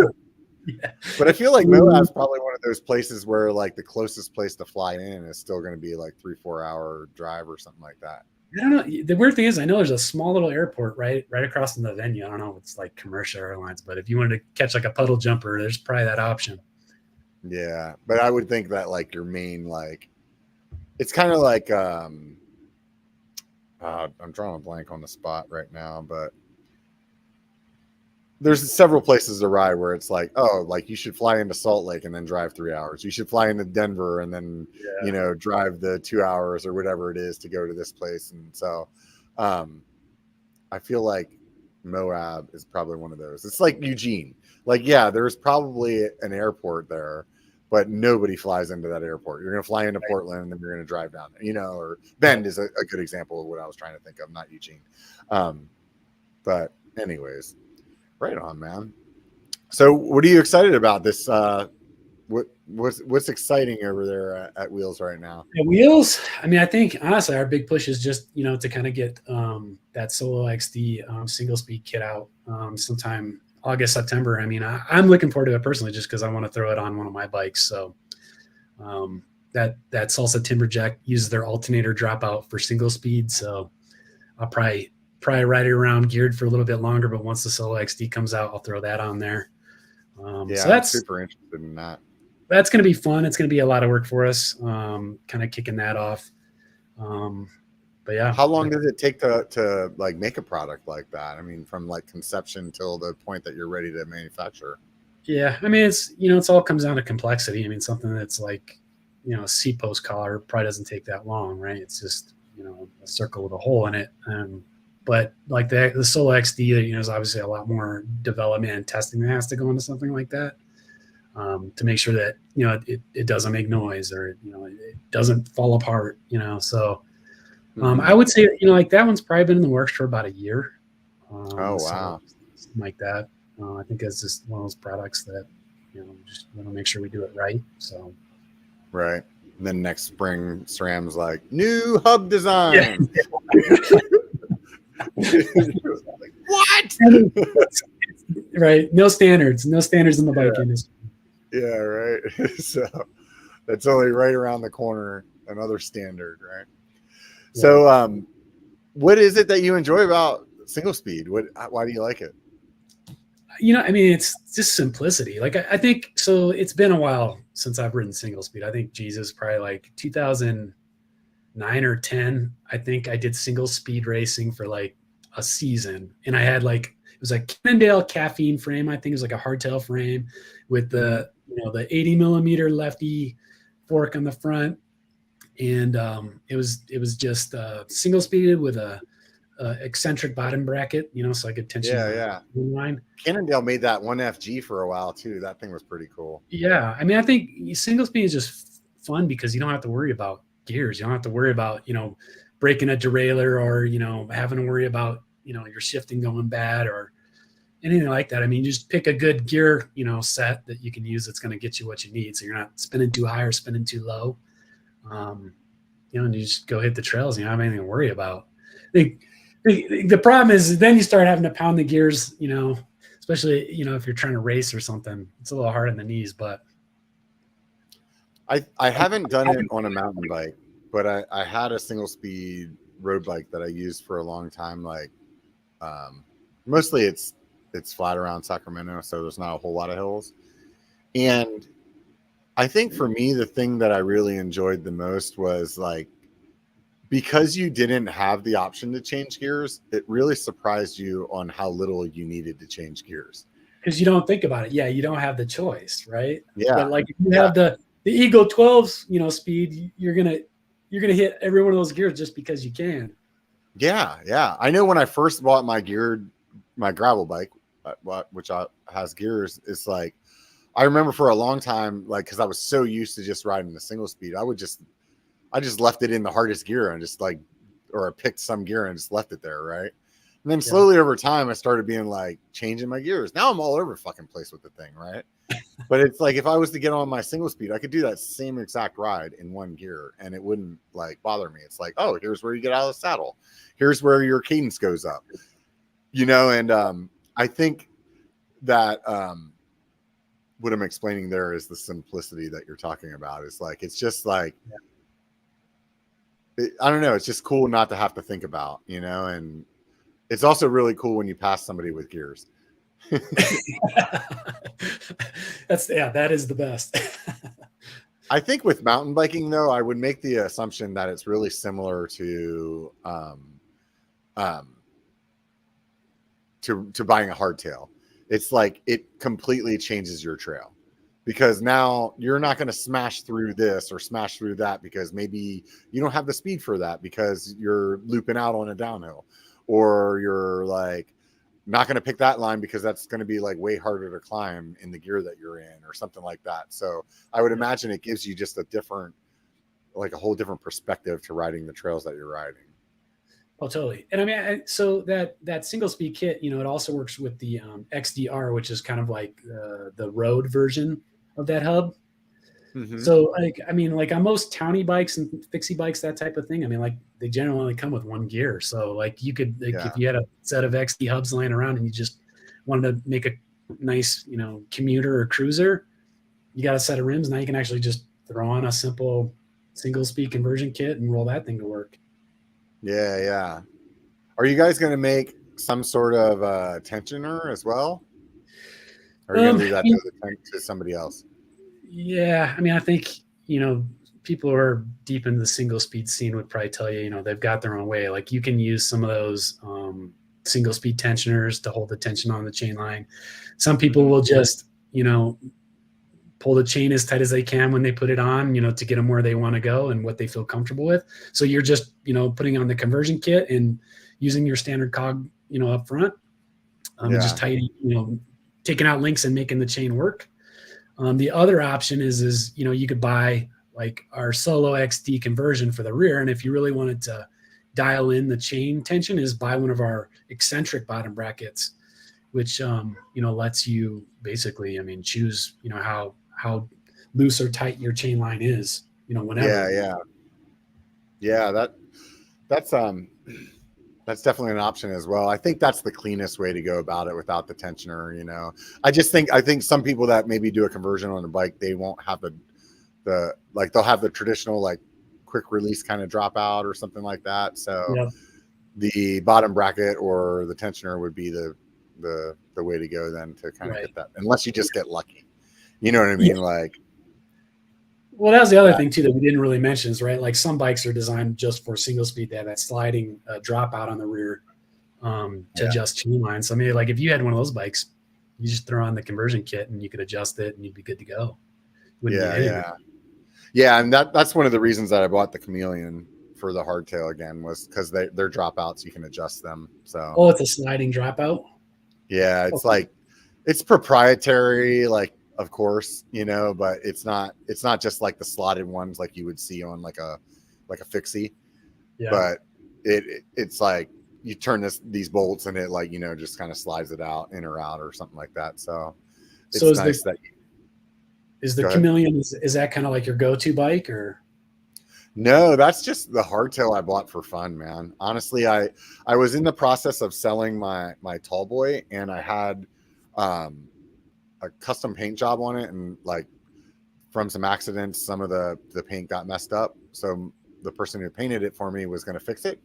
[SPEAKER 2] yeah.
[SPEAKER 1] But I feel like Moab's probably one of those places where like the closest place to fly in is still going to be like 3-4 hour drive or something like that.
[SPEAKER 2] I don't know. The weird thing is, I know there's a small little airport right across from the venue. I don't know if it's like commercial airlines, but if you wanted to catch like a puddle jumper, there's probably that option.
[SPEAKER 1] Yeah, but I would think that like your main like it's kind of like I'm drawing a blank on the spot right now, but there's several places to ride where it's like, oh, like you should fly into Salt Lake and then drive 3 hours. You should fly into Denver and then, drive the 2 hours or whatever it is to go to this place. And so I feel like Moab is probably one of those. It's like Eugene. Like, yeah, there's probably an airport there, but nobody flies into that airport. You're going to fly into Portland and then you're going to drive down there, or Bend is a good example of what I was trying to think of, not Eugene. But anyways, right on, man. So what are you excited about this What's exciting over there at Wheels right now?
[SPEAKER 2] At Wheels, I mean, I think honestly our big push is just to kind of get that Solo XD single speed kit out sometime August, September. I mean, I'm looking forward to it personally just because I want to throw it on one of my bikes. So that Salsa Timberjack uses their alternator dropout for single speed. So I'll probably ride it around geared for a little bit longer. But once the Solo XD comes out, I'll throw that on there.
[SPEAKER 1] Yeah,
[SPEAKER 2] so that's
[SPEAKER 1] I'm super interested in that.
[SPEAKER 2] That's going to be fun. It's going to be a lot of work for us, kind of kicking that off. But yeah.
[SPEAKER 1] How long does it take to like make a product like that? I mean, from like conception till the point that you're ready to manufacture.
[SPEAKER 2] Yeah. I mean, it's all comes down to complexity. I mean, something that's like, a seat post collar probably doesn't take that long, right? It's just, a circle with a hole in it. But like the Solo XD, is obviously a lot more development and testing that has to go into something like that. To make sure that it doesn't make noise or it doesn't fall apart. So I would say like that one's probably been in the works for about a year.
[SPEAKER 1] Oh wow,
[SPEAKER 2] something like that. I think it's just one of those products that just want to make sure we do it right. So
[SPEAKER 1] right. And then next spring, SRAM's like new hub design. Yeah. Like, what?
[SPEAKER 2] Right. No standards in the bike industry.
[SPEAKER 1] Yeah, right. So that's only right around the corner, another standard, right? Yeah. So what is it that you enjoy about single speed? Why do you like it?
[SPEAKER 2] I mean, it's just simplicity. Like I think so it's been a while since I've ridden single speed. I think Jesus probably like 2009 or 10. I think I did single speed racing for like a season, and I had like it was a Cannondale caffeine frame. I think it was like a hardtail frame with the the 80 millimeter lefty fork on the front, and it was just single speeded with a eccentric bottom bracket, so I could tension the line.
[SPEAKER 1] Cannondale made that 1FG for a while too. That thing was pretty cool.
[SPEAKER 2] Yeah, I mean, I think single speed is just fun because you don't have to worry about gears. You don't have to worry about breaking a derailleur or having to worry about your shifting going bad or anything like that. I mean, just pick a good gear, set that you can use that's going to get you what you need. So you're not spinning too high or spinning too low. And you just go hit the trails and you don't have anything to worry about. The problem is then you start having to pound the gears, especially, if you're trying to race or something. It's a little hard on the knees, but.
[SPEAKER 1] I haven't done it on a mountain bike, but I had a single speed road bike that I used for a long time. Like mostly it's flat around Sacramento, so there's not a whole lot of hills. And I think for me, the thing that I really enjoyed the most was like, because you didn't have the option to change gears, it really surprised you on how little you needed to change gears.
[SPEAKER 2] Because you don't think about it. Yeah, you don't have the choice, right?
[SPEAKER 1] Yeah.
[SPEAKER 2] But like if you have the Ego 12's, speed, you're gonna hit every one of those gears just because you can.
[SPEAKER 1] Yeah. I know when I first bought my gravel bike, which has gears, it's like I remember for a long time, like because I was so used to just riding the single speed, I just left it in the hardest gear and just I picked some gear and just left it there, right? And then slowly over time, I started being like changing my gears. Now I'm all over the fucking place with the thing, right? But it's like if I was to get on my single speed, I could do that same exact ride in one gear and it wouldn't like bother me. It's like, oh, here's where you get out of the saddle. Here's where your cadence goes up, and I think that what I'm explaining there is the simplicity that you're talking about. It's like, it's just like, I don't know. It's just cool not to have to think about, and it's also really cool when you pass somebody with gears.
[SPEAKER 2] That is the best.
[SPEAKER 1] I think with mountain biking though, I would make the assumption that it's really similar to buying a hardtail. It's like it completely changes your trail. Because now you're not going to smash through this or smash through that because maybe you don't have the speed for that because you're looping out on a downhill, or you're like not going to pick that line because that's going to be like way harder to climb in the gear that you're in or something like that. So I would imagine it gives you just a whole different perspective to riding the trails that you're riding.
[SPEAKER 2] Oh, totally. And I mean, so that single speed kit, it also works with the XDR, which is kind of like the road version of that hub. So like on most towny bikes and fixie bikes, that type of thing, I mean, like they generally only come with one gear. So like you could, like if you had a set of XD hubs laying around and you just wanted to make a nice, commuter or cruiser, you got a set of rims. Now you can actually just throw on a simple single speed conversion kit and roll that thing to work.
[SPEAKER 1] Yeah. Yeah. Are you guys going to make some sort of tensioner as well? Or are you going to leave that to somebody else?
[SPEAKER 2] Yeah. I mean, I think, people who are deep in the single speed scene would probably tell you, they've got their own way. Like you can use some of those single speed tensioners to hold the tension on the chain line. Some people will just, pull the chain as tight as they can when they put it on, to get them where they want to go and what they feel comfortable with. So you're just, putting on the conversion kit and using your standard cog, up front, just tightening, taking out links and making the chain work. The other option is, you could buy like our Solo XD conversion for the rear. And if you really wanted to dial in the chain tension, is buy one of our eccentric bottom brackets, which, lets you basically, choose, how loose or tight your chain line is, whenever.
[SPEAKER 1] Yeah. That's definitely an option as well. I think that's the cleanest way to go about it without the tensioner. I think some people that maybe do a conversion on a bike, they won't have they'll have the traditional like quick release kind of dropout or something like that. So the bottom bracket or the tensioner would be the way to go then to kind of get that, unless you just get lucky. You know what I mean?
[SPEAKER 2] Well, that was the other thing too that we didn't really mention is like some bikes are designed just for single speed. They have that sliding dropout on the rear to adjust chain line. So maybe like if you had one of those bikes, you just throw on the conversion kit and you could adjust it and you'd be good to go.
[SPEAKER 1] Yeah, and that's one of the reasons that I bought the Chameleon for the hardtail again, was because they're dropouts, you can adjust them. So
[SPEAKER 2] it's a sliding dropout.
[SPEAKER 1] Yeah, it's like it's proprietary, like of course, but it's not just like the slotted ones like you would see on like a fixie. But it's like you turn these bolts and it like just kind of slides it out in or out or something like that. So it's nice that
[SPEAKER 2] is the Chameleon, is that kind of like your go-to bike or?
[SPEAKER 1] No, that's just the hardtail I bought for fun, man. Honestly, I was in the process of selling my tall boy, and I had a custom paint job on it, and like from some accidents, some of the paint got messed up. So the person who painted it for me was going to fix it,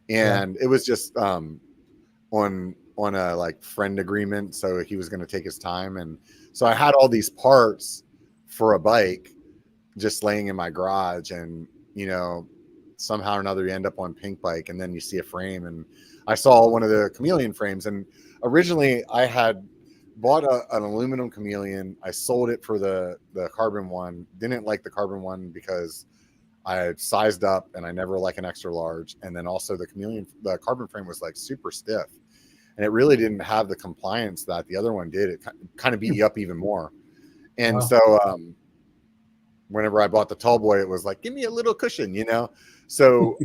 [SPEAKER 1] and it was just on a like friend agreement, so he was going to take his time, and so I had all these parts for a bike just laying in my garage, and somehow or another you end up on Pink Bike, and then you see a frame, and I saw one of the Chameleon frames, and originally I had bought an aluminum Chameleon. I sold it for the carbon one. Didn't like the carbon one because I had sized up and I never like an extra large. And then also the carbon frame was like super stiff, and it really didn't have the compliance that the other one did. It kind of beat you up even more. And so whenever I bought the tall boy, it was like, give me a little cushion, So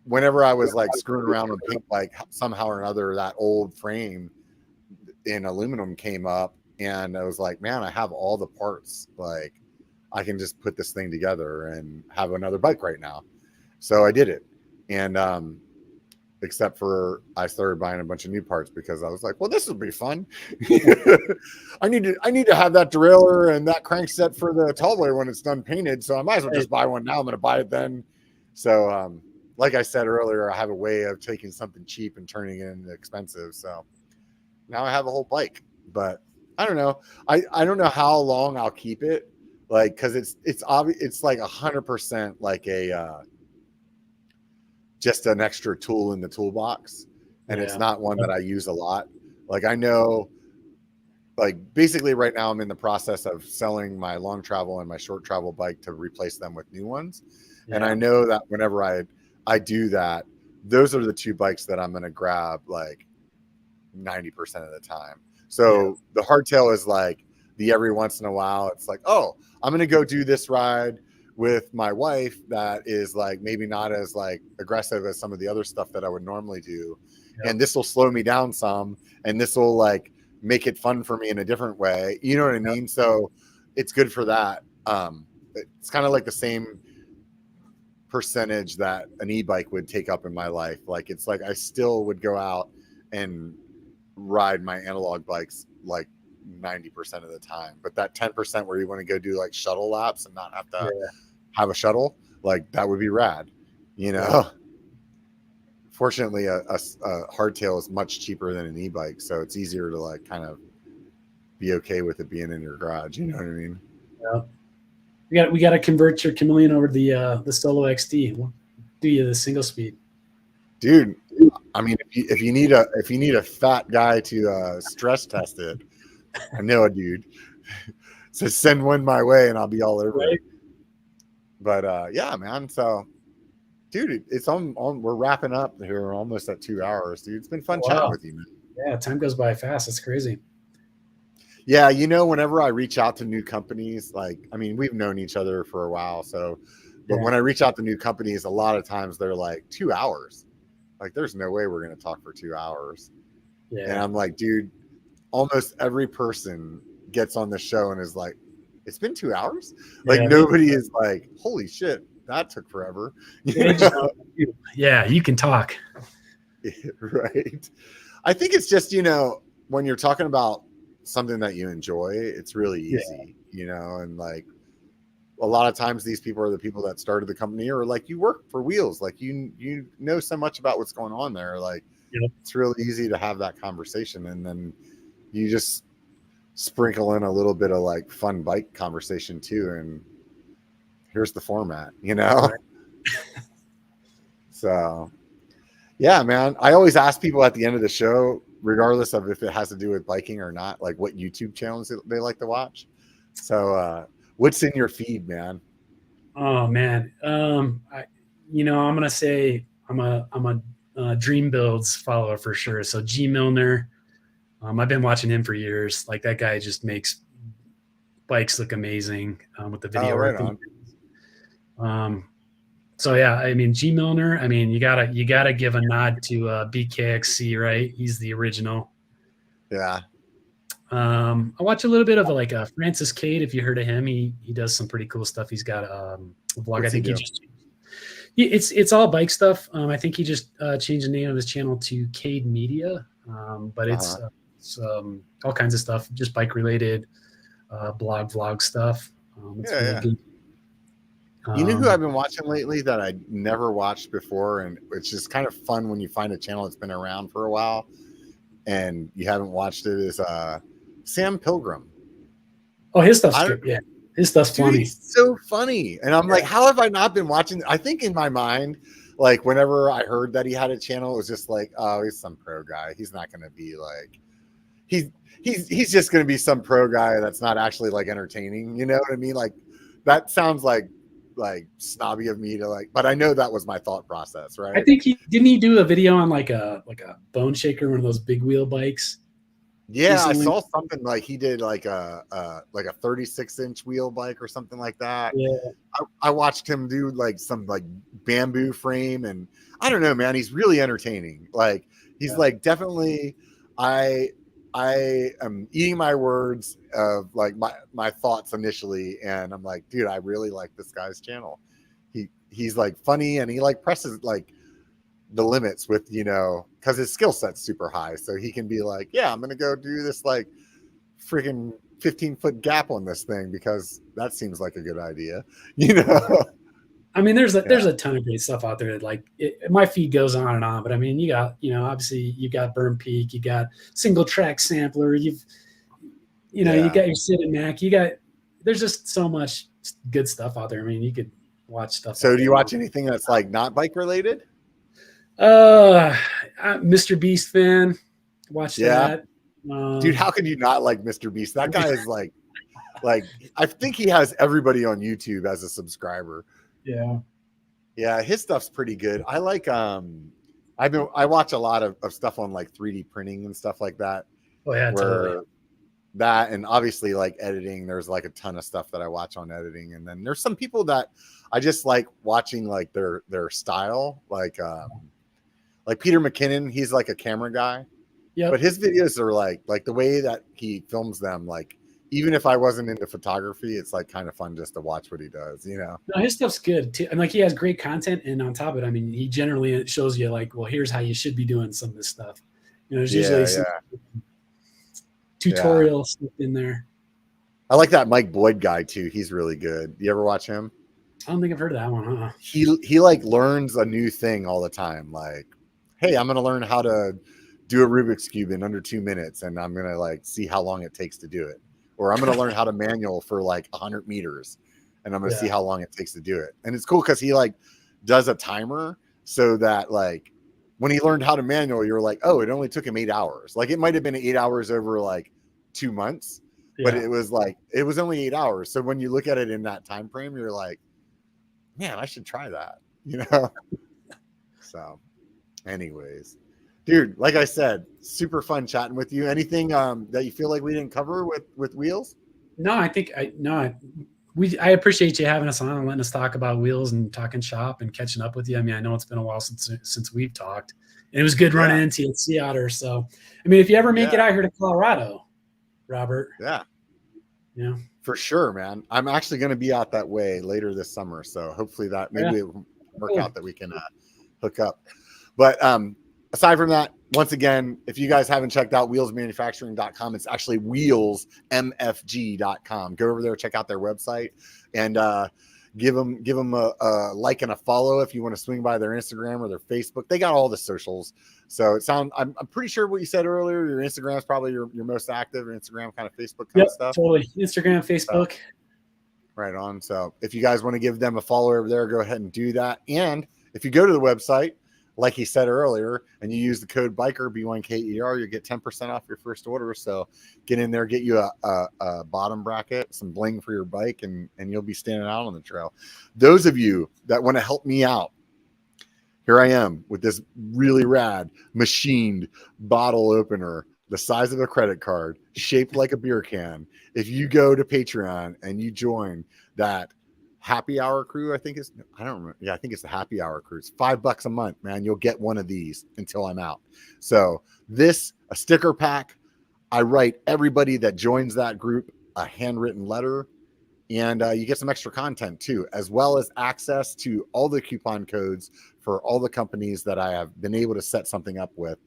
[SPEAKER 1] whenever I was like screwing around with Pink Bike, somehow or another, that old frame in aluminum came up, and I was like, man, I have all the parts. Like I can just put this thing together and have another bike right now. So I did it. And except for I started buying a bunch of new parts because I was like, well, this will be fun. I need to have that derailleur and that crankset for the tall boy when it's done painted. So I might as well just buy one now. I'm going to buy it then. So like I said earlier, I have a way of taking something cheap and turning it into expensive. So now I have a whole bike, but I don't know. I don't know how long I'll keep it. Like, cause it's obvious. It's like 100% like just an extra tool in the toolbox. And it's not one that I use a lot. Like I know, like basically right now I'm in the process of selling my long travel and my short travel bike to replace them with new ones. And I know that whenever I do that, those are the two bikes that I'm going to grab like 90% of the time. So the hardtail is like the every once in a while, it's like, oh, I'm going to go do this ride with my wife that is like maybe not as like aggressive as some of the other stuff that I would normally do. And this will slow me down some, and this will like make it fun for me in a different way. You know what I mean? So it's good for that. It's kind of like the same percentage that an e-bike would take up in my life. Like, it's like I still would go out and ride my analog bikes like 90% of the time, but that 10% where you want to go do like shuttle laps and not have to have a shuttle, like that would be rad, you know. Fortunately, a hardtail is much cheaper than an e-bike, so it's easier to like kind of be okay with it being in your garage, you know what I mean?
[SPEAKER 2] We got to convert your Chameleon over to the Solo XD. We'll do you the single speed,
[SPEAKER 1] dude. I mean, if you need a fat guy to stress test it, I know a dude. So send one my way, and I'll be all over it. But yeah, man. So, dude, it's on. We're wrapping up here. We're almost at 2 hours, dude. It's been fun chatting with you, man.
[SPEAKER 2] Yeah, time goes by fast. It's crazy.
[SPEAKER 1] Yeah, you know, whenever I reach out to new companies, like, I mean, we've known each other for a while, so, but when I reach out to new companies, a lot of times they're like 2 hours. Like, there's no way we're going to talk for 2 hours. Yeah. And I'm like, dude, almost every person gets on the show and is like, it's been 2 hours. Like, nobody is like, holy shit, that took forever.
[SPEAKER 2] Yeah, you can talk.
[SPEAKER 1] Right. I think it's just, you know, when you're talking about something that you enjoy, it's really easy, you know, and like a lot of times these people are the people that started the company, or like you work for Wheels, like you know so much about what's going on there, like it's really easy to have that conversation, and then you just sprinkle in a little bit of like fun bike conversation too, and here's the format, you know. So yeah, man, I always ask people at the end of the show, regardless of if it has to do with biking or not, like what YouTube channels they like to watch. So what's in your feed, man?
[SPEAKER 2] Oh man, I'm gonna say I'm a Dream Builds follower for sure. So G Milner, I've been watching him for years. Like, that guy just makes bikes look amazing with the video work. So yeah, I mean, G Milner, I mean, you gotta give a nod to BKXC, right? He's the original.
[SPEAKER 1] Yeah.
[SPEAKER 2] I watch a little bit of like Francis Cade, if you heard of him. He does some pretty cool stuff. He's got a vlog. I think it's all bike stuff. I think he just changed the name of his channel to Cade Media. But it's all kinds of stuff, just bike related, vlog stuff. It's really good.
[SPEAKER 1] You know who I've been watching lately that I never watched before, and it's just kind of fun when you find a channel that's been around for a while and you haven't watched it, is Sam Pilgrim.
[SPEAKER 2] Oh, his stuff's good. Yeah, his stuff's funny.
[SPEAKER 1] He's so funny, and I'm like, how have I not been watching? I think in my mind, like whenever I heard that he had a channel, it was just like, oh, he's some pro guy. He's not going to be like, he's just going to be some pro guy that's not actually like entertaining. You know what I mean? Like, that sounds like snobby of me to like, but I know that was my thought process, right?
[SPEAKER 2] I think he do a video on like a bone shaker, one of those big wheel bikes.
[SPEAKER 1] Yeah, recently. I saw something like he did like a 36-inch wheel bike or something like that.
[SPEAKER 2] Yeah,
[SPEAKER 1] I watched him do like some like bamboo frame, and I don't know, man, he's really entertaining. Like, he's like, definitely, I am eating my words of like my thoughts initially, and I'm like, dude, I really like this guy's channel. He's like funny, and he like presses like the limits with, you know, because his skill set's super high, so he can be like, yeah, I'm gonna go do this like freaking 15-foot gap on this thing because that seems like a good idea, you know.
[SPEAKER 2] I mean, there's a ton of great stuff out there that, like, my feed goes on and on, but I mean, you got, you know, obviously you got Burn Peak, you got Single Track Sampler, you got your Sid and Mac, there's just so much good stuff out there. I mean, you could watch stuff.
[SPEAKER 1] So do you watch anything that's like not bike related?
[SPEAKER 2] Mr. Beast fan. Watch that.
[SPEAKER 1] Dude, how can you not like Mr. Beast? That guy is like I think he has everybody on YouTube as a subscriber. Yeah, his stuff's pretty good. I like I watch a lot of stuff on like 3D printing and stuff like that.
[SPEAKER 2] Oh yeah, totally.
[SPEAKER 1] That, and obviously like editing, there's like a ton of stuff that I watch on editing, and then there's some people that I just like watching like their style, like Peter McKinnon. He's like a camera guy, but his videos are like the way that he films them, like even if I wasn't into photography, it's like kind of fun just to watch what he does, you know?
[SPEAKER 2] No, his stuff's good too. And like he has great content. And on top of it, I mean, he generally shows you like, well, here's how you should be doing some of this stuff. There's usually some tutorial stuff in there.
[SPEAKER 1] I like that Mike Boyd guy too. He's really good. You ever watch him?
[SPEAKER 2] I don't think I've heard of that one, huh?
[SPEAKER 1] He like learns a new thing all the time. Like, hey, I'm gonna learn how to do a Rubik's Cube in under 2 minutes, and I'm gonna like see how long it takes to do it. Or I'm gonna learn how to manual for like 100 meters, and I'm gonna see how long it takes to do it. And it's cool because he like does a timer so that like when he learned how to manual, you're like, oh, it only took him 8 hours. Like it might have been 8 hours over like 2 months, but it was only 8 hours. So when you look at it in that time frame, you're like, man, I should try that, you know? So anyways, dude, like I said, super fun chatting with you. Anything that you feel like we didn't cover with Wheels?
[SPEAKER 2] No, I think I appreciate you having us on and letting us talk about Wheels and talking shop and catching up with you. I mean, I know it's been a while since we've talked, and it was good running into you at Sea Otter. So, I mean, if you ever make it out here to Colorado, Robert.
[SPEAKER 1] Yeah, for sure, man. I'm actually going to be out that way later this summer. So hopefully that maybe it will work out that we can hook up. But aside from that, once again, if you guys haven't checked out wheelsmanufacturing.com, it's actually wheelsmfg.com. Go over there, check out their website, and give them a like and a follow if you want to swing by their Instagram or their Facebook. They got all the socials. So I'm pretty sure what you said earlier, your Instagram is probably your most active, Instagram, kind of Facebook kind of stuff.
[SPEAKER 2] Totally. Instagram, Facebook.
[SPEAKER 1] So, right on. So if you guys want to give them a follow over there, go ahead and do that. And if you go to the website, like he said earlier, and you use the code BIKER, B1KER, you get 10% off your first order. So get in there, get you a bottom bracket, some bling for your bike, and you'll be standing out on the trail. Those of you that want to help me out, here I am with this really rad machined bottle opener, the size of a credit card, shaped like a beer can. If you go to Patreon and you join that happy hour crew, I think it's the happy hour crew. It's $5 a month, man. You'll get one of these until I'm out. So a sticker pack. I write everybody that joins that group a handwritten letter, and you get some extra content too, as well as access to all the coupon codes for all the companies that I have been able to set something up with.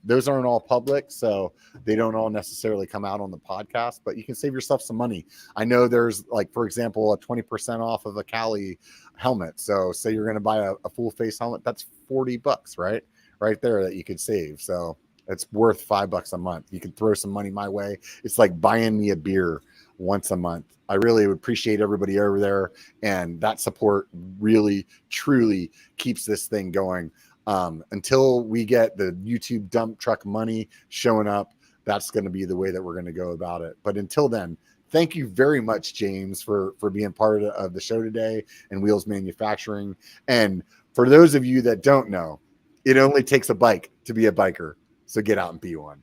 [SPEAKER 1] Those aren't all public, so they don't all necessarily come out on the podcast, but you can save yourself some money. I know there's, like, for example, a 20% off of a Cali helmet. So say you're going to buy a full face helmet, that's $40, right there that you could save. So it's worth $5 a month. You can throw some money my way. It's like buying me a beer once a month. I really would appreciate everybody over there, and that support really, truly keeps this thing going. Until we get the YouTube dump truck money showing up, that's going to be the way that we're going to go about it. But until then, thank you very much, James, for being part of the show today and Wheels Manufacturing. And for those of you that don't know, it only takes a bike to be a biker. So get out and be one.